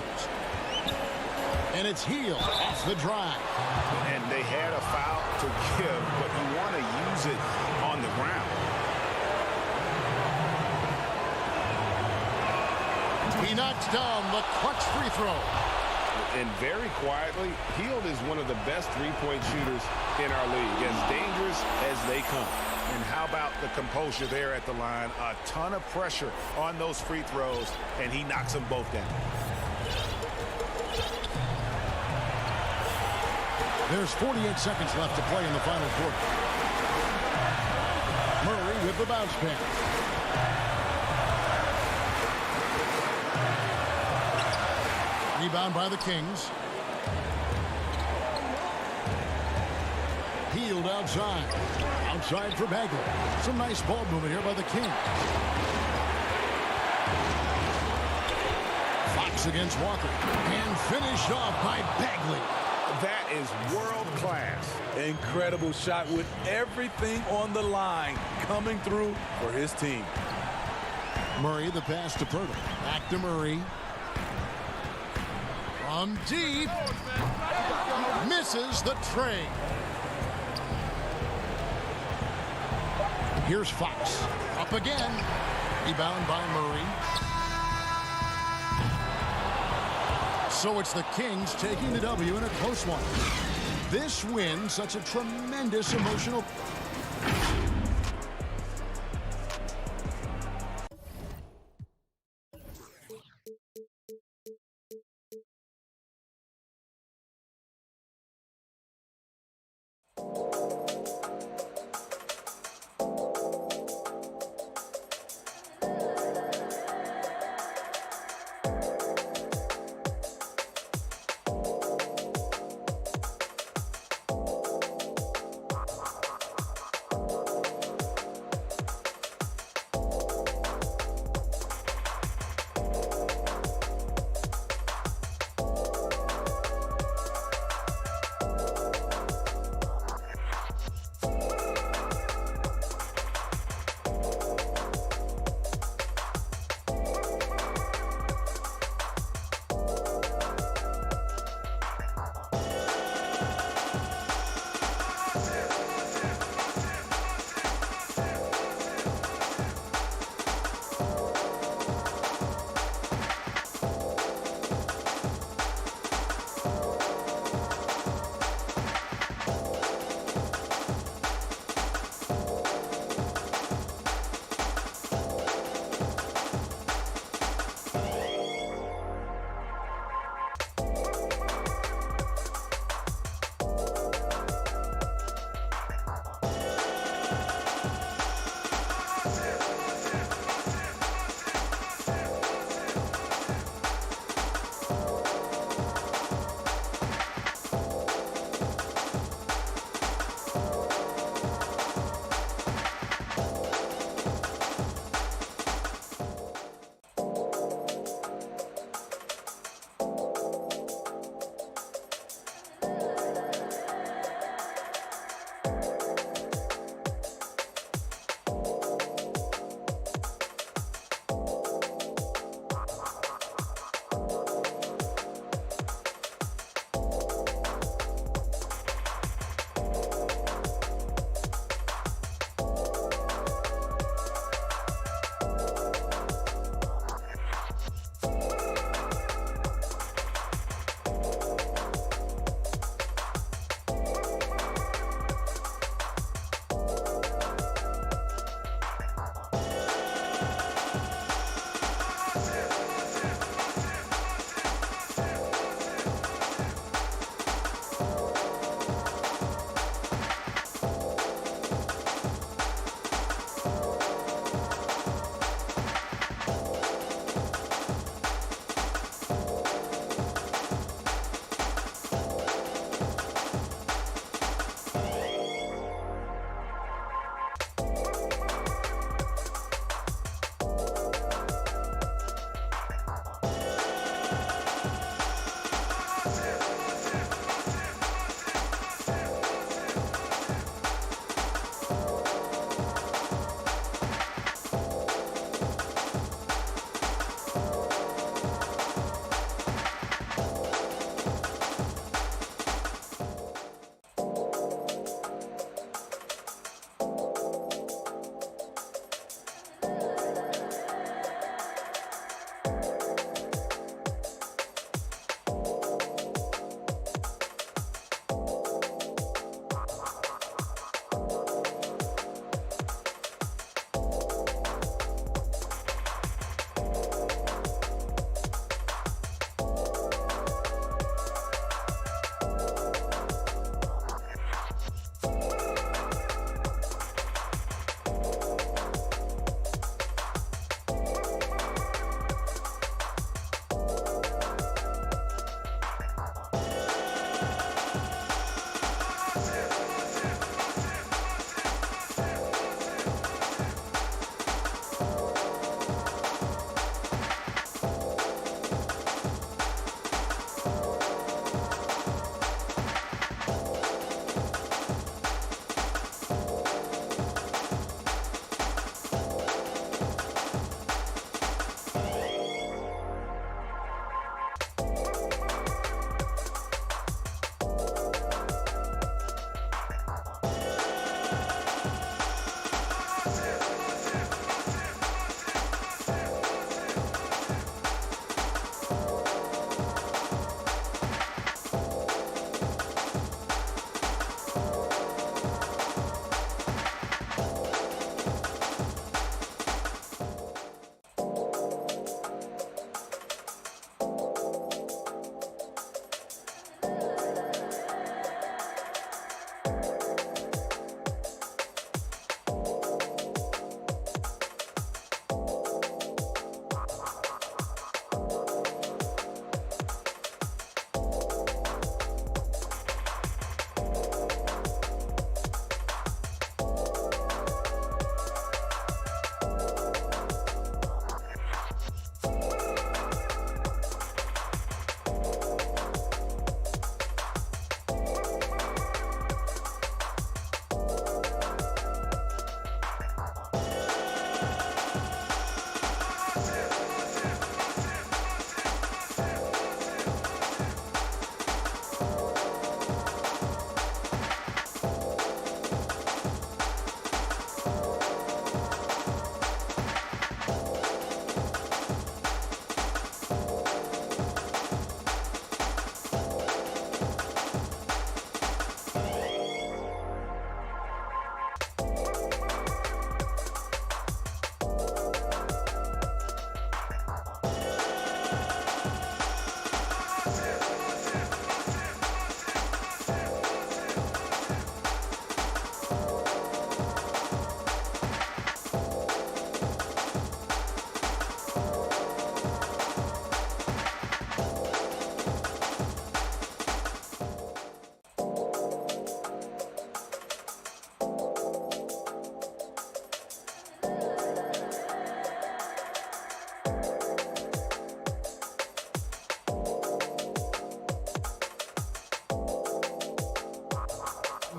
And it's Hield off the drive. And they had a foul to give, but you want to use it on the ground. He knocks down the clutch free throw. And very quietly, Hield is one of the best three-point shooters in our league, as dangerous as they come. And how about the composure there at the line? A ton of pressure on those free throws, and he knocks them both down. There's 48 seconds left to play in the final quarter. Murray with the bounce pass. Rebound by the Kings. Hield outside. Outside for Bagley. Some nice ball movement here by the Kings. Fox against Walker. And finished off by Bagley. That is world class. Incredible shot with everything on the line coming through for his team. Murray the pass to Pirtle. Back to Murray. From deep. Misses the tray. Here's Fox. Up again. Rebound by Murray. So it's the Kings taking the W in a close one. This win, such a tremendous emotional...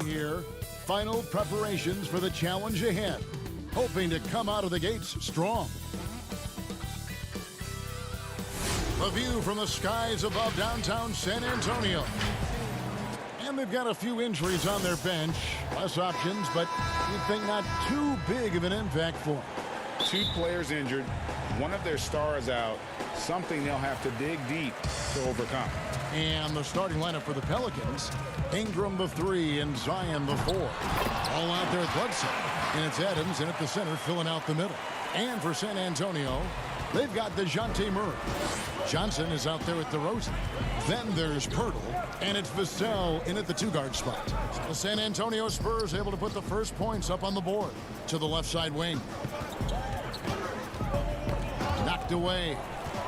here. Final preparations for the challenge ahead. Hoping to come out of the gates strong. A view from the skies above downtown San Antonio. And they've got a few injuries on their bench. Less options, but you'd think not too big of an impact for them. 2 players injured, one of their stars out, something they'll have to dig deep to overcome. And the starting lineup for the Pelicans, Ingram the 3 and Zion the 4. All out there at Bledsoe. And it's Adams in at the center filling out the middle. And for San Antonio, they've got DeJounte Murray. Johnson is out there at DeRozan. Then there's Pirtle, and it's Vassell in at the 2-guard spot. The San Antonio Spurs able to put the first points up on the board to the left side wing. Knocked away.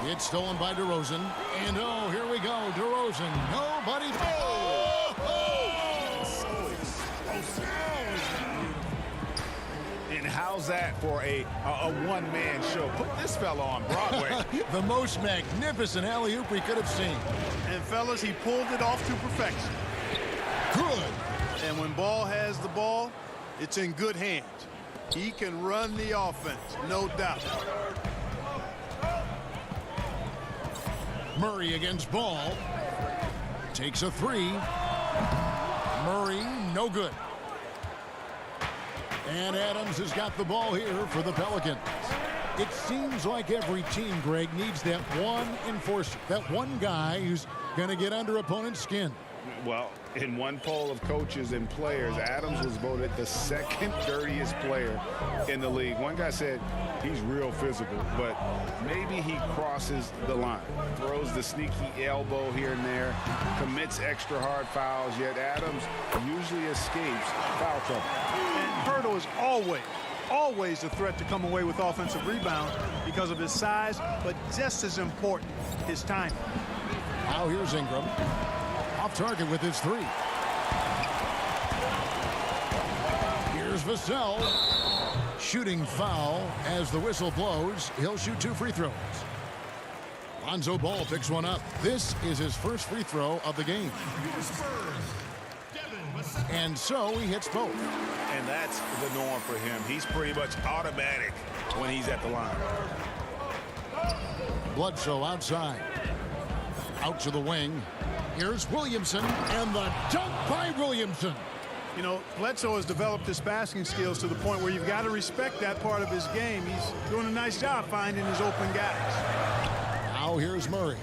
It's stolen by DeRozan. And oh, here we go. DeRozan. Nobody. Oh! And how's that for a one-man show? Put this fella on Broadway. The most magnificent alley-oop we could have seen. And fellas, he pulled it off to perfection. Good. And when Ball has the ball, it's in good hands. He can run the offense, no doubt. Murray against Ball. Takes a 3. Murray, no good. And Adams has got the ball here for the Pelicans. It seems like every team, Greg, needs that one enforcer, that one guy who's going to get under opponent's skin. Well, in one poll of coaches and players, Adams was voted the 2nd dirtiest player in the league. One guy said he's real physical, but maybe he crosses the line. Throws the sneaky elbow here and there, commits extra hard fouls, yet Adams usually escapes foul trouble. And Pirtle is always a threat to come away with offensive rebounds because of his size, but just as important, his timing. Now here's Ingram. Off target with his 3. Here's Vassell. Shooting foul as the whistle blows. He'll shoot 2 free throws. Lonzo Ball picks one up. This is his first free throw of the game. And so he hits both. And that's the norm for him. He's pretty much automatic when he's at the line. Bledsoe outside. Out to the wing. Here's Williamson, and the dunk by Williamson. You know, Bledsoe has developed his passing skills to the point where you've got to respect that part of his game. He's doing a nice job finding his open guys. Now here's Murray.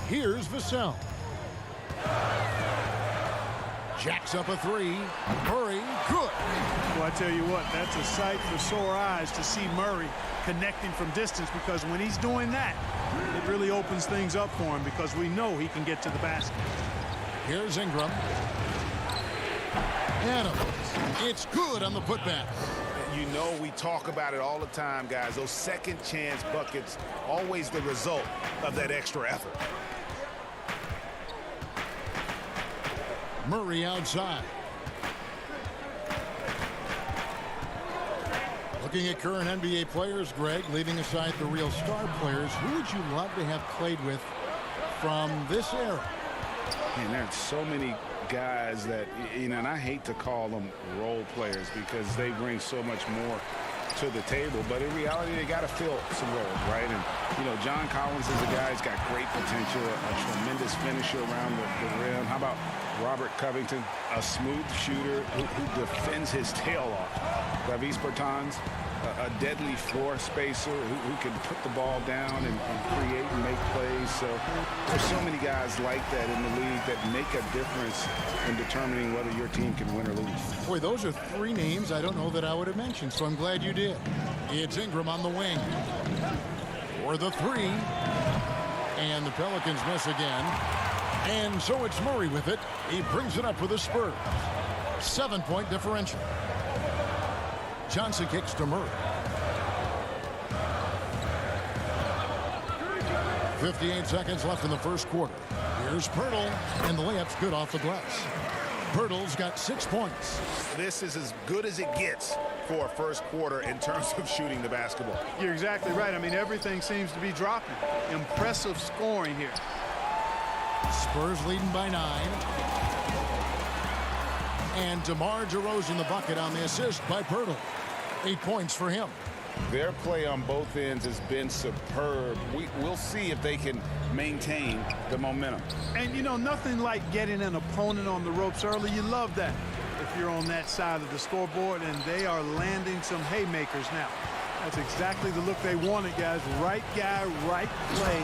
Here's Vassell. Jacks up a 3. Murray, good. Well, I tell you what, that's a sight for sore eyes to see Murray connecting from distance, because when he's doing that, it really opens things up for him because we know he can get to the basket. Here's Ingram. Adams. It's good on the putback. You know, we talk about it all the time, guys. Those second chance buckets, always the result of that extra effort. Murray outside. Looking at current NBA players, Greg, leaving aside the real star players, who would you love to have played with from this era? And there's so many guys that, you know, and I hate to call them role players because they bring so much more to the table, but in reality, they got to fill some roles, right? And, you know, John Collins is a guy who's got great potential, a tremendous finisher around the rim. How about Robert Covington, a smooth shooter who defends his tail off? Davis Bertans, a deadly floor spacer who can put the ball down and create and make plays. So there's so many guys like that in the league that make a difference in determining whether your team can win or lose. Boy, those are 3 names I don't know that I would have mentioned, so I'm glad you did. It's Ingram on the wing for the 3. And the Pelicans miss again. And so it's Murray with it. He brings it up for the Spurs. 7-point differential. Johnson kicks to Murray. 58 seconds left in the first quarter. Here's Pirtle, and the layup's good off the glass. Pirtle's got 6 points. This is as good as it gets for a first quarter in terms of shooting the basketball. You're exactly right. I mean, everything seems to be dropping. Impressive scoring here. Spurs leading by 9. And DeMar DeRozan the bucket on the assist by Pirtle. 8 points for him. Their play on both ends has been superb. We'll see if they can maintain the momentum. And, you know, nothing like getting an opponent on the ropes early. You love that if you're on that side of the scoreboard, and they are landing some haymakers now. That's exactly the look they wanted, guys. Right guy, right play,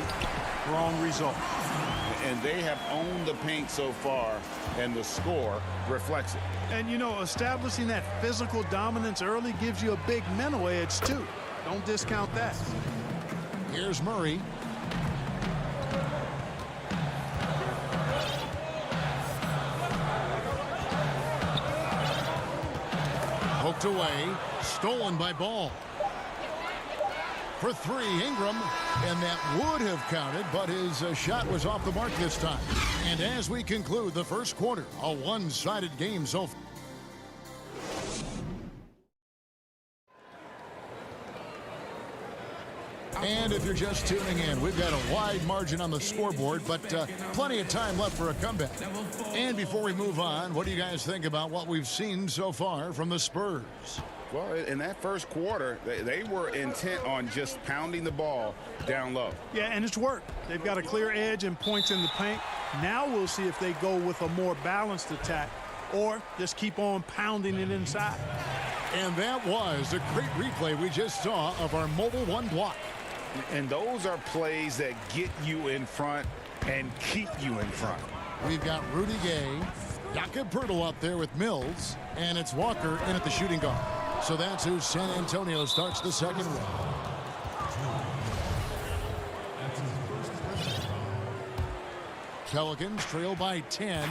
wrong result. And they have owned the paint so far, and the score reflects it. And, you know, establishing that physical dominance early gives you a big mental edge, too. Don't discount that. Here's Murray. Poked away. Stolen by Ball. For 3, Ingram, and that would have counted, but his shot was off the mark this time. And as we conclude the first quarter, a one-sided game so far. And if you're just tuning in, we've got a wide margin on the scoreboard, but plenty of time left for a comeback. And before we move on, what do you guys think about what we've seen so far from the Spurs? Well, in that first quarter, they were intent on just pounding the ball down low. Yeah, and it's worked. They've got a clear edge and points in the paint. Now we'll see if they go with a more balanced attack or just keep on pounding it inside. And that was a great replay we just saw of our Mobile One block. And those are plays that get you in front and keep you in front. We've got Rudy Gay, Jakob Poeltl up there with Mills, and it's Walker in at the shooting guard. So that's who San Antonio starts the second round. Pelicans trail by 10.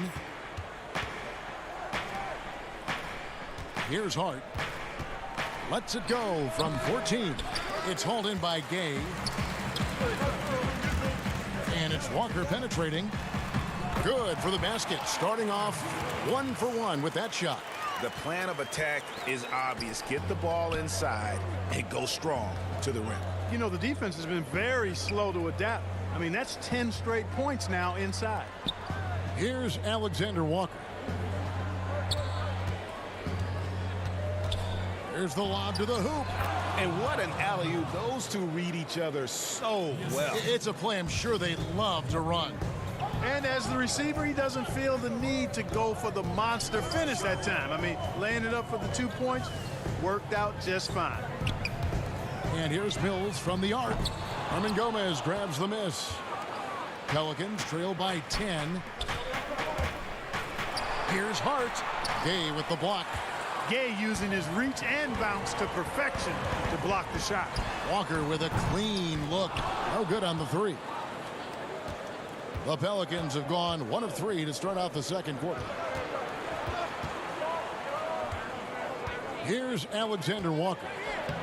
Here's Hart. Lets it go from 14. It's hauled in by Gay. And it's Walker penetrating. Good for the basket. Starting off 1 for 1 with that shot. The plan of attack is obvious. Get the ball inside and go strong to the rim. You know, the defense has been very slow to adapt. I mean, that's 10 straight points now inside. Here's Alexander Walker. Here's the lob to the hoop. And what an alley-oop. Those two read each other so well. It's a play I'm sure they love to run. And as the receiver, he doesn't feel the need to go for the monster finish that time. I mean, laying it up for the 2 points worked out just fine. And here's Mills from the arc. Herman Gomez grabs the miss. Pelicans trail by 10. Here's Hart. Gay with the block. Gay using his reach and bounce to perfection to block the shot. Walker with a clean look. No good on the 3. The Pelicans have gone 1 of 3 to start out the second quarter. Here's Alexander Walker.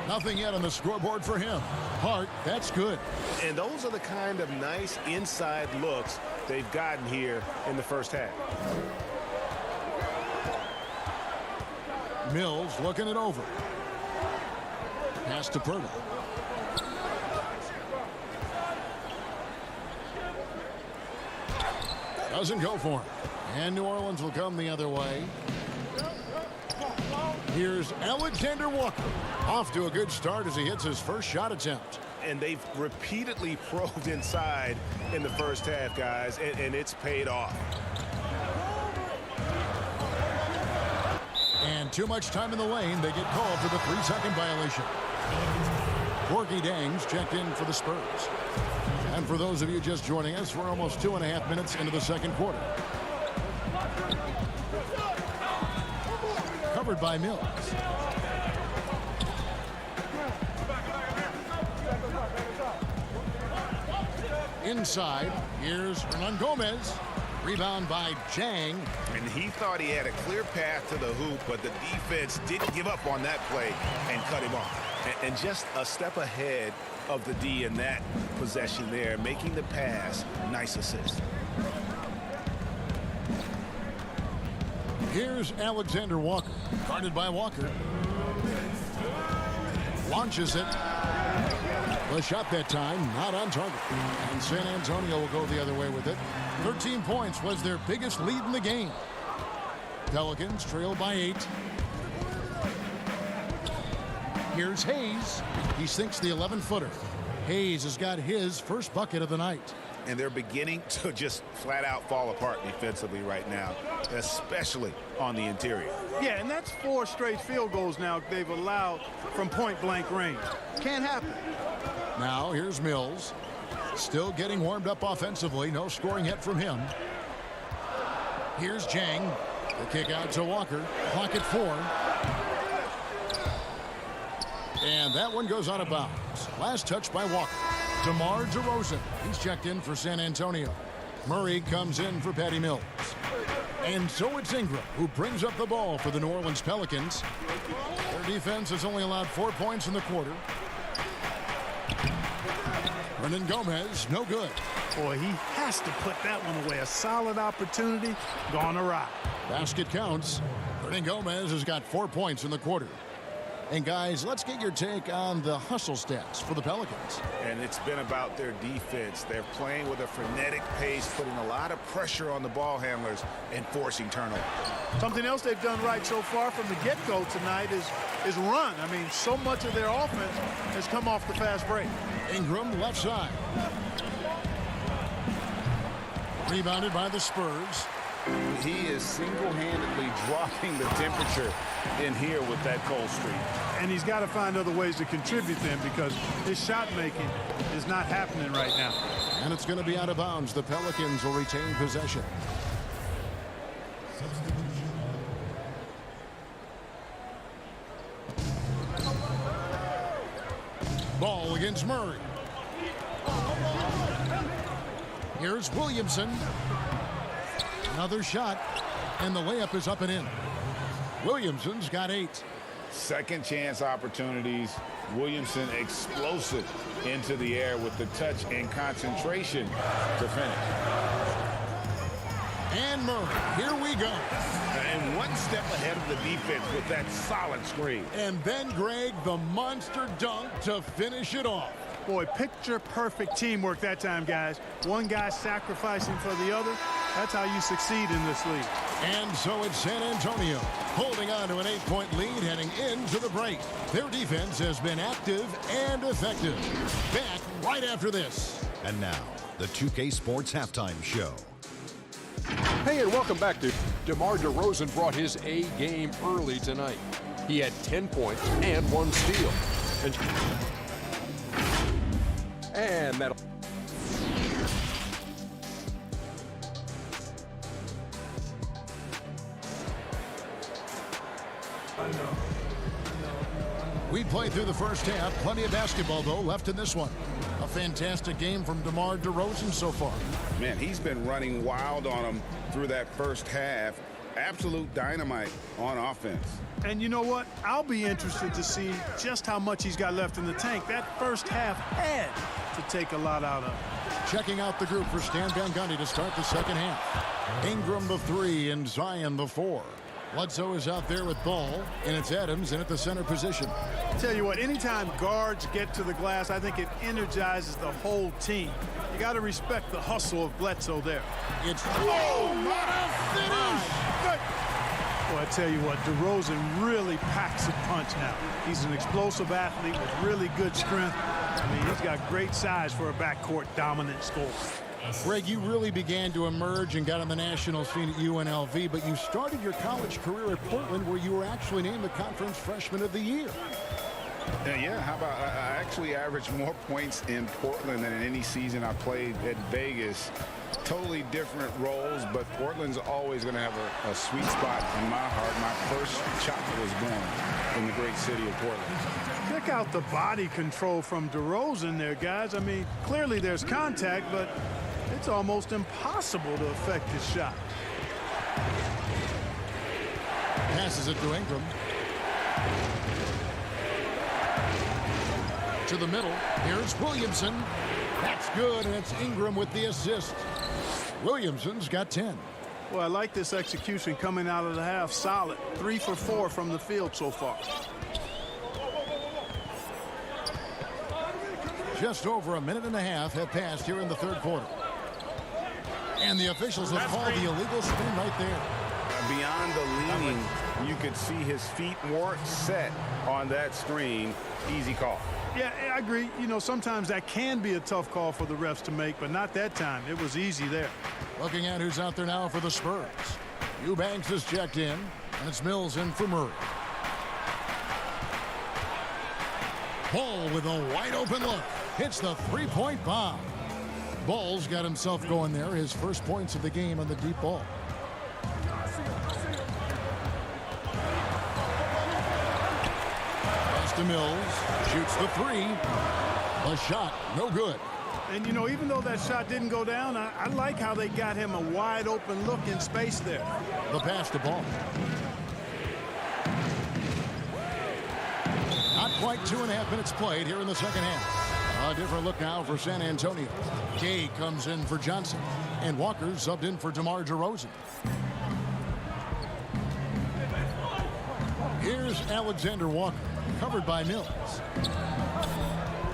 Nothing yet on the scoreboard for him. Hart, that's good. And those are the kind of nice inside looks they've gotten here in the first half. Mills looking it over. Pass to Poeltl. Doesn't go for him. And New Orleans will come the other way. Here's Alexander Walker. Off to a good start as he hits his first shot attempt. And they've repeatedly probed inside in the first half, guys, and it's paid off. And too much time in the lane. They get called for the 3-second violation. Corky Dangs checked in for the Spurs. And for those of you just joining us, we're almost 2.5 minutes into the second quarter. Covered by Mills. Inside, here's Hernan Gomez. Rebound by Jang. And he thought he had a clear path to the hoop, but the defense didn't give up on that play and cut him off. And just a step ahead of the D in that possession there, making the pass. Nice assist. Here's Alexander Walker. Guarded by Walker. Launches it. The shot that time, not on target. And San Antonio will go the other way with it. 13 points was their biggest lead in the game. Pelicans trail by 8. Here's Hayes. He sinks the 11-footer. Hayes has got his first bucket of the night. And they're beginning to just flat out fall apart defensively right now, especially on the interior. Yeah, and that's 4 straight field goals now they've allowed from point-blank range. Can't happen. Now here's Mills. Still getting warmed up offensively. No scoring yet from him. Here's Jang. The kick out to Walker. Clock at 4. And that one goes out of bounds. Last touch by Walker. DeMar DeRozan. He's checked in for San Antonio. Murray comes in for Patty Mills. And so it's Ingram who brings up the ball for the New Orleans Pelicans. Their defense has only allowed 4 points in the quarter. Hernan Gomez, no good. Boy, he has to put that one away. A solid opportunity gone awry. Basket counts. Hernan Gomez has got 4 points in the quarter. And guys, let's get your take on the hustle stats for the Pelicans. And it's been about their defense. They're playing with a frenetic pace, putting a lot of pressure on the ball handlers and forcing turnovers. Something else they've done right so far from the get-go tonight is run. I mean, so much of their offense has come off the fast break. Ingram left side. Rebounded by the Spurs. He is single-handedly dropping the temperature in here with that cold streak. And he's got to find other ways to contribute then, because his shot making is not happening right now. And it's going to be out of bounds. The Pelicans will retain possession. Ball against Murray. Here's Williamson. Another shot, and the layup is up and in. Williamson's got 8. Second chance opportunities. Williamson explosive into the air with the touch and concentration to finish. And Murray, here we go. And one step ahead of the defense with that solid screen. And then Greg, the monster dunk to finish it off. Boy, picture-perfect teamwork that time, guys. One guy sacrificing for the other. That's how you succeed in this league. And so it's San Antonio holding on to an 8-point lead heading into the break. Their defense has been active and effective. Back right after this. And now, the 2K Sports Halftime Show. Hey, and welcome back to DeMar DeRozan brought his A game early tonight. He had 10 points and 1 steal. And that'll... We played through the first half. Plenty of basketball, though, left in this one. A fantastic game from DeMar DeRozan so far. Man, he's been running wild on them through that first half. Absolute dynamite on offense. And you know what? I'll be interested to see just how much he's got left in the tank. That first half had to take a lot out of. Checking out the group for Stan Van Gundy to start the second half. Ingram the 3 and Zion the 4. Bledsoe is out there with ball, and it's Adams in at the center position. Tell you what, anytime guards get to the glass, I think it energizes the whole team. You got to respect the hustle of Bledsoe there. It's whoa, what a finish! Boy, I tell you what, DeRozan really packs a punch now. He's an explosive athlete with really good strength. I mean, he's got great size for a backcourt dominant scorer. Greg, you really began to emerge and got on the national scene at UNLV, but you started your college career at Portland, where you were actually named the Conference Freshman of the Year. Yeah, how about I actually averaged more points in Portland than in any season I played at Vegas. Totally different roles, but Portland's always going to have a sweet spot in my heart. My first chocolate was born in the great city of Portland. Check out the body control from DeRozan there, guys. I mean, clearly there's contact, but it's almost impossible to affect his shot. Passes it to Ingram. To the middle. Here's Williamson. That's good, and it's Ingram with the assist. Williamson's got 10. Well, I like this execution coming out of the half. Solid. 3 for 4 from the field so far. Just over a minute and a half have passed here in the third quarter. And the officials have called the illegal screen right there. Beyond the leaning, you could see his feet weren't set on that screen. Easy call. Yeah, I agree. You know, sometimes that can be a tough call for the refs to make, but not that time. It was easy there. Looking at who's out there now for the Spurs. Eubanks is checked in, and it's Mills in for Murray. Ball with a wide open look. Hits the three-point bomb. Ball's got himself going there. His first points of the game on the deep ball. Pass to Mills. Shoots the three. The shot, no good. And, you know, even though that shot didn't go down, I like how they got him a wide open look in space there. The pass to Ball. Not quite 2.5 minutes played here in the second half. A different look now for San Antonio. Gay comes in for Johnson. And Walker subbed in for DeMar DeRozan. Here's Alexander Walker, covered by Mills.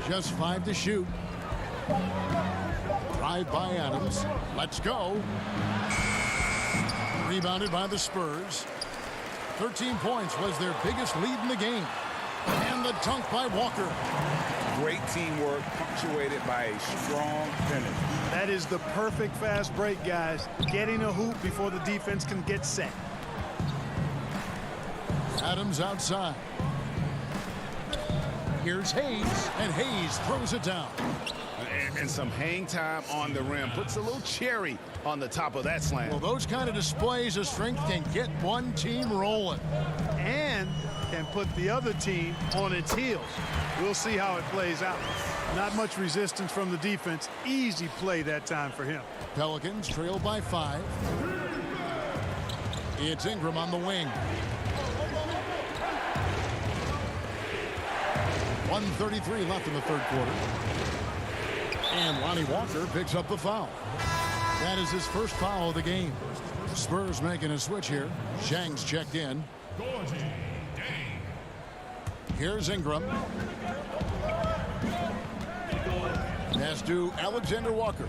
Just 5 to shoot. Drive by Adams. Let's go. Rebounded by the Spurs. 13 points was their biggest lead in the game. And the dunk by Walker. Great teamwork punctuated by a strong finish. That is the perfect fast break, guys. Getting a hoop before the defense can get set. Adams outside. Here's Hayes, and Hayes throws it down. And some hang time on the rim. Puts a little cherry on the top of that slam. Well, those kind of displays of strength can get one team rolling. And can put the other team on its heels. We'll see how it plays out. Not much resistance from the defense. Easy play that time for him. Pelicans trail by 5. It's Ingram on the wing. 1:33 left in the third quarter. And Lonnie Walker picks up the foul. That is his first foul of the game. Spurs making a switch here. Shang's checked in. Here's Ingram. Pass to Alexander Walker.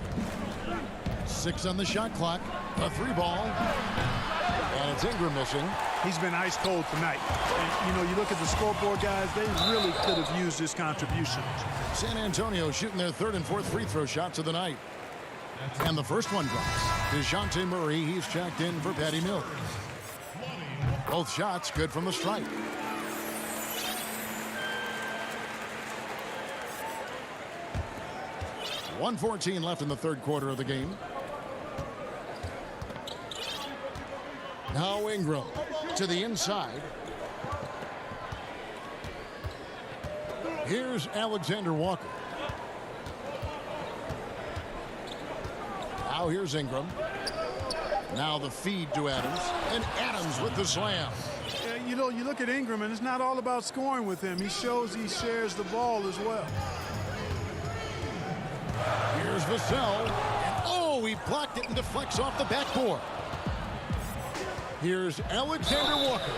6 on the shot clock. A 3 ball. And it's Ingram missing. He's been ice cold tonight. And, you know, you look at the scoreboard, guys, they really could have used his contribution. San Antonio shooting their 3rd and 4th free throw shots of the night. And the first one drops. DeJounte Murray, he's checked in for Patty Mills. Both shots good from the stripe. .114 left in the third quarter of the game. Now Ingram to the inside. Here's Alexander Walker. Now here's Ingram. Now the feed to Adams. And Adams with the slam. Yeah, you know, you look at Ingram, and it's not all about scoring with him. He shows he shares the ball as well. Here's Vassell. And oh, he blocked it and deflects off the backboard. Here's Alexander Walker.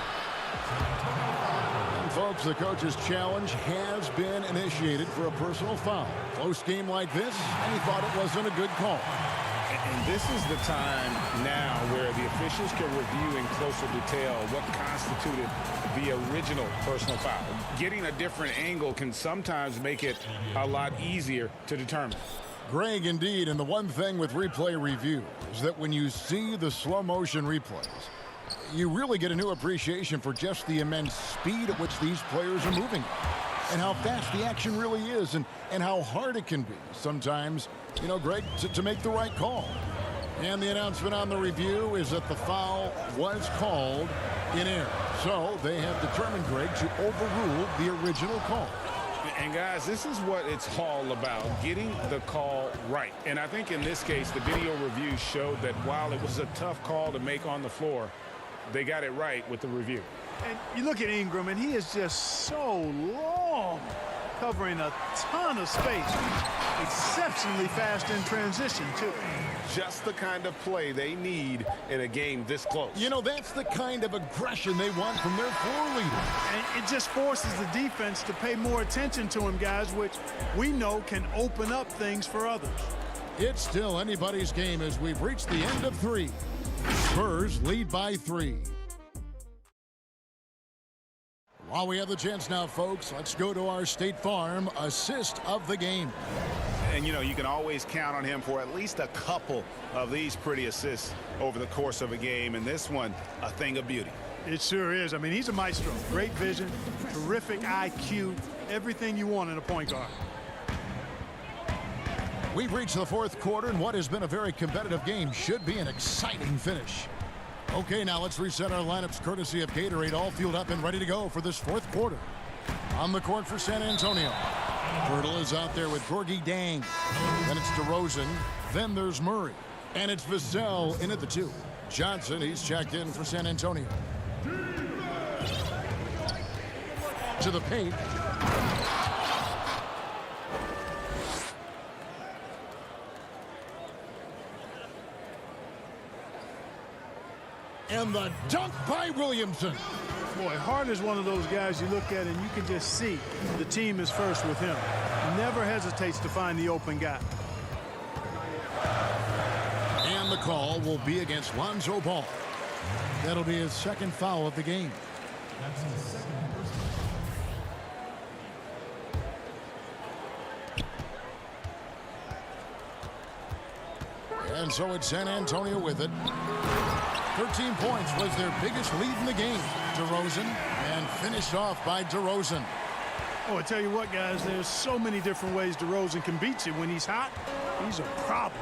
And folks, the coach's challenge has been initiated for a personal foul. Close game like this, and he thought it wasn't a good call. And this is the time now where the officials can review in closer detail what constituted the original personal foul. Getting a different angle can sometimes make it a lot easier to determine. Greg, indeed, and the one thing with replay review is that when you see the slow motion replays, you really get a new appreciation for just the immense speed at which these players are moving and how fast the action really is and how hard it can be sometimes, you know, Greg, to make the right call. And the announcement on the review is that the foul was called in error. So they have determined, Greg, to overrule the original call. And guys, this is what it's all about, getting the call right. And I think in this case, the video review showed that while it was a tough call to make on the floor, they got it right with the review. And you look at Ingram, and he is just so long, covering a ton of space. exceptionally fast in transition, too. Just the kind of play they need in a game this close. You know, that's the kind of aggression they want from their floor leader. And it just forces the defense to pay more attention to him, guys, which we know can open up things for others. It's still anybody's game as we've reached the end of 3. Spurs lead by 3. While we have the chance now, folks, let's go to our State Farm assist of the game. And, you know, you can always count on him for at least a couple of these pretty assists over the course of a game. And this one, a thing of beauty. It sure is. I mean, he's a maestro. Great vision, terrific IQ, everything you want in a point guard. We've reached the 4th quarter, and what has been a very competitive game should be an exciting finish. Okay, now let's reset our lineups courtesy of Gatorade, all fueled up and ready to go for this 4th quarter. On the court for San Antonio. Pirtle is out there with Gorgie Dang. Then it's DeRozan. Then there's Murray. And it's Vassell in at the 2. Johnson, he's checked in for San Antonio. To the paint. And the dunk by Williamson. Boy, Hart is one of those guys you look at and you can just see the team is first with him. Never hesitates to find the open guy. And the call will be against Lonzo Ball. That'll be his 2nd foul of the game. That's his 2nd personal. And so it's San Antonio with it. 13 points was their biggest lead in the game. DeRozan, and finished off by DeRozan. Oh, I tell you what, guys, there's so many different ways DeRozan can beat you. When he's hot, he's a problem.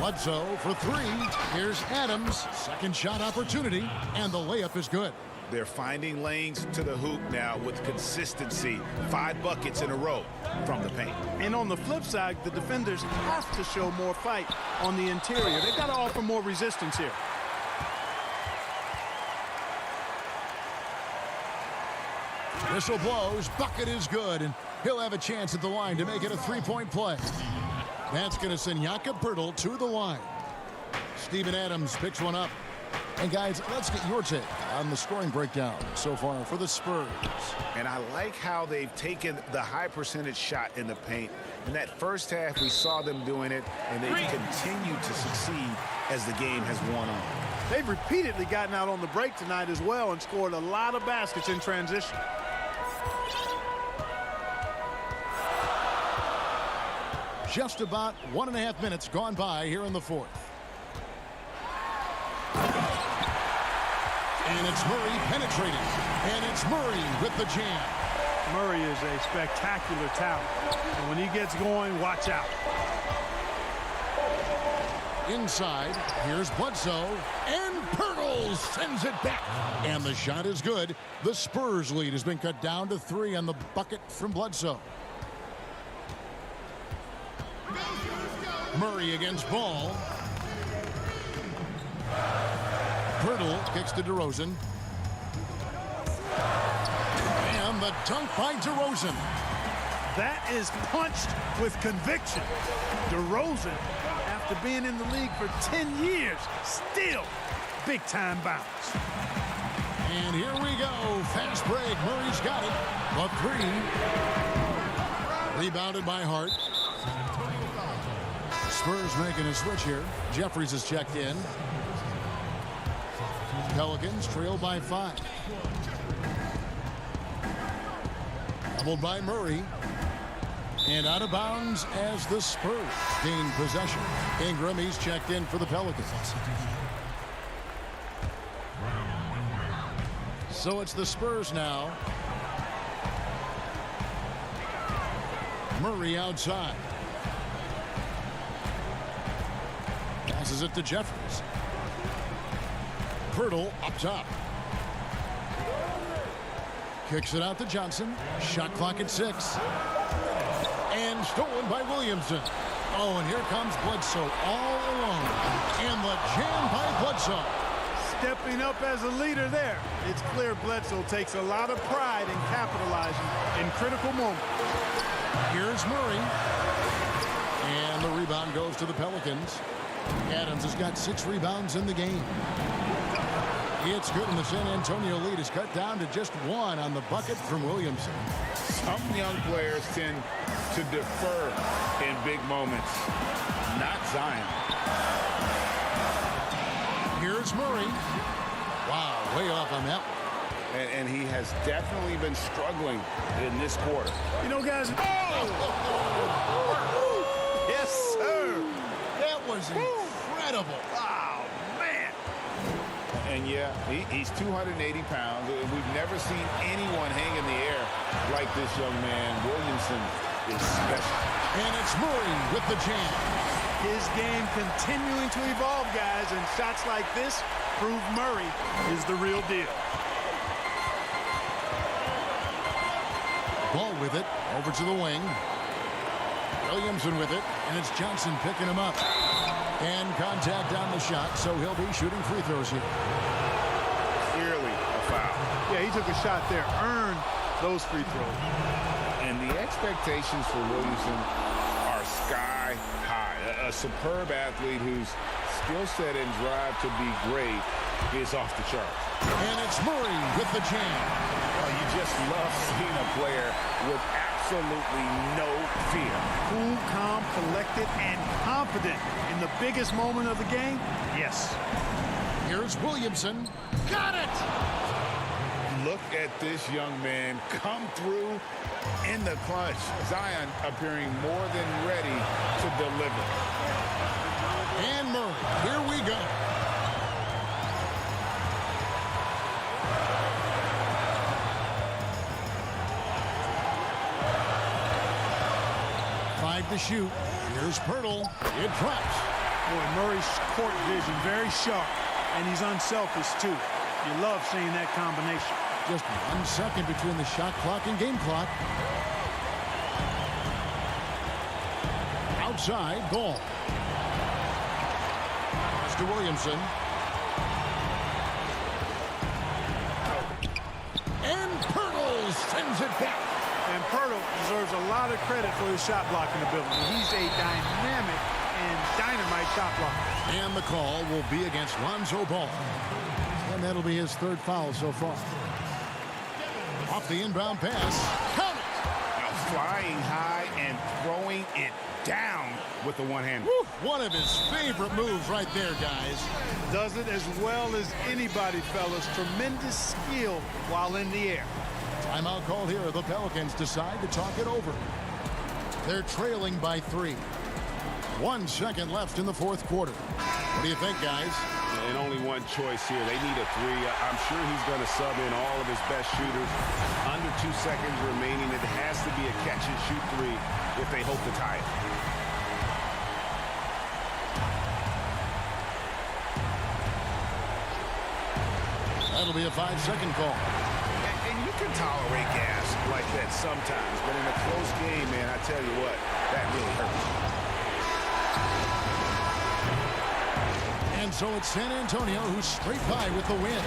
Bledsoe for 3. Here's Adams. 2nd shot opportunity, and the layup is good. They're finding lanes to the hoop now with consistency. 5 buckets in a row from the paint. And on the flip side, the defenders have to show more fight on the interior. They've got to offer more resistance here. Whistle blows. Bucket is good, and he'll have a chance at the line to make it a 3-point play. That's going to send Jakob Poeltl to the line. Steven Adams picks one up. And guys, let's get your take on the scoring breakdown so far for the Spurs. And I like how they've taken the high percentage shot in the paint. In that first half, we saw them doing it, and they've continued to succeed as the game has worn on. They've repeatedly gotten out on the break tonight as well and scored a lot of baskets in transition. Just about 1.5 minutes gone by here in the 4th. And it's Murray penetrating. And it's Murray with the jam. Murray is a spectacular talent. And when he gets going, watch out. Inside, here's Bledsoe. And Poeltl sends it back. And the shot is good. The Spurs lead has been cut down to 3 on the bucket from Bledsoe. Murray against Ball. Poeltl kicks to DeRozan. And the dunk by DeRozan. That is punched with conviction. DeRozan, after being in the league for 10 years, still big-time bounce. And here we go. Fast break. Murray's got it. A 3. Rebounded by Hart. Spurs making a switch here. Jeffries is checked in. Pelicans trail by 5. Doubled by Murray. And out of bounds as the Spurs gain possession. Ingram, he's checked in for the Pelicans. So it's the Spurs now. Murray outside. Passes it to Jeffries. Poeltl up top. Kicks it out to Johnson. Shot clock at 6. And stolen by Williamson. Oh, and here comes Bledsoe all alone. And the jam by Bledsoe. Stepping up as a leader there. It's clear Bledsoe takes a lot of pride in capitalizing in critical moments. Here's Murray. And the rebound goes to the Pelicans. Adams has got 6 rebounds in the game. It's good, and the San Antonio lead is cut down to just 1 on the bucket from Williamson. Some young players tend to defer in big moments. Not Zion. Here's Murray. Wow, way off on that one. And he has definitely been struggling in this quarter. You know, guys. Yes, sir. That was incredible. Wow, man. And yeah, he's 280 pounds. We've never seen anyone hang in the air like this young man. Williamson is special. And it's Murray with the jam. His game continuing to evolve, guys, and shots like this prove Murray is the real deal. Ball with it, over to the wing. Williamson with it, and it's Johnson picking him up. And contact on the shot, so he'll be shooting free throws here. Clearly a foul. Yeah, he took a shot there, earned those free throws. And the expectations for Williamson are sky high. A superb athlete whose skill set and drive to be great is off the charts. And it's Murray with the jam. Well, you just love seeing a player with absolutely no fear. Cool, calm, collected, and confident in the biggest moment of the game. Yes. Here's Williamson. Got it! Look at this young man come through in the clutch. Zion appearing more than ready to deliver. And Murray, here we go. To shoot. Here's Pirtle. It drops. Boy, Murray's court vision very sharp, and he's unselfish too. You love seeing that combination. Just 1 second between the shot clock and game clock. Outside, ball. Mr. Williamson. And Pirtle sends it back. And Pirtle deserves a lot of credit for his shot blocking ability. He's a dynamic and dynamite shot blocker. And the call will be against Lonzo Ball. And that'll be his 3rd foul so far. Off the inbound pass. Count it! Now flying high and throwing it down with the one-hand. One of his favorite moves right there, guys. Does it as well as anybody, fellas. Tremendous skill while in the air. Timeout call here. The Pelicans decide to talk it over. They're trailing by 3. 1 second left in the 4th quarter. What do you think, guys? And only one choice here. They need a 3. I'm sure he's going to sub in all of his best shooters. Under 2 seconds remaining. It has to be a catch-and-shoot 3 if they hope to tie it. That'll be a 5-second call. And you can tolerate gas like that sometimes, but in a close game, man, I tell you what, that really hurts. And so it's San Antonio who's straight by with the win.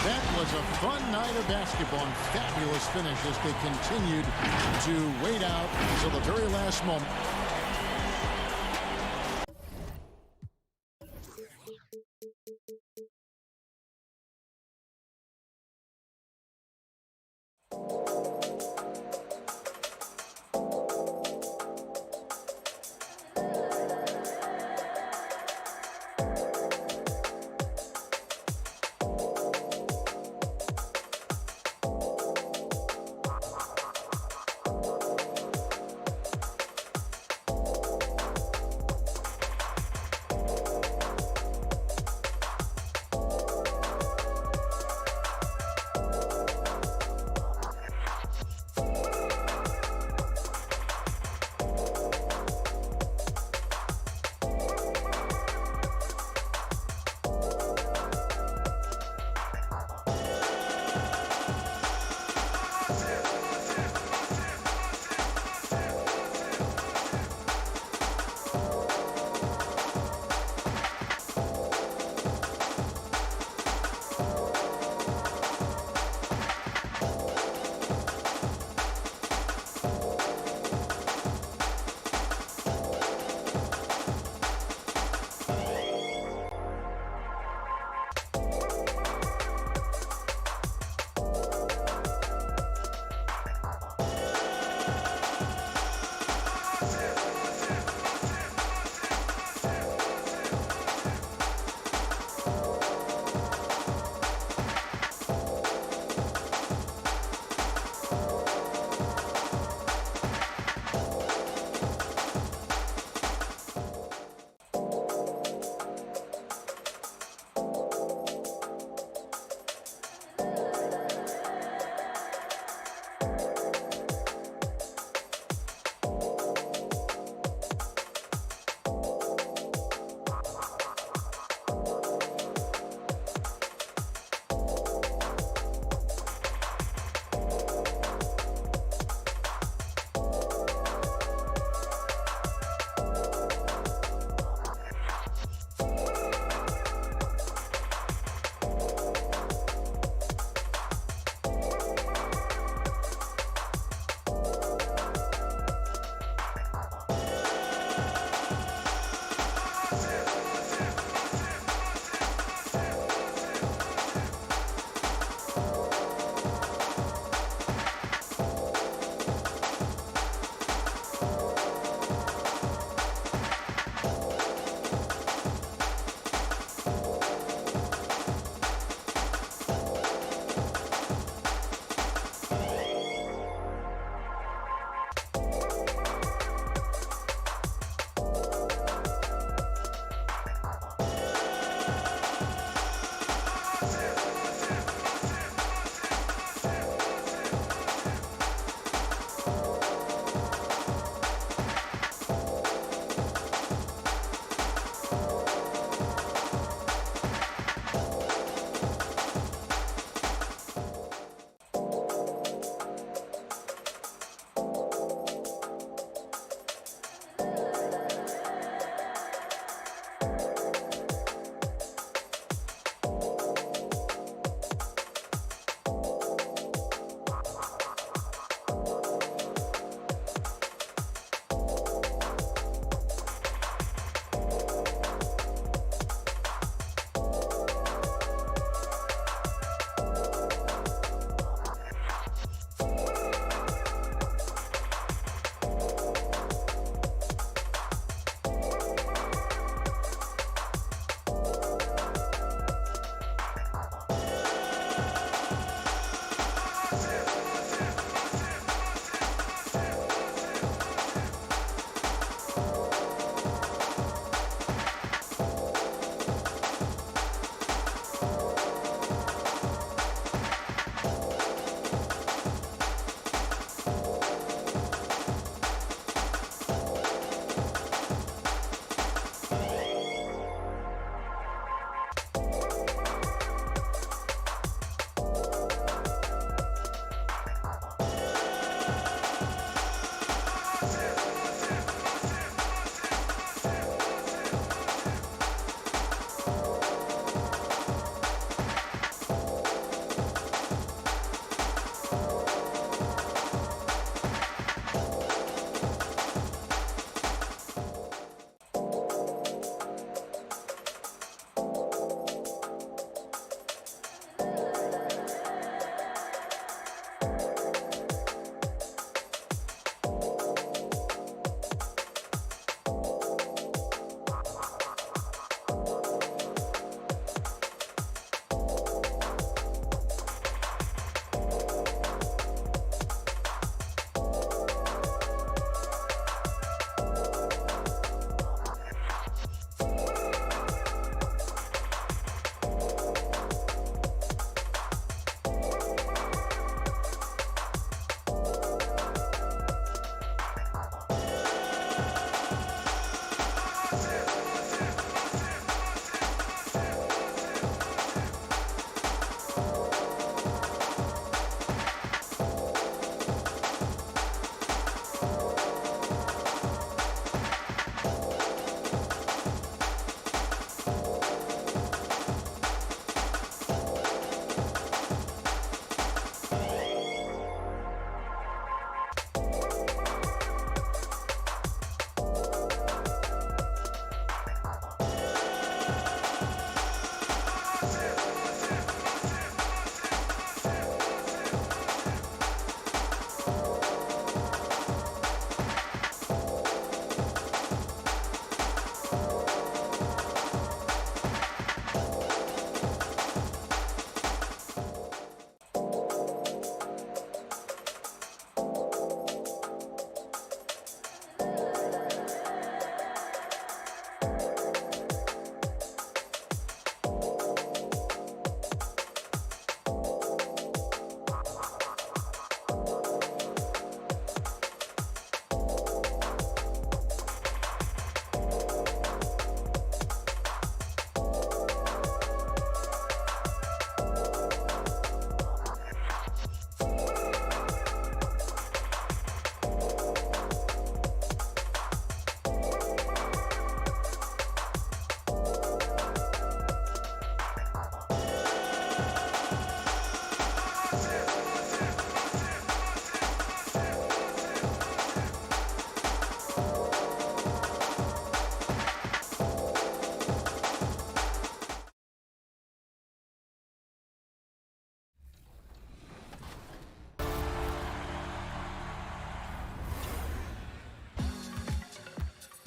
That was a fun night of basketball and fabulous finish as they continued to wait out until the very last moment.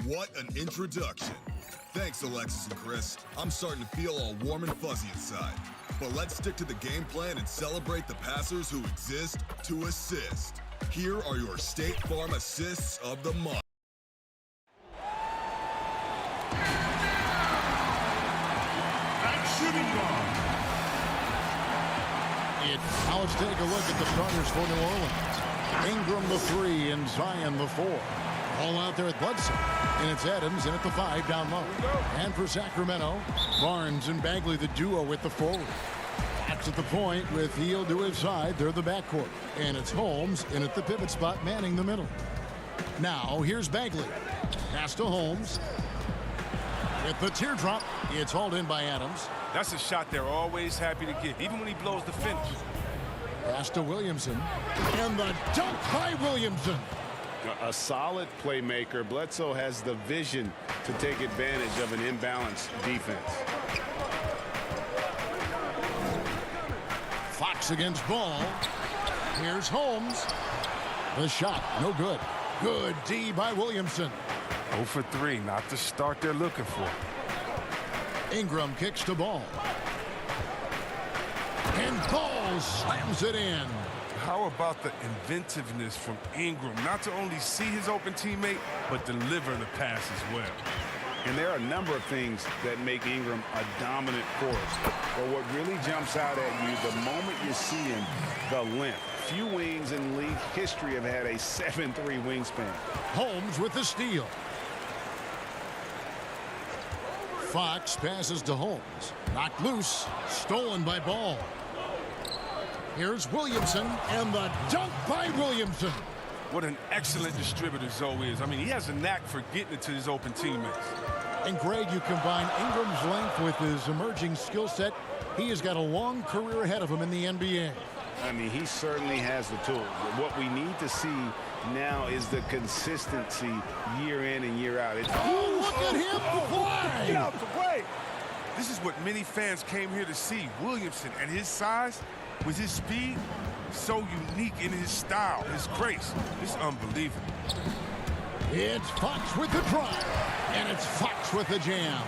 What an introduction. Thanks, Alexis and Chris. I'm starting to feel all warm and fuzzy inside. But let's stick to the game plan and celebrate the passers who exist to assist. Here are your State Farm assists of the month. Now let's take a look at the starters for New Orleans. Ingram the 3 and Zion the 4. All out there at Bledsoe. And it's Adams in at the 5 down low. And for Sacramento, Barnes and Bagley the duo with the forward. Fox at the point with Hield to his side. They're the backcourt. And it's Holmes in at the pivot spot manning the middle. Now here's Bagley. Pass to Holmes. With the teardrop, it's hauled in by Adams. That's a shot they're always happy to get, even when he blows the finish. Pass to Williamson. And the dunk by Williamson. A solid playmaker. Bledsoe has the vision to take advantage of an imbalanced defense. Fox against Ball. Here's Holmes. The shot, no good. Good D by Williamson. 0 for 3, not the start they're looking for. Ingram kicks to Ball. And Ball slams it in. How about the inventiveness from Ingram? Not to only see his open teammate, but deliver the pass as well. And there are a number of things that make Ingram a dominant force. But what really jumps out at you the moment you see him, the length. Few wings in league history have had a 7'3" wingspan. Holmes with the steal. Fox passes to Holmes. Knocked loose. Stolen by Ball. Here's Williamson, and the dunk by Williamson. What an excellent distributor Zoe is. I mean, he has a knack for getting it to his open teammates. And Greg, you combine Ingram's length with his emerging skill set. He has got a long career ahead of him in the NBA. I mean, he certainly has the tools. What we need to see now is the consistency year in and year out. Oh, look at him fly! Get out the way! This is what many fans came here to see. Williamson at his size, with his speed, so unique in his style, his grace. It's unbelievable. It's Fox with the drive, and it's Fox with the jam.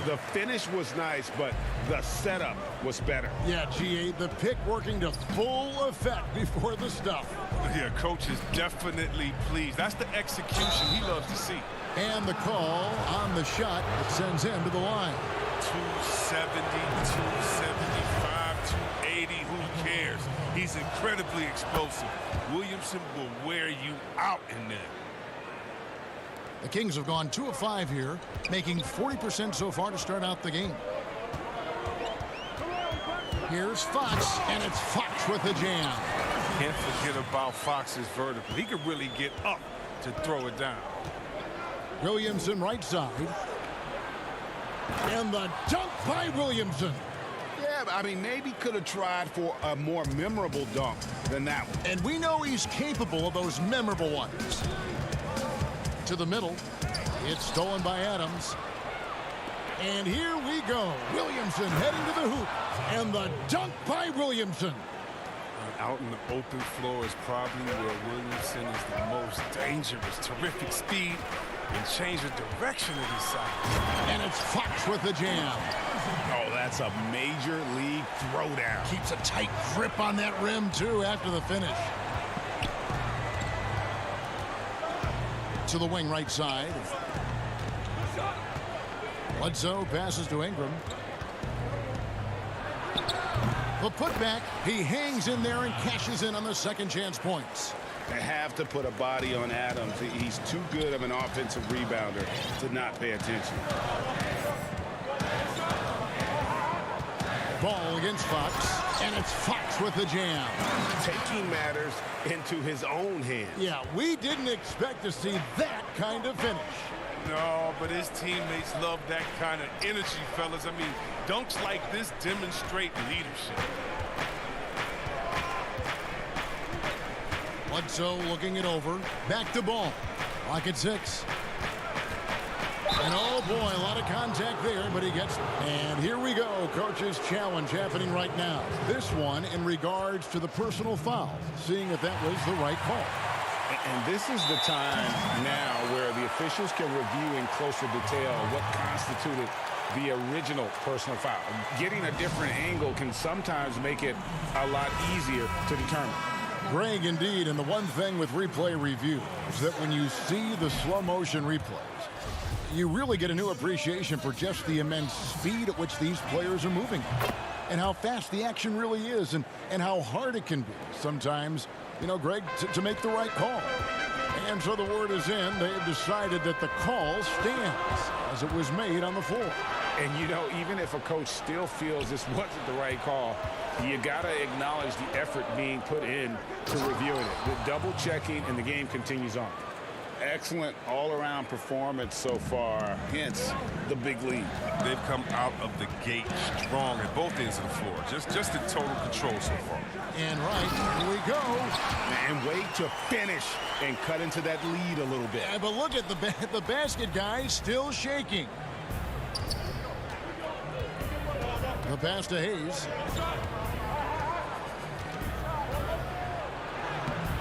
The finish was nice, but the setup was better. Yeah, GA, the pick working to full effect before the stuff. Yeah, coach is definitely pleased. That's the execution he loves to see. And the call on the shot that sends him to the line. 270, 275, 280, who cares? He's incredibly explosive. Williamson will wear you out in there. The Kings have gone 2 of 5 here, making 40% so far to start out the game. Here's Fox, and it's Fox with the jam. Can't forget about Fox's vertical. He could really get up to throw it down. Williamson right side. And the dunk by Williamson. Yeah, I mean, maybe could have tried for a more memorable dunk than that one. And we know he's capable of those memorable ones. To the middle. It's stolen by Adams. And here we go. Williamson heading to the hoop. And the dunk by Williamson. Out in the open floor is probably where Williamson is the most dangerous. Terrific speed and change the direction of his side. And it's Fox with the jam. Oh, that's a major league throwdown. Keeps a tight grip on that rim, too, after the finish. To the wing right side. Bledsoe passes to Ingram. The putback, he hangs in there and cashes in on the second chance points. They have to put a body on Adams. He's too good of an offensive rebounder to not pay attention. Ball against Fox, and it's Fox with the jam. Taking matters into his own hands. Yeah, we didn't expect to see that kind of finish. No, but his teammates love that kind of energy, fellas. I mean, dunks like this demonstrate leadership. Bledsoe looking it over. Back to Ball. Clock at 6. And oh boy, a lot of contact there, but he gets it. And here we go, coach's challenge happening right now. This one in regards to the personal foul, seeing if that was the right call. And this is the time now where the officials can review in closer detail what constituted the original personal foul. Getting a different angle can sometimes make it a lot easier to determine. Greg, indeed, and the one thing with replay review is that when you see the slow motion replays, you really get a new appreciation for just the immense speed at which these players are moving and how fast the action really is and how hard it can be sometimes, you know, Greg, to make the right call. And so the word is in. They've decided that the call stands as it was made on the floor. And, you know, even if a coach still feels this wasn't the right call, you got to acknowledge the effort being put in to reviewing it. The double checking, and the game continues on. Excellent all-around performance so far, hence the big lead. They've come out of the gate strong at both ends of the floor. Just in total control so far. And right, here we go. And wait to finish and cut into that lead a little bit. Yeah, but look at the basket, guys, still shaking. The pass to Hayes.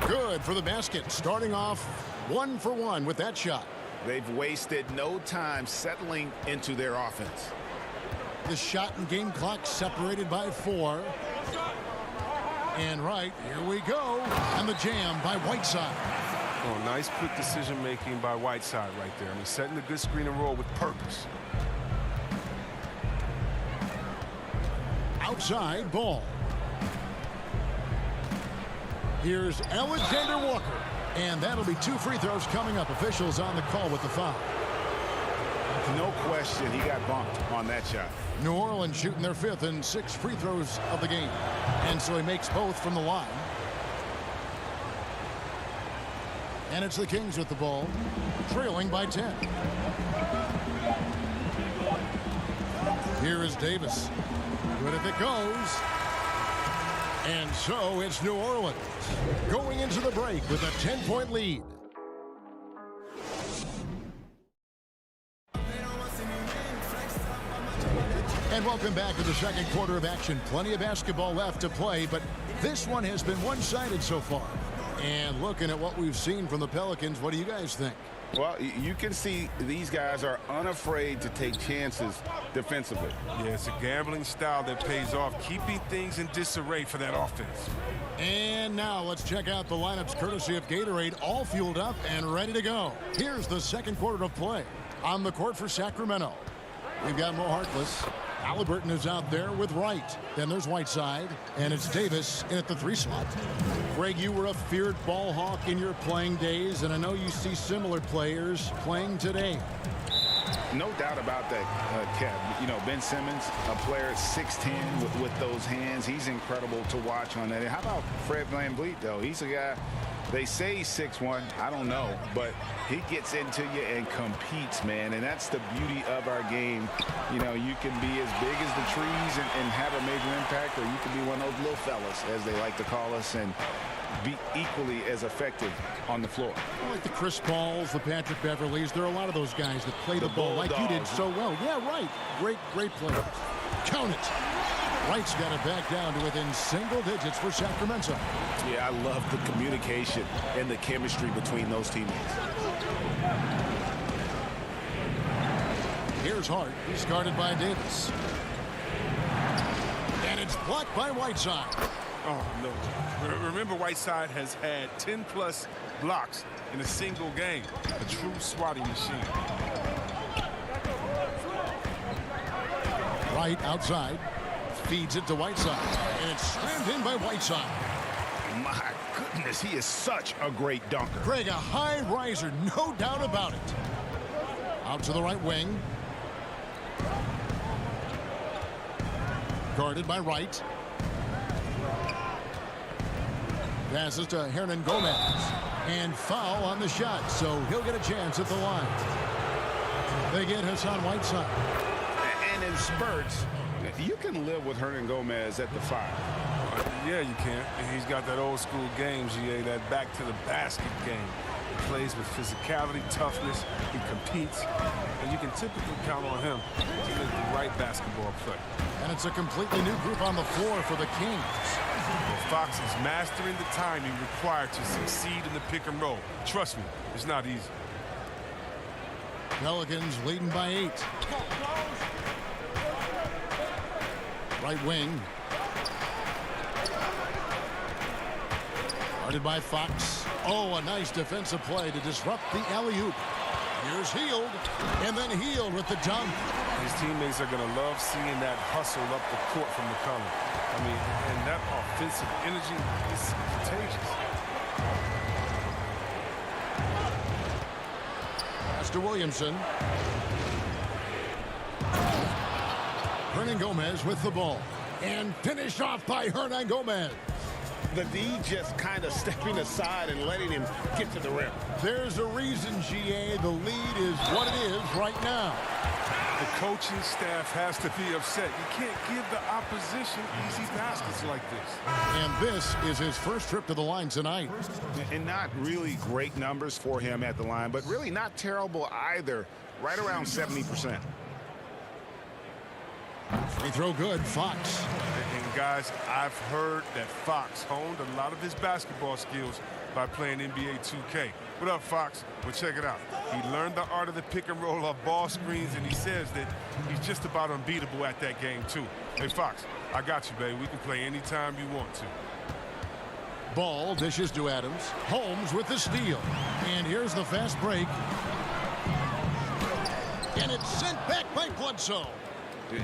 Good for the basket, starting off 1 for 1 with that shot. They've wasted no time settling into their offense. The shot and game clock separated by 4. And right, here we go. And the jam by Whiteside. Oh, nice quick decision making by Whiteside right there. I mean, setting a good screen and roll with purpose. Outside ball. Here's Alexander Walker. And that'll be 2 free throws coming up. Officials on the call with the foul. No question, he got bumped on that shot. New Orleans shooting their 5th and 6 free throws of the game. And so he makes both from the line. And it's the Kings with the ball, trailing by 10. Here is Davis. Good if it goes. And so it's New Orleans going into the break with a 10-point lead. And welcome back to the second quarter of action. Plenty of basketball left to play, but this one has been one-sided so far. And looking at what we've seen from the Pelicans, what do you guys think? Well, you can see these guys are unafraid to take chances defensively. Yeah, it's a gambling style that pays off, keeping things in disarray for that offense. And now let's check out the lineups courtesy of Gatorade, all fueled up and ready to go. Here's the second quarter of play. On the court for Sacramento, we've got Mo Harkless. Halliburton is out there with Wright. Then there's Whiteside, and it's Davis in at the 3 slot. Greg, you were a feared ball hawk in your playing days, and I know you see similar players playing today. No doubt about that, Kev. You know, Ben Simmons, a player at 6'10" with those hands. He's incredible to watch on that. And how about Fred VanVleet, though? He's a guy, they say he's 6'1". I don't know, but he gets into you and competes, man. And that's the beauty of our game. You know, you can be as big as the trees and have a major impact, or you can be one of those little fellas, as they like to call us, and be equally as effective on the floor. Like the Chris Pauls, the Patrick Beverleys, there are a lot of those guys that play the ball like you did so well. Yeah, right. Great players. Count it. Wright's got it back down to within single digits for Sacramento. Yeah, I love the communication and the chemistry between those teammates. Here's Hart. He's guarded by Davis. And it's blocked by Whiteside. Oh, no. Remember, Whiteside has had 10-plus blocks in a single game. A true swatting machine. Wright outside. Feeds it to Whiteside. And it's slammed in by Whiteside. My goodness, he is such a great dunker. Greg, a high riser, no doubt about it. Out to the right wing. Guarded by Wright. Passes to Hernan Gomez. And foul on the shot, so he'll get a chance at the line. They get Hassan Whiteside. And in spurts, you can live with Hernan Gomez at the 5. Yeah, you can. And he's got that old school game, GA, that back to the basket game. He plays with physicality, toughness. He competes. And you can typically count on him to make the right basketball play. And it's a completely new group on the floor for the Kings. Well, Fox is mastering the timing required to succeed in the pick and roll. Trust me, it's not easy. Pelicans leading by 8. Right wing. Guarded by Fox. Oh, a nice defensive play to disrupt the alley-oop. Here's Hield, and then Hield with the dunk. His teammates are going to love seeing that hustle up the court from McCollum. I mean, and that offensive energy is contagious. Pass to Williamson. Hernan Gomez with the ball. And finished off by Hernan Gomez. The D just kind of stepping aside and letting him get to the rim. There's a reason, GA, the lead is what it is right now. The coaching staff has to be upset. You can't give the opposition easy baskets like this. And this is his first trip to the line tonight. And not really great numbers for him at the line, but really not terrible either. Right around 70%. Free throw good, Fox. And guys, I've heard that Fox honed a lot of his basketball skills by playing NBA 2K. What up, Fox? Well, check it out. He learned the art of the pick and roll off ball screens, and he says that he's just about unbeatable at that game, too. Hey, Fox, I got you, baby. We can play anytime you want to. Ball dishes to Adams. Holmes with the steal. And here's the fast break. And it's sent back by Bledsoe.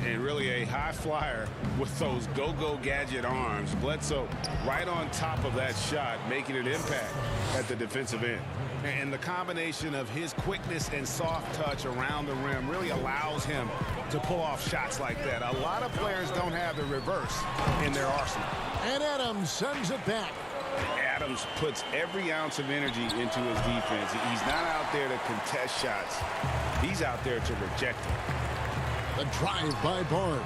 And really a high flyer with those go-go gadget arms. Bledsoe right on top of that shot, making an impact at the defensive end. And the combination of his quickness and soft touch around the rim really allows him to pull off shots like that. A lot of players don't have the reverse in their arsenal. And Adams sends it back. Adams puts every ounce of energy into his defense. He's not out there to contest shots. He's out there to reject them. The drive by Barnes,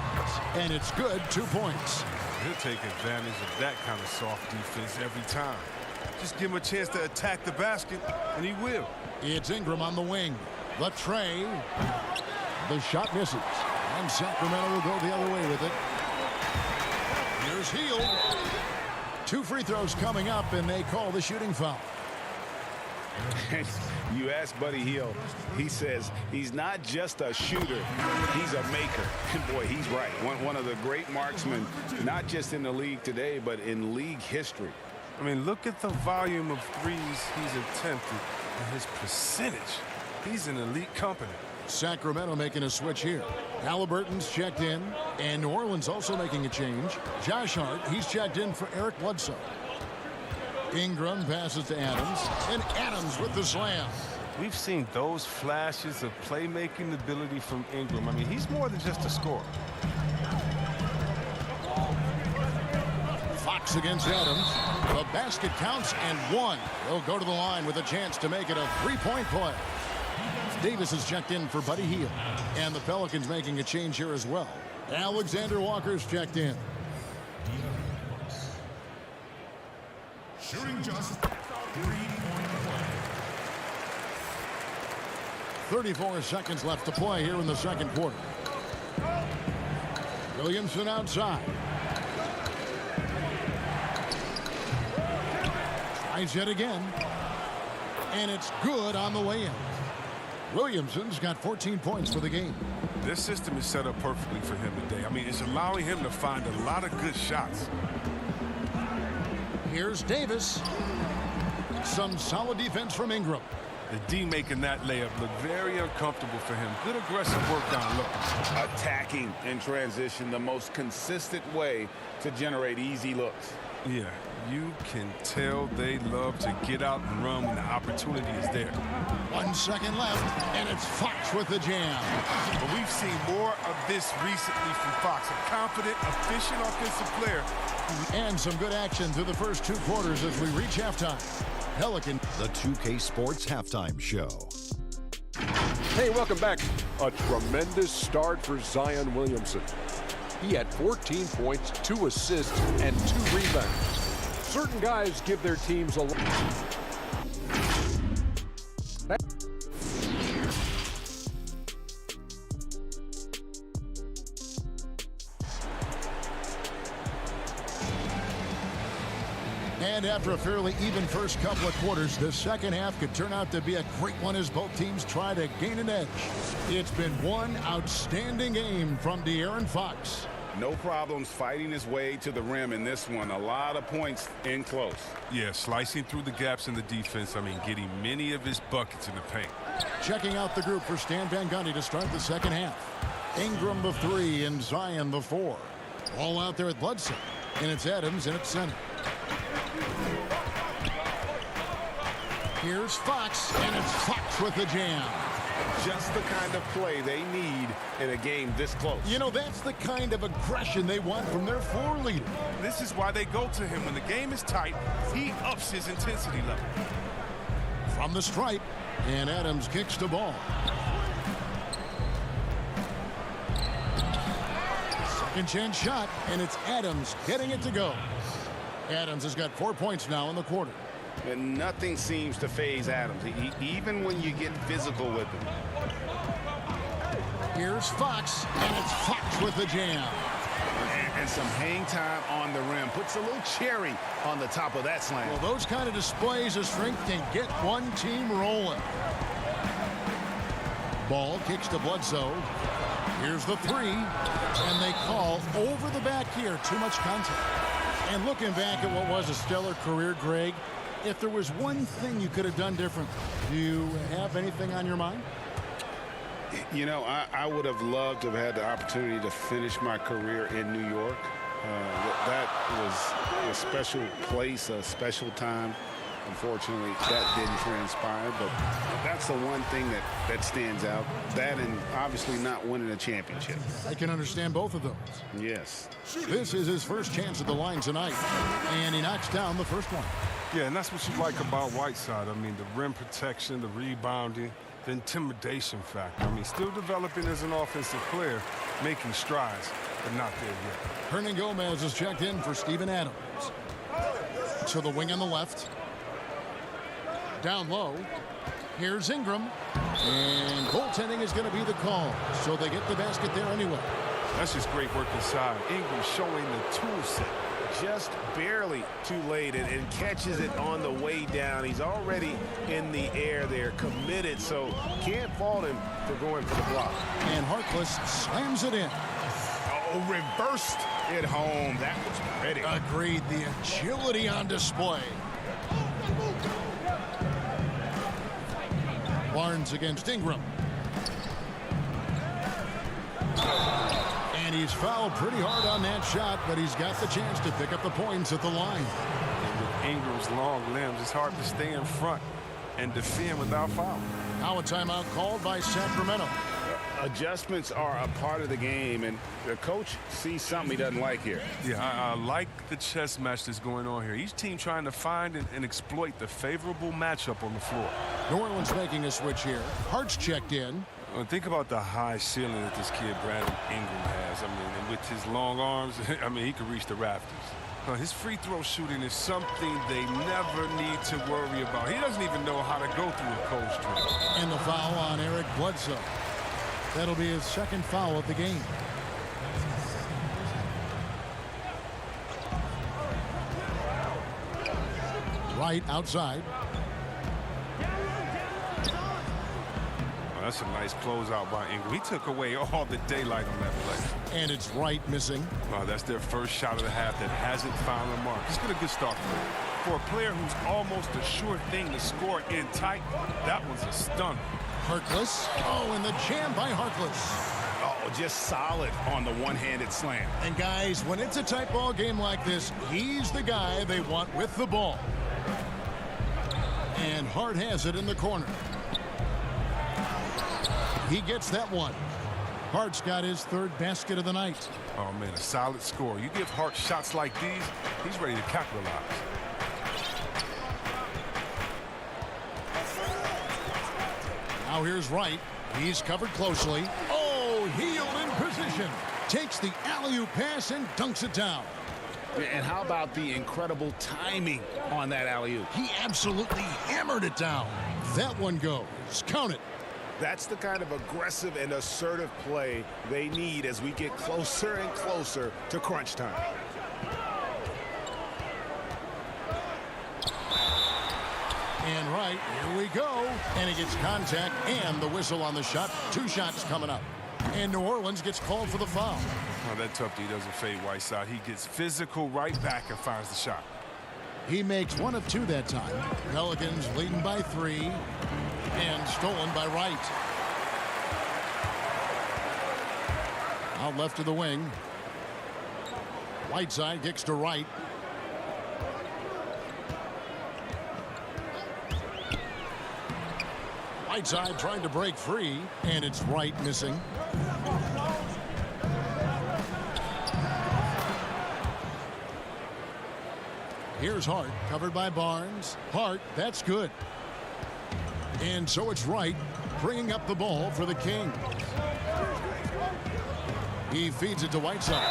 and it's good, 2 points. He'll take advantage of that kind of soft defense every time. Just give him a chance to attack the basket, and he will. It's Ingram on the wing. The tray. The shot misses. And Sacramento will go the other way with it. Here's Hield. 2 free throws coming up, and they call the shooting foul. You ask Buddy Hield, he says he's not just a shooter, he's a maker. And boy, he's right. One of the great marksmen, not just in the league today, but in league history. I mean, look at the volume of threes he's attempted and his percentage. He's in elite company. Sacramento making a switch here. Halliburton's checked in, and New Orleans also making a change. Josh Hart, he's checked in for Eric Bledsoe. Ingram passes to Adams, and Adams with the slam. We've seen those flashes of playmaking ability from Ingram. I mean, he's more than just a scorer. Fox against Adams. The basket counts and 1. He'll go to the line with a chance to make it a 3-point play. Davis is checked in for Buddy Hield, and the Pelicans making a change here as well. Alexander Walker's checked in. Shooting just 3-point play. 34 seconds left to play here in the second quarter. Williamson outside. Tries yet again. And it's good on the way in. Williamson's got 14 points for the game. This system is set up perfectly for him today. I mean, it's allowing him to find a lot of good shots. Here's Davis. Some solid defense from Ingram. The D making that layup look very uncomfortable for him. Good aggressive work down low. Attacking in transition, the most consistent way to generate easy looks. Yeah, you can tell they love to get out and run when the opportunity is there. 1 second left, and it's Fox with the jam. But we've seen more of this recently from Fox. A confident, efficient offensive player. And some good action through the first 2 quarters as we reach halftime. Pelican. The 2K Sports Halftime Show. Hey, welcome back. A tremendous start for Zion Williamson. He had 14 points, 2 assists, and 2 rebounds. Certain guys give their teams a lot. And after a fairly even first couple of quarters, the second half could turn out to be a great one as both teams try to gain an edge. It's been one outstanding game from De'Aaron Fox. No problems fighting his way to the rim in this one. A lot of points in close. Yeah, slicing through the gaps in the defense. I mean, getting many of his buckets in the paint. Checking out the group for Stan Van Gundy to start the second half. Ingram the 3 and Zion the 4. All out there at Bledsoe. And it's Adams in at center. Here's Fox, and it's Fox with the jam. Just the kind of play they need in a game this close. You know, that's the kind of aggression they want from their floor leader. This is why they go to him. When the game is tight, he ups his intensity level. From the stripe, and Adams kicks the ball. Second chance shot, and it's Adams getting it to go. Adams has got 4 points now in the quarter. And nothing seems to faze Adams, even when you get physical with him. Here's Fox, and it's Fox with the jam. And some hang time on the rim. Puts a little cherry on the top of that slam. Well, those kind of displays of strength can get one team rolling. Ball kicks to Bledsoe. Here's the 3, and they call over the back here. Too much contact. And looking back at what was a stellar career, Greg, if there was one thing you could have done differently, do you have anything on your mind? You know, I would have loved to have had the opportunity to finish my career in New York. That was a special place, a special time. Unfortunately, that didn't transpire, but that's the one thing that stands out. That and obviously not winning a championship. I can understand both of those. Yes. This is his first chance at the line tonight, and he knocks down the first one. Yeah, and that's what you like about Whiteside. I mean, the rim protection, the rebounding, the intimidation factor. I mean, still developing as an offensive player, making strides, but not there yet. Hernan Gomez is checked in for Steven Adams. To the wing on the left. Down low. Here's Ingram. And goaltending is going to be the call. So they get the basket there anyway. That's just great work inside. Ingram showing the tool set. Just barely too late and catches it on the way down. He's already in the air there, committed, so can't fault him for going for the block. And Harkless slams it in. Oh, reversed it home. That was pretty. Agreed. The agility on display. Barnes against Ingram. And he's fouled pretty hard on that shot, but he's got the chance to pick up the points at the line. And with Ingram's long limbs, it's hard to stay in front and defend without foul. Now a timeout called by Sacramento. Adjustments are a part of the game, and the coach sees something he doesn't like here. Yeah, I like the chess match that's going on here. Each team trying to find and exploit the favorable matchup on the floor. New Orleans making a switch here. Hart's checked in. Think about the high ceiling that this kid Brandon Ingram has. I mean, and with his long arms, I mean, he could reach the rafters. His free throw shooting is something they never need to worry about. He doesn't even know how to go through a cold streak. And the foul on Eric Bledsoe. That'll be his second foul of the game. Right outside. That's a nice closeout by Ingram. He took away all the daylight on that play. And it's Wright missing. That's their first shot of the half that hasn't found the mark. It's been a good start for him. For a player who's almost a sure thing to score in tight, that was a stunner. Harkless. Oh, and the jam by Harkless. Oh, just solid on the one-handed slam. And guys, when it's a tight ball game like this, he's the guy they want with the ball. And Hart has it in the corner. He gets that one. Hart's got his third basket of the night. Oh, man, a solid score. You give Hart shots like these, he's ready to capitalize. Now here's Wright. He's covered closely. Oh, heel in position. Takes the alley-oop pass and dunks it down. And how about the incredible timing on that alley-oop? He absolutely hammered it down. That one goes. Count it. That's the kind of aggressive and assertive play they need as we get closer and closer to crunch time. And right, here we go. And he gets contact and the whistle on the shot. 2 shots coming up. And New Orleans gets called for the foul. Oh, that tough D doesn't fade Whiteside. He gets physical right back and fires the shot. He makes 1 of 2 that time. Pelicans leading by 3 and stolen by Wright. Out left to the wing. Whiteside kicks to Wright. Whiteside trying to break free, and it's Wright missing. Here's Hart, covered by Barnes. Hart, that's good. And so it's Wright bringing up the ball for the Kings. He feeds it to Whiteside.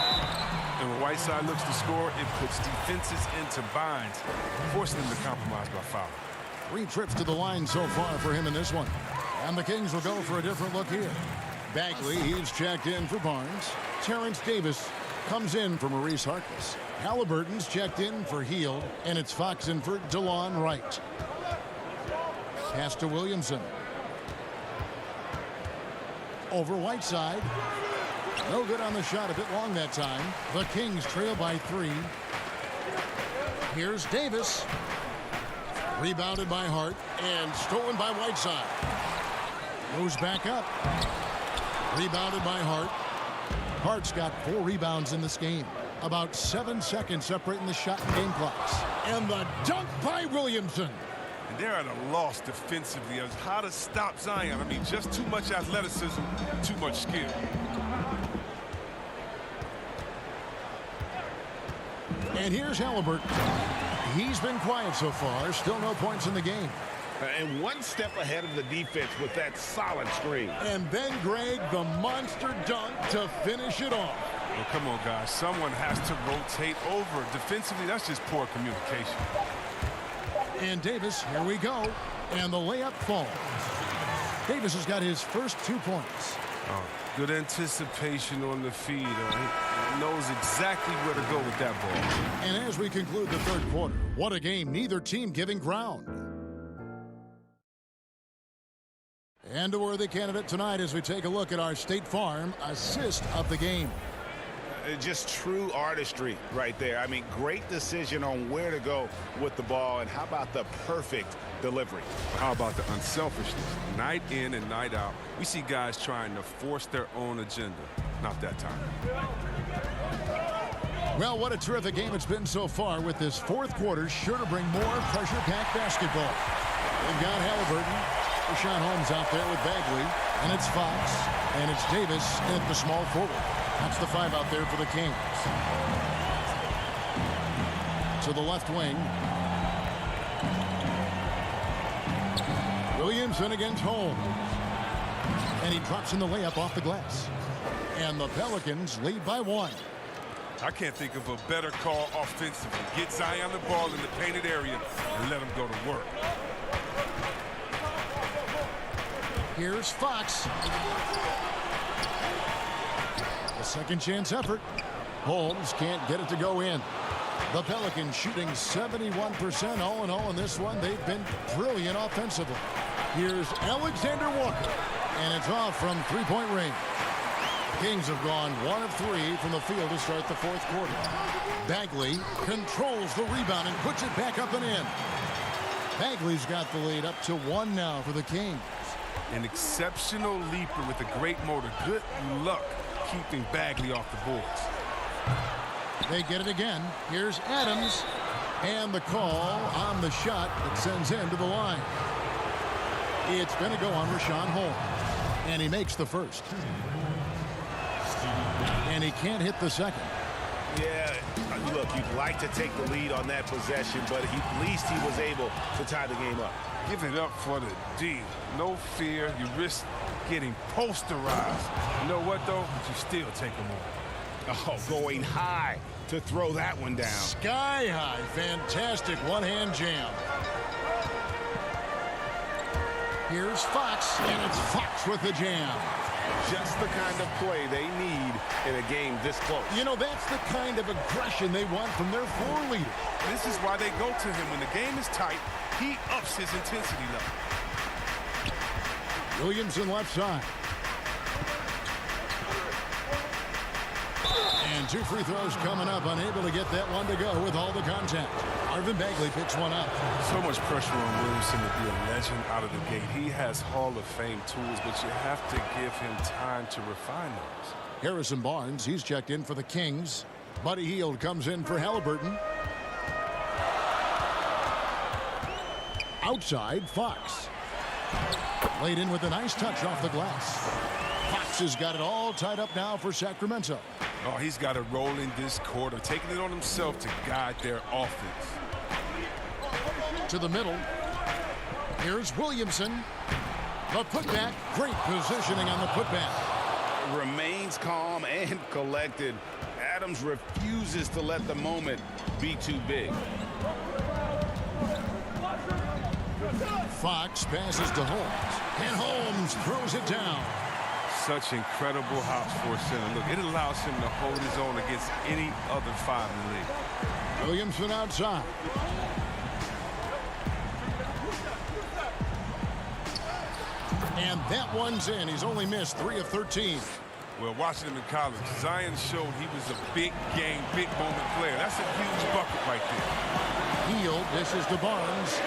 And when Whiteside looks to score, it puts defenses into binds, forcing them to compromise by foul. 3 trips to the line so far for him in this one. And the Kings will go for a different look here. Bagley, he's checked in for Barnes. Terrence Davis comes in for Maurice Harkless. Halliburton's checked in for Hield, and it's Fox in for DeLon Wright. Pass to Williamson. Over Whiteside. No good on the shot, a bit long that time. The Kings trail by 3. Here's Davis. Rebounded by Hart and stolen by Whiteside. Moves back up. Rebounded by Hart. Hart's got 4 rebounds in this game. About 7 seconds separating the shot and game clocks. And the dunk by Williamson. And they're at a loss defensively as how to stop Zion. I mean, just too much athleticism, too much skill. And here's Halliburton. He's been quiet so far. Still no points in the game. And 1 step ahead of the defense with that solid screen. And then Greg, the monster dunk to finish it off. Well, come on, guys. Someone has to rotate over. Defensively, that's just poor communication. And Davis, here we go. And the layup falls. Davis has got his first 2 points. Oh, good anticipation on the feed. He knows exactly where to go with that ball. And as we conclude the 3rd quarter, what a game, neither team giving ground. And a worthy candidate tonight as we take a look at our State Farm assist of the game. Just true artistry right there. I mean, great decision on where to go with the ball, and how about the perfect delivery? How about the unselfishness? Night in and night out, we see guys trying to force their own agenda. Not that time. Well, what a terrific game it's been so far, with this 4th quarter sure to bring more pressure-packed basketball. They've got Halliburton, Rashawn Holmes out there with Bagley, and it's Fox, and it's Davis at the small forward. That's the 5 out there for the Kings. To the left wing. Williamson against Holmes. And he drops in the layup off the glass. And the Pelicans lead by 1. I can't think of a better call offensively. Get Zion the ball in the painted area and let him go to work. Here's Fox. A second chance effort. Holmes can't get it to go in. The Pelicans shooting 71% all in all in this one. They've been brilliant offensively. Here's Alexander Walker. And it's off from 3-point range. Kings have gone 1 of 3 from the field to start the 4th quarter. Bagley controls the rebound and puts it back up and in. Bagley's got the lead up to 1 now for the Kings. An exceptional leaper with a great motor. Good luck keeping Bagley off the boards. They get it again. Here's Adams. And the call on the shot that sends him to the line. It's going to go on Rashawn Holmes. And he makes the first. And he can't hit the second. Yeah, look, you'd like to take the lead on that possession, but at least he was able to tie the game up. Give it up for the D. No fear. You risk getting posterized. You know what, though? But you still take them on. Oh, going high to throw that one down. Sky high. Fantastic one-hand jam. Here's Fox, and it's Fox with the jam. Just the kind of play they need in a game this close. You know, that's the kind of aggression they want from their floor leader. This is why they go to him when the game is tight. he ups his intensity level. Williamson left side. And 2 free throws coming up, unable to get that one to go with all the contact. Marvin Bagley picks one up. So much pressure on Williamson to be a legend out of the gate. He has Hall of Fame tools, but you have to give him time to refine those. Harrison Barnes, he's checked in for the Kings. Buddy Hield comes in for Halliburton. Outside, Fox. Laid in with a nice touch off the glass. Fox has got it all tied up now for Sacramento. Oh, he's got a role in this quarter, taking it on himself to guide their offense. To the middle. Here's Williamson. The putback. Great positioning on the putback. Remains calm and collected. Adams refuses to let the moment be too big. Fox passes to Holmes. And Holmes throws it down. Such incredible hops for a center. Look, it allows him to hold his own against any other 5 in the league. Williamson outside. And that one's in. He's only missed 3 of 13. Well, watching him in college, Zion showed he was a big game, big moment player. That's a huge bucket right there. Hield dishes to Barnes.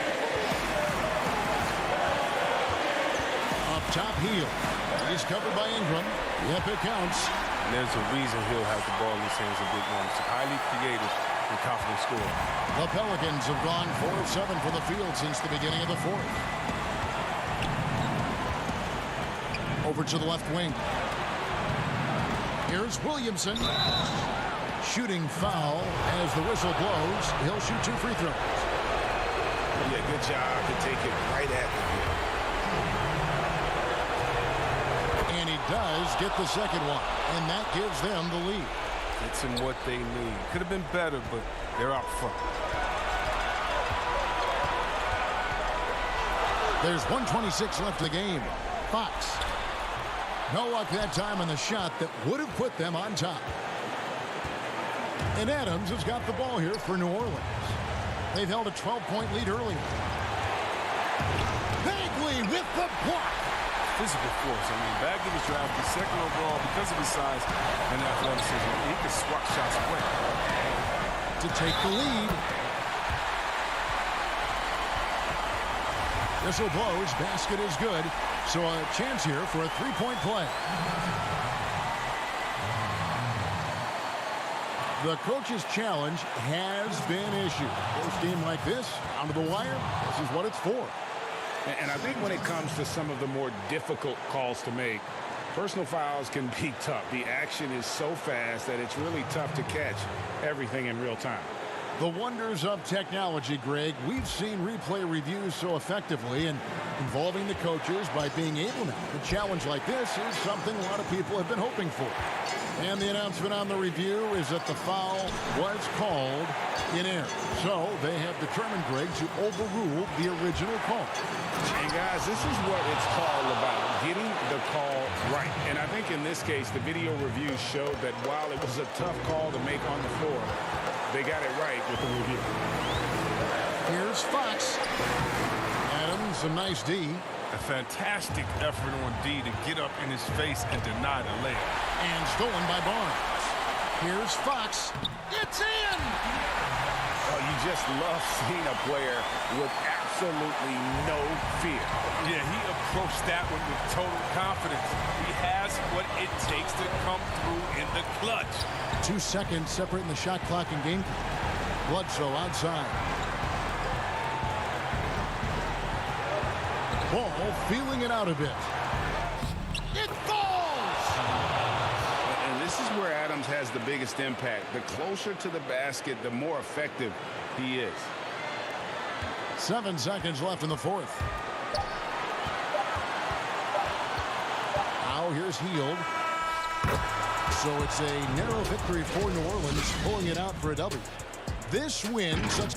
Up top, Hield. He's covered by Ingram. Yep, it counts. And there's a reason he'll have the ball in his hands in big moments. Highly creative and confident scorer. The Pelicans have gone 4 of 7 from the field since the beginning of the 4th. Over to the left wing. Here's Williamson. Shooting foul as the whistle blows. He'll shoot 2 free throws. Yeah, good job to take it right at the him. And he does get the second one. And that gives them the lead. It's in what they need. Could have been better, but they're out front. There's 1:26 left in the game. Fox. No luck that time on the shot that would have put them on top. And Adams has got the ball here for New Orleans. They've held a 12-point lead earlier. Bagley with the block. Physical force. I mean, Bagley was drafted second overall because of his size and athleticism. He can swat shots away. To take the lead. Whistle blows. Basket is good. So a chance here for a 3-point play. The coach's challenge has been issued. First game like this, down to the wire, this is what it's for. And I think when it comes to some of the more difficult calls to make, personal fouls can be tough. The action is so fast that it's really tough to catch everything in real time. The wonders of technology, Greg. We've seen replay reviews so effectively, and involving the coaches by being able now. A challenge like this is something a lot of people have been hoping for. And the announcement on the review is that the foul was called in error. So they have determined, Greg, to overrule the original call. And guys, this is what it's all about, getting the call right. And I think in this case, the video review showed that while it was a tough call to make on the floor, they got it right with the review. Here's Fox. Adams, a nice D. A fantastic effort on D to get up in his face and deny the layup. And stolen by Barnes. Here's Fox. It's in! Oh, you just love seeing a player with absolutely no fear. Yeah, he approached that one with total confidence. He has what it takes to come through in the clutch. 2 seconds separating the shot clock and game clock. Bledsoe outside. Ball feeling it out a bit. It falls! And this is where Adams has the biggest impact. The closer to the basket, the more effective he is. 7 seconds left in the 4th. Now here's Hield. So it's a narrow victory for New Orleans, pulling it out for a W. This win sets